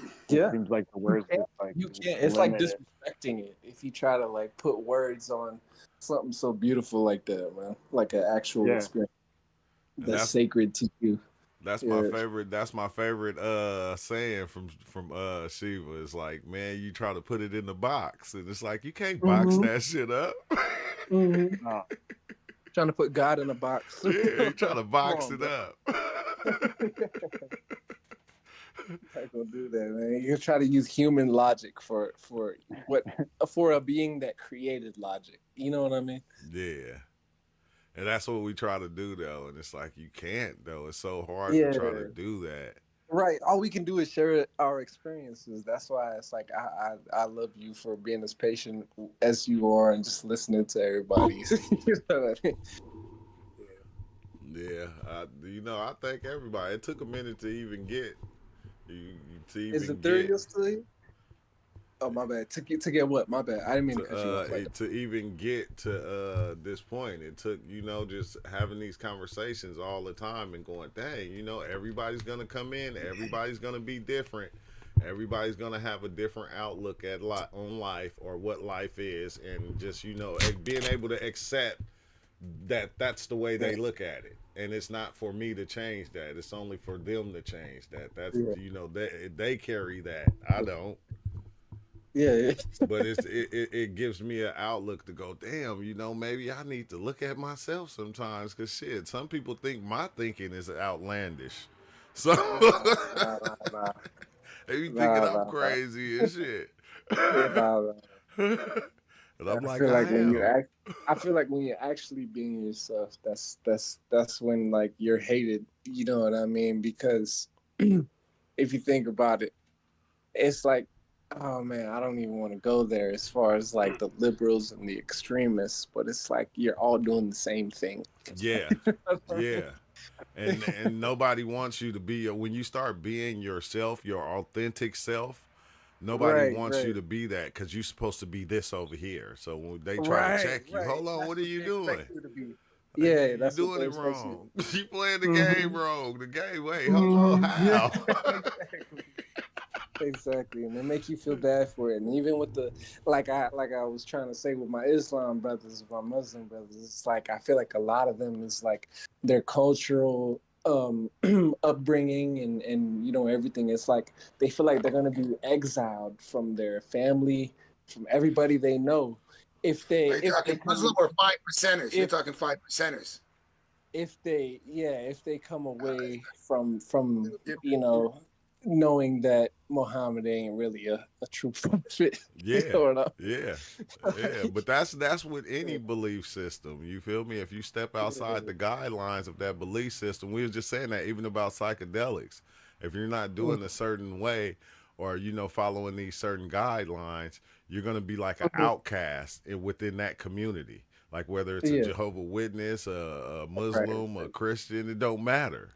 It Yeah. seems like the words just like You can't. It's like limit it. disrespecting it if you try to like put words on something so beautiful like that, man. Like an actual Yeah. experience And that's sacred to you. Yeah. that's my favorite saying from Shiva. It's like, man, you try to put it in the box, and it's like you can't box Mm-hmm. that shit up. Mm-hmm. Oh, Trying to put God in a box. Yeah, you try to Come box on, it bro. up. not gonna do that, man. You try to use human logic for a being that created logic. You know what I mean? Yeah. And that's what we try to do though, and it's like you can't though. It's so hard to Yeah. try to do that. Right. All we can do is share our experiences. That's why it's like I love you for being as patient as you are and just listening to everybody. You know what I mean? Yeah, I thank everybody. It took a minute to even get to Is even get Ethereal still here? Oh, my bad. To get what? My bad. I didn't mean to cut you off like that. to even get to this point. It took just having these conversations all the time and going, dang, everybody's gonna come in, everybody's gonna be different, everybody's gonna have a different outlook on life or what life is, and just being able to accept that that's the way they look at it, and it's not for me to change that. It's only for them to change that. That's they carry that. I don't. Yeah. But it gives me an outlook to go, damn, maybe I need to look at myself sometimes, because shit, some people think my thinking is outlandish. So Nah. they be thinking I'm crazy and shit. And I'm like, I feel like when you're actually being yourself, that's when like you're hated. You know what I mean? Because if you think about it, it's like, oh man, I don't even want to go there as far as like the liberals and the extremists, but it's like you're all doing the same thing. Yeah. Yeah. And nobody wants you to be when you start being yourself, your authentic self. Nobody wants you to be that, because you're supposed to be this over here. So when they try to check you, hold on, what are you doing? Yeah, you're that's doing it wrong. You playing the game wrong. The game, wait, Mm-hmm. hold on, how? Exactly, and they make you feel bad for it. And even with the like I was trying to say with my Islam brothers, my Muslim brothers, it's like I feel like a lot of them is like their cultural upbringing and everything. It's like they feel like they're gonna be exiled from their family, from everybody they know. If they Muslim or 5%ers, you're talking 5%ers. If they come away from knowing that Muhammad ain't really a true prophet. Yeah, yeah. But that's with any belief system. You feel me? If you step outside the guidelines of that belief system, we were just saying that even about psychedelics. If you're not doing a certain way, or following these certain guidelines, you're gonna be like an outcast within that community. Like whether it's a Jehovah's Witness, a Muslim, a Christian, it don't matter.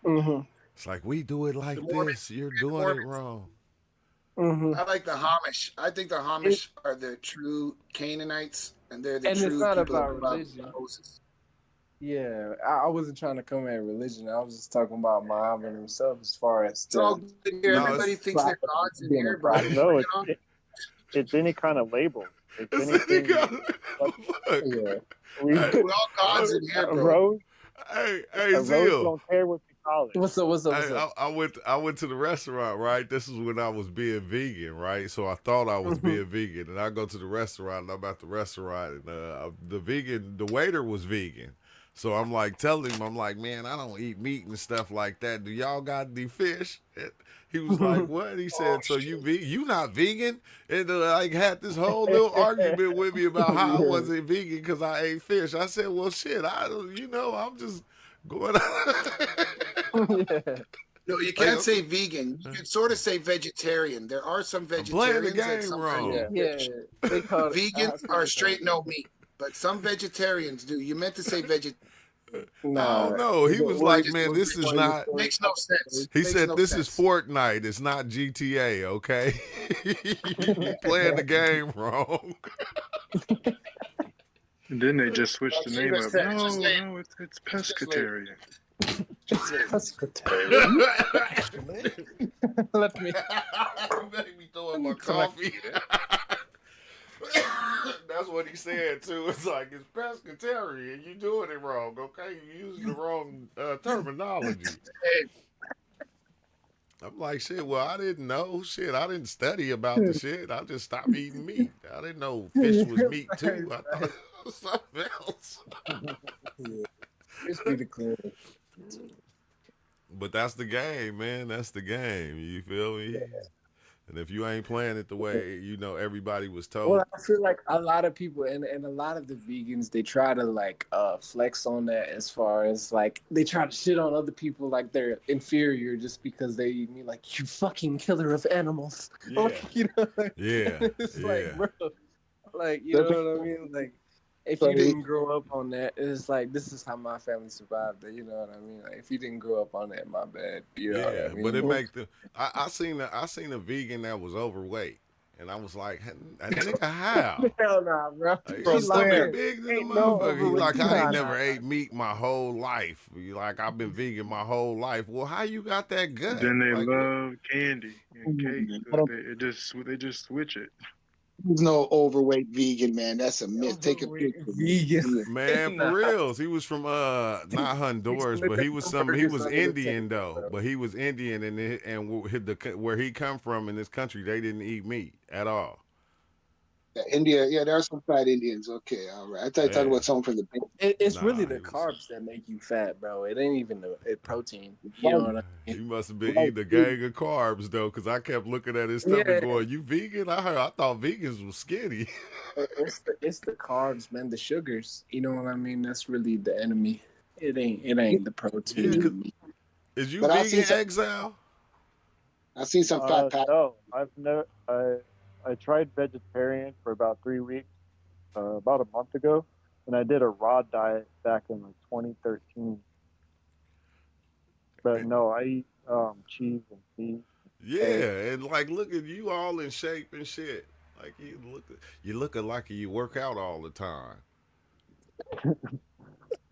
Mm-hmm. It's like, we do it like this. You're doing it wrong. Mm-hmm. I like the Hamish. I think the Hamish are the true Canaanites, and they're the true it's not people about religion. Moses. Yeah, I wasn't trying to come at religion. I was just talking about Muhammad himself as far as... It's all good here. Everybody thinks they're gods in here, bro. No, it's any kind of label. It's anything. We're all gods in here, bro. Rose. Hey, Rose Zil. don't care what you call it. What's up? Hey, I went to the restaurant, right? This is when I was being vegan, right? So I thought I was being vegan, and I go to the restaurant, and I'm at the restaurant, and the waiter was vegan. So I'm like telling him, I'm like, man, I don't eat meat and stuff like that. Do y'all got any fish? And he was like, what? He said, so you vegan? You not vegan? And like had this whole little argument with me about how I wasn't vegan because I ate fish. I said, well, shit, I'm just going No, you can't say vegan. You can sort of say vegetarian. There are some vegetarians that sometimes they call vegans are straight no meat, but some vegetarians do. You meant to say vegetarian. No, he was like, man, this is not... Makes no sense. He said, this is Fortnite. It's not GTA, okay? You playing the game wrong. And then they just switched the name up. No, it's pescatarian. Let me Make me throw up my coffee. That's what he said too. It's like, it's pescatarian. You doing it wrong, okay? You using the wrong terminology. I'm like, shit, well, I didn't know. Shit, I didn't study about the shit. I just stopped eating meat. I didn't know fish was meat too. I thought it was something else. Just be the clear. But that's the game, man. That's the game. You feel me? And if you ain't playing it the way everybody was Well, told, I feel like a lot of people and a lot of the vegans they try to like flex on that as far as like they try to shit on other people like they're inferior just because they eat meat, like you fucking killer of animals. yeah, Like, yeah, it's like, yeah. bro, like you know what I mean? Like if you didn't grow up on that, it's like this is how my family survived it, you know what I mean? Like if you didn't grow up on that, my bad. You know what I Yeah, but it mean? make the I seen a vegan that was overweight, and I was like, nigga, how? Hell nah, bro. Like, He your From stomach where? lying. big than a Ain't no motherfucker. He overweight. like, I ain't Nah, never nah, nah. ate meat my whole life. He like, I've been vegan my whole life. Well, how you got that gut? Then they Like, what? love candy and cake. I don't They just switch it. There's no overweight vegan, man. That's a myth. Take a Overweight picture, man. vegan. Yeah. Man, for Nah. reals. He was from not Honduras, but he was he was Under the Indian table, though. bro. But he was Indian, where he come from in this country, they didn't eat meat at all. Yeah, India, yeah, there are some fat Indians. Okay, all right. I thought you were talking Yeah, about someone from the Bay. It's really nah, the he was. carbs that make you fat, bro. It ain't even the protein. You know what I He mean? must have been Right. eating a gang of carbs though, because I kept looking at his stomach Yeah, going, "You vegan?" I thought vegans was skinny. it's the carbs, man. The sugars. You know what I mean? That's really the enemy. It ain't the Yeah, protein in cause the meat. is you But vegan, Exile? I seen some fat pat. No, I've never. I tried vegetarian for about 3 weeks, about a month ago, and I did a raw diet back in like 2013. But And, no, I eat cheese and meat, eggs. yeah, and like, look at you all in shape and shit. Like you looking like you work out all the time.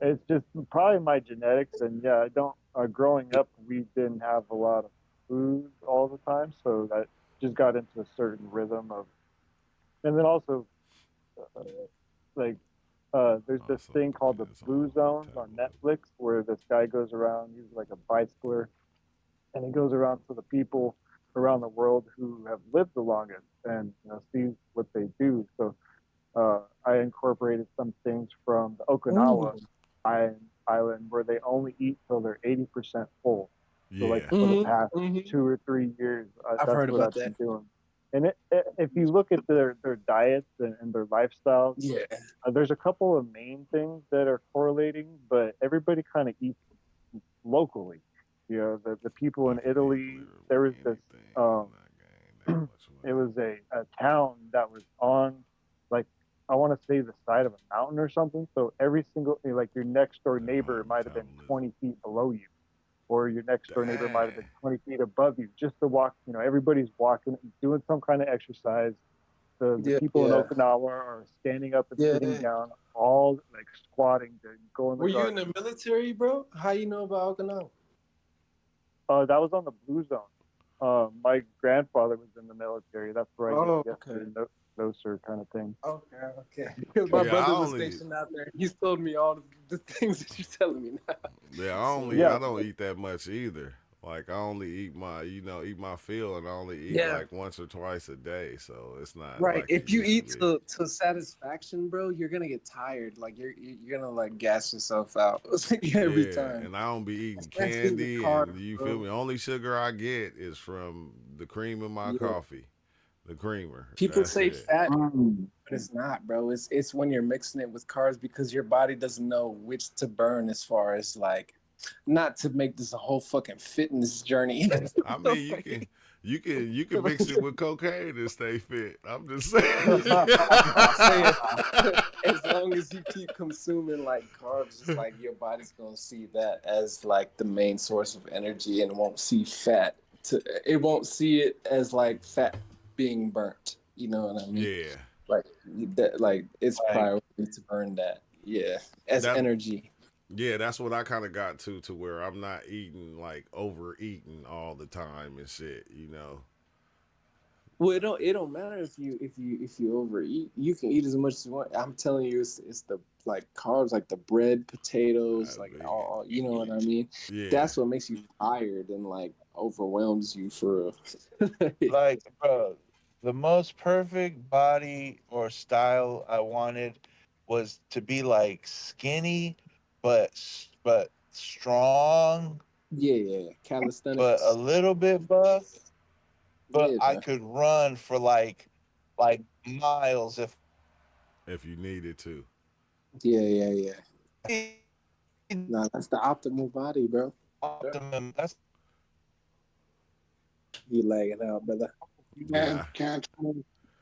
It's just probably my genetics, and yeah, I don't. Growing up, we didn't have a lot of food all the time, so that just got into a certain rhythm of. And then also, uh, like, there's this Also, thing called the depends on Blue what we Zones talking on about. Netflix, where this guy goes around, he's like a bicycler, and he goes around to the people around the world who have lived the longest, and sees what they do. So I incorporated some things from the Okinawa Mm. island where they only eat till they're 80% full. So like Yeah, for the Mm-hmm. past Mm-hmm. 2 or 3 years, I've that's heard what about I've that. been doing. And if you look at their diets and their lifestyles, Yeah. there's a couple of main things that are correlating, but everybody kind of eats locally. The people I in can eat Italy, there literally was this anything in um, that game that much it money. was a town that was on, like, I want to say the side of a mountain or something. So every single, like, your next door Yeah, neighbor might have been metabolism. 20 feet below you, or your next door neighbor might have Dang. been 20 feet above you, just to walk. Everybody's walking, doing some kind of exercise. The Yeah. people in Yeah. Okinawa are standing up and sitting Yeah. down, all like squatting to go in the Were you in garden. the military, bro? How you know about Okinawa? That was on the Blue Zone. My grandfather was in the military. That's where I did Oh, okay. yesterday. Those sort kind of thing. Okay. Because my Yeah, I brother was only stationed out there. He's told me all the things that you're telling me now. Yeah, So Yeah, I don't eat that much either. Like I only eat eat my fill, and I only eat yeah, like once or twice a day. So it's not right. like it If you used to eat be. to satisfaction, bro, you're gonna get tired. Like you're gonna like gas yourself out every Yeah, time. and I don't be eating Especially with candy, and carbs, you feel bro. me? Only sugar I get is from the cream in my Yeah. coffee, the creamer. People That's say it. fat, Mm. but it's not, bro. It's when you're mixing it with carbs because your body doesn't know which to burn as far as like not to make this a whole fuking fitness journey. I mean, you can mix it with cocaine and stay fit. I'm just saying. I'm saying as long as you keep consuming like carbs, it's like your body's gonna see that as like the main source of energy and won't see fat. It won't see it as like fat being burnt. You know what I mean? Yeah, Like that, like it's Like, priority to burn that. Yeah, as that energy. yeah, that's what I kind of got to where I'm not eating like overeating all the time and shit. Well, it don't matter if you overeat. You can eat as much as you want. I'm telling you, it's the like carbs, like the bread, potatoes, like Like, all. You know what I mean? yeah, That's what makes you tired and like overwhelms you for. like, bro, the most perfect body or style I wanted was to be like skinny, but strong, Yeah, but a calisthenics. little bit buff. But Yeah, I bro. could run for like miles if you needed to. Yeah. if Nah, that's the optimal body, bro. optimum. That's You lagging out, brother. Man, Yeah. can't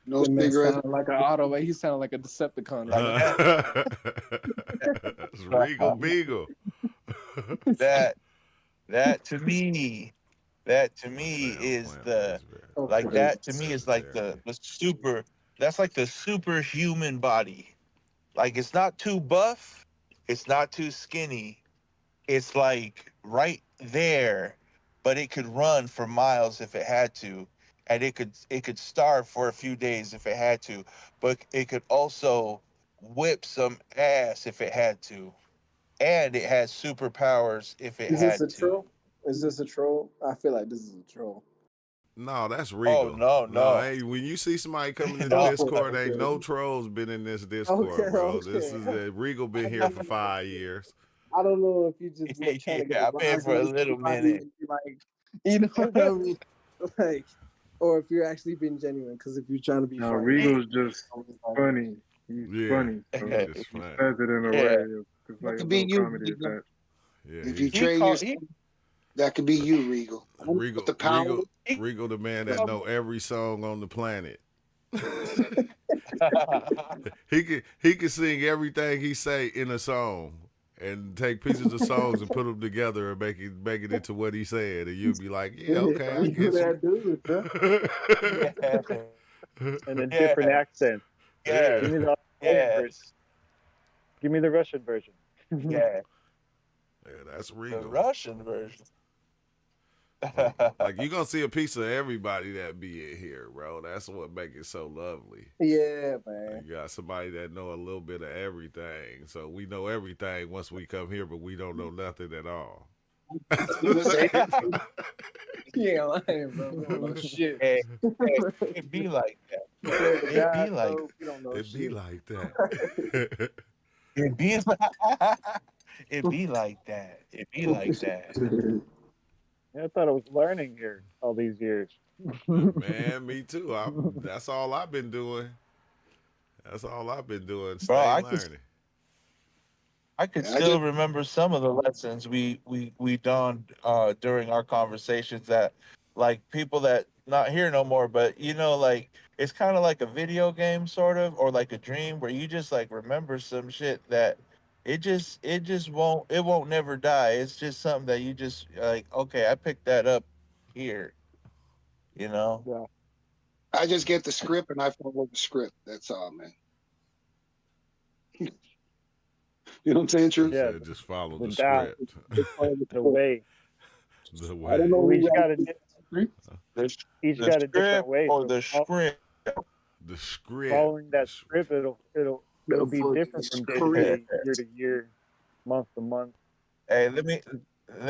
no That man cigarettes. sounded like an auto. He sounded like a Decepticon right like now. That's Regal Beagle. that that to me Damn is the plant-based like Okay. that to me is like vegetarian. the super that's like the superhuman body. Like it's not too buff, it's not too skinny. It's like right there, but it could run for miles if it had to, and it could starve for a few days if it had to, but it could also whip some ass if it had to, and it has superpowers if it Is this had a to. troll? Is this a troll? I feel like this is a troll. No, that's Oh Regal. no, No, no, hey, when you see somebody come in the no. Discord, ain't Okay. no trolls been in this Okay, Discord, bro. This okay. is Regal been here for 5 years. I don't know if you just like trying to get a Yeah, I've been rise for a out of little somebody, minute. like you know what I mean, like, or if you're actually being genuine. Because if you're trying to be Now funny, Regal's just like, funny. He's Yeah, funny, so he's just he fine. says it in a Yeah, way. It's That like a could be little you, comedy Regal. attached. Yeah, If you he he train called he yourself, that could be you, Regal. With Regal, the power. Regal, he. Regal, the man that know every song on the planet. He can sing everything he say in a song and take pieces of songs and put them together and make it into what he said, and you'll be like, yeah, okay, I you get you. that dude, bro. Yeah, And in different yes, accents. Yeah, Give yes, me the Australian version. yes, Give me the Russian version. yeah. yeah, that's The Regal. Russian version. Like you gonna see a piece of everybody that be in here, bro. That's what make it so lovely. Yeah, man. You got somebody that know a little bit of everything, so we know everything once we come here, but we don't know nothing at all. You ain't lying, bro. We don't know shit. Hey, hey, it be like that. Swear to It be God, like bro, we don't know It be shit. like that. it be it be like that. It be like that. Yeah, I thought I was learning here all these years. Man, me too. That's all I've been doing. That's all I've been doing. Bro, Stay learning. I could And I just still remember some of the lessons we donned during our conversations that like people that not here no more, but like it's kind of like a video game sort of or like a dream where you just like remember some shit that it won't never die. It's just something that you just like, okay, I picked that up here, you know? Yeah, I just get the script and I follow the script. That's all, man. You know what I'm saying, He True? yeah, said just follow the the down, script. the way. The I don't way. know We who each got a The, each the got a different script way. or So the script. The script. following that script, it'll be different from day to Career. day, year to year, month to month. Hey, let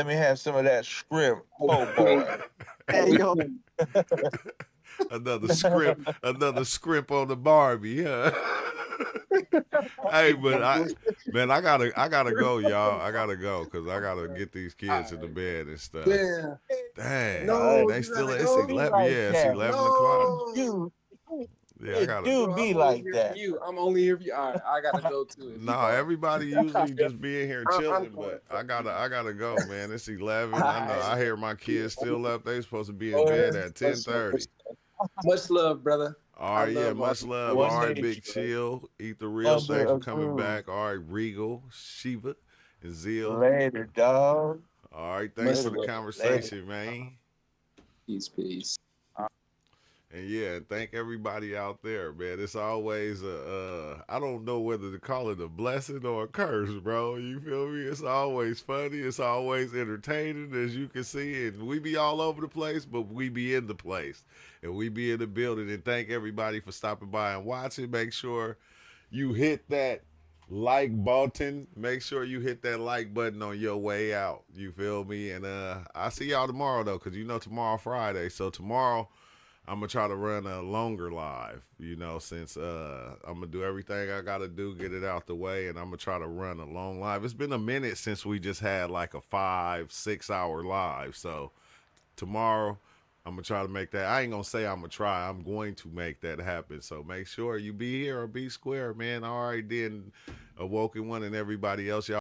me have some of that script. Oh boy. Hey, yo, Another script on the Barbie, huh? Hey, but I gotta go, y'all. I gotta go because I gotta get these kids in the bed and stuff. yeah. Dang, All right. No, they you still gotta it's go. Be 11. like Yeah, it's that. 11 o'clock. No. Yeah, I It gotta. do Bro, be I'm only like here for that. you. I'm only here for you. All right, I gotta go too. If you No, going, everybody usually just be in here I'm chilling, going. but I gotta go, man. It's 11. All I know. right. I hear my kids still up. They supposed to be in Go bed ahead. at 10:30. Much love, brother. All I right, yeah, love all much you. love. One All right, day Big Chill. Eat the real. under Thanks for a coming groove. back. All right, Regal, Shiva, and Zeal. Later, dog. All right, thanks Much for the love. Later. conversation, man. Peace. And yeah, and thank everybody out there, man. It's always I don't know whether to call it a blessing or a curse, bro. You feel me? It's always funny. It's always entertaining, as you can see. And we be all over the place, but we be in the place. And we be in the building. And thank everybody for stopping by and watching. Make sure you hit that like button. Make sure you hit that like button on your way out. You feel me? And I'll see y'all tomorrow, though, because tomorrow Friday. So tomorrow I'm gonna try to run a longer live, you know, since I'm gonna do everything I gotta do, get it out the way, and I'm gonna try to run a long live. It's been a minute since we just had like a 5-6 hour live, so tomorrow I'm gonna try to make that. I ain't gonna say I'm gonna try. I'm going to make that happen. So make sure you be here or be square, man. All right, then, Awoken One and everybody else, y'all.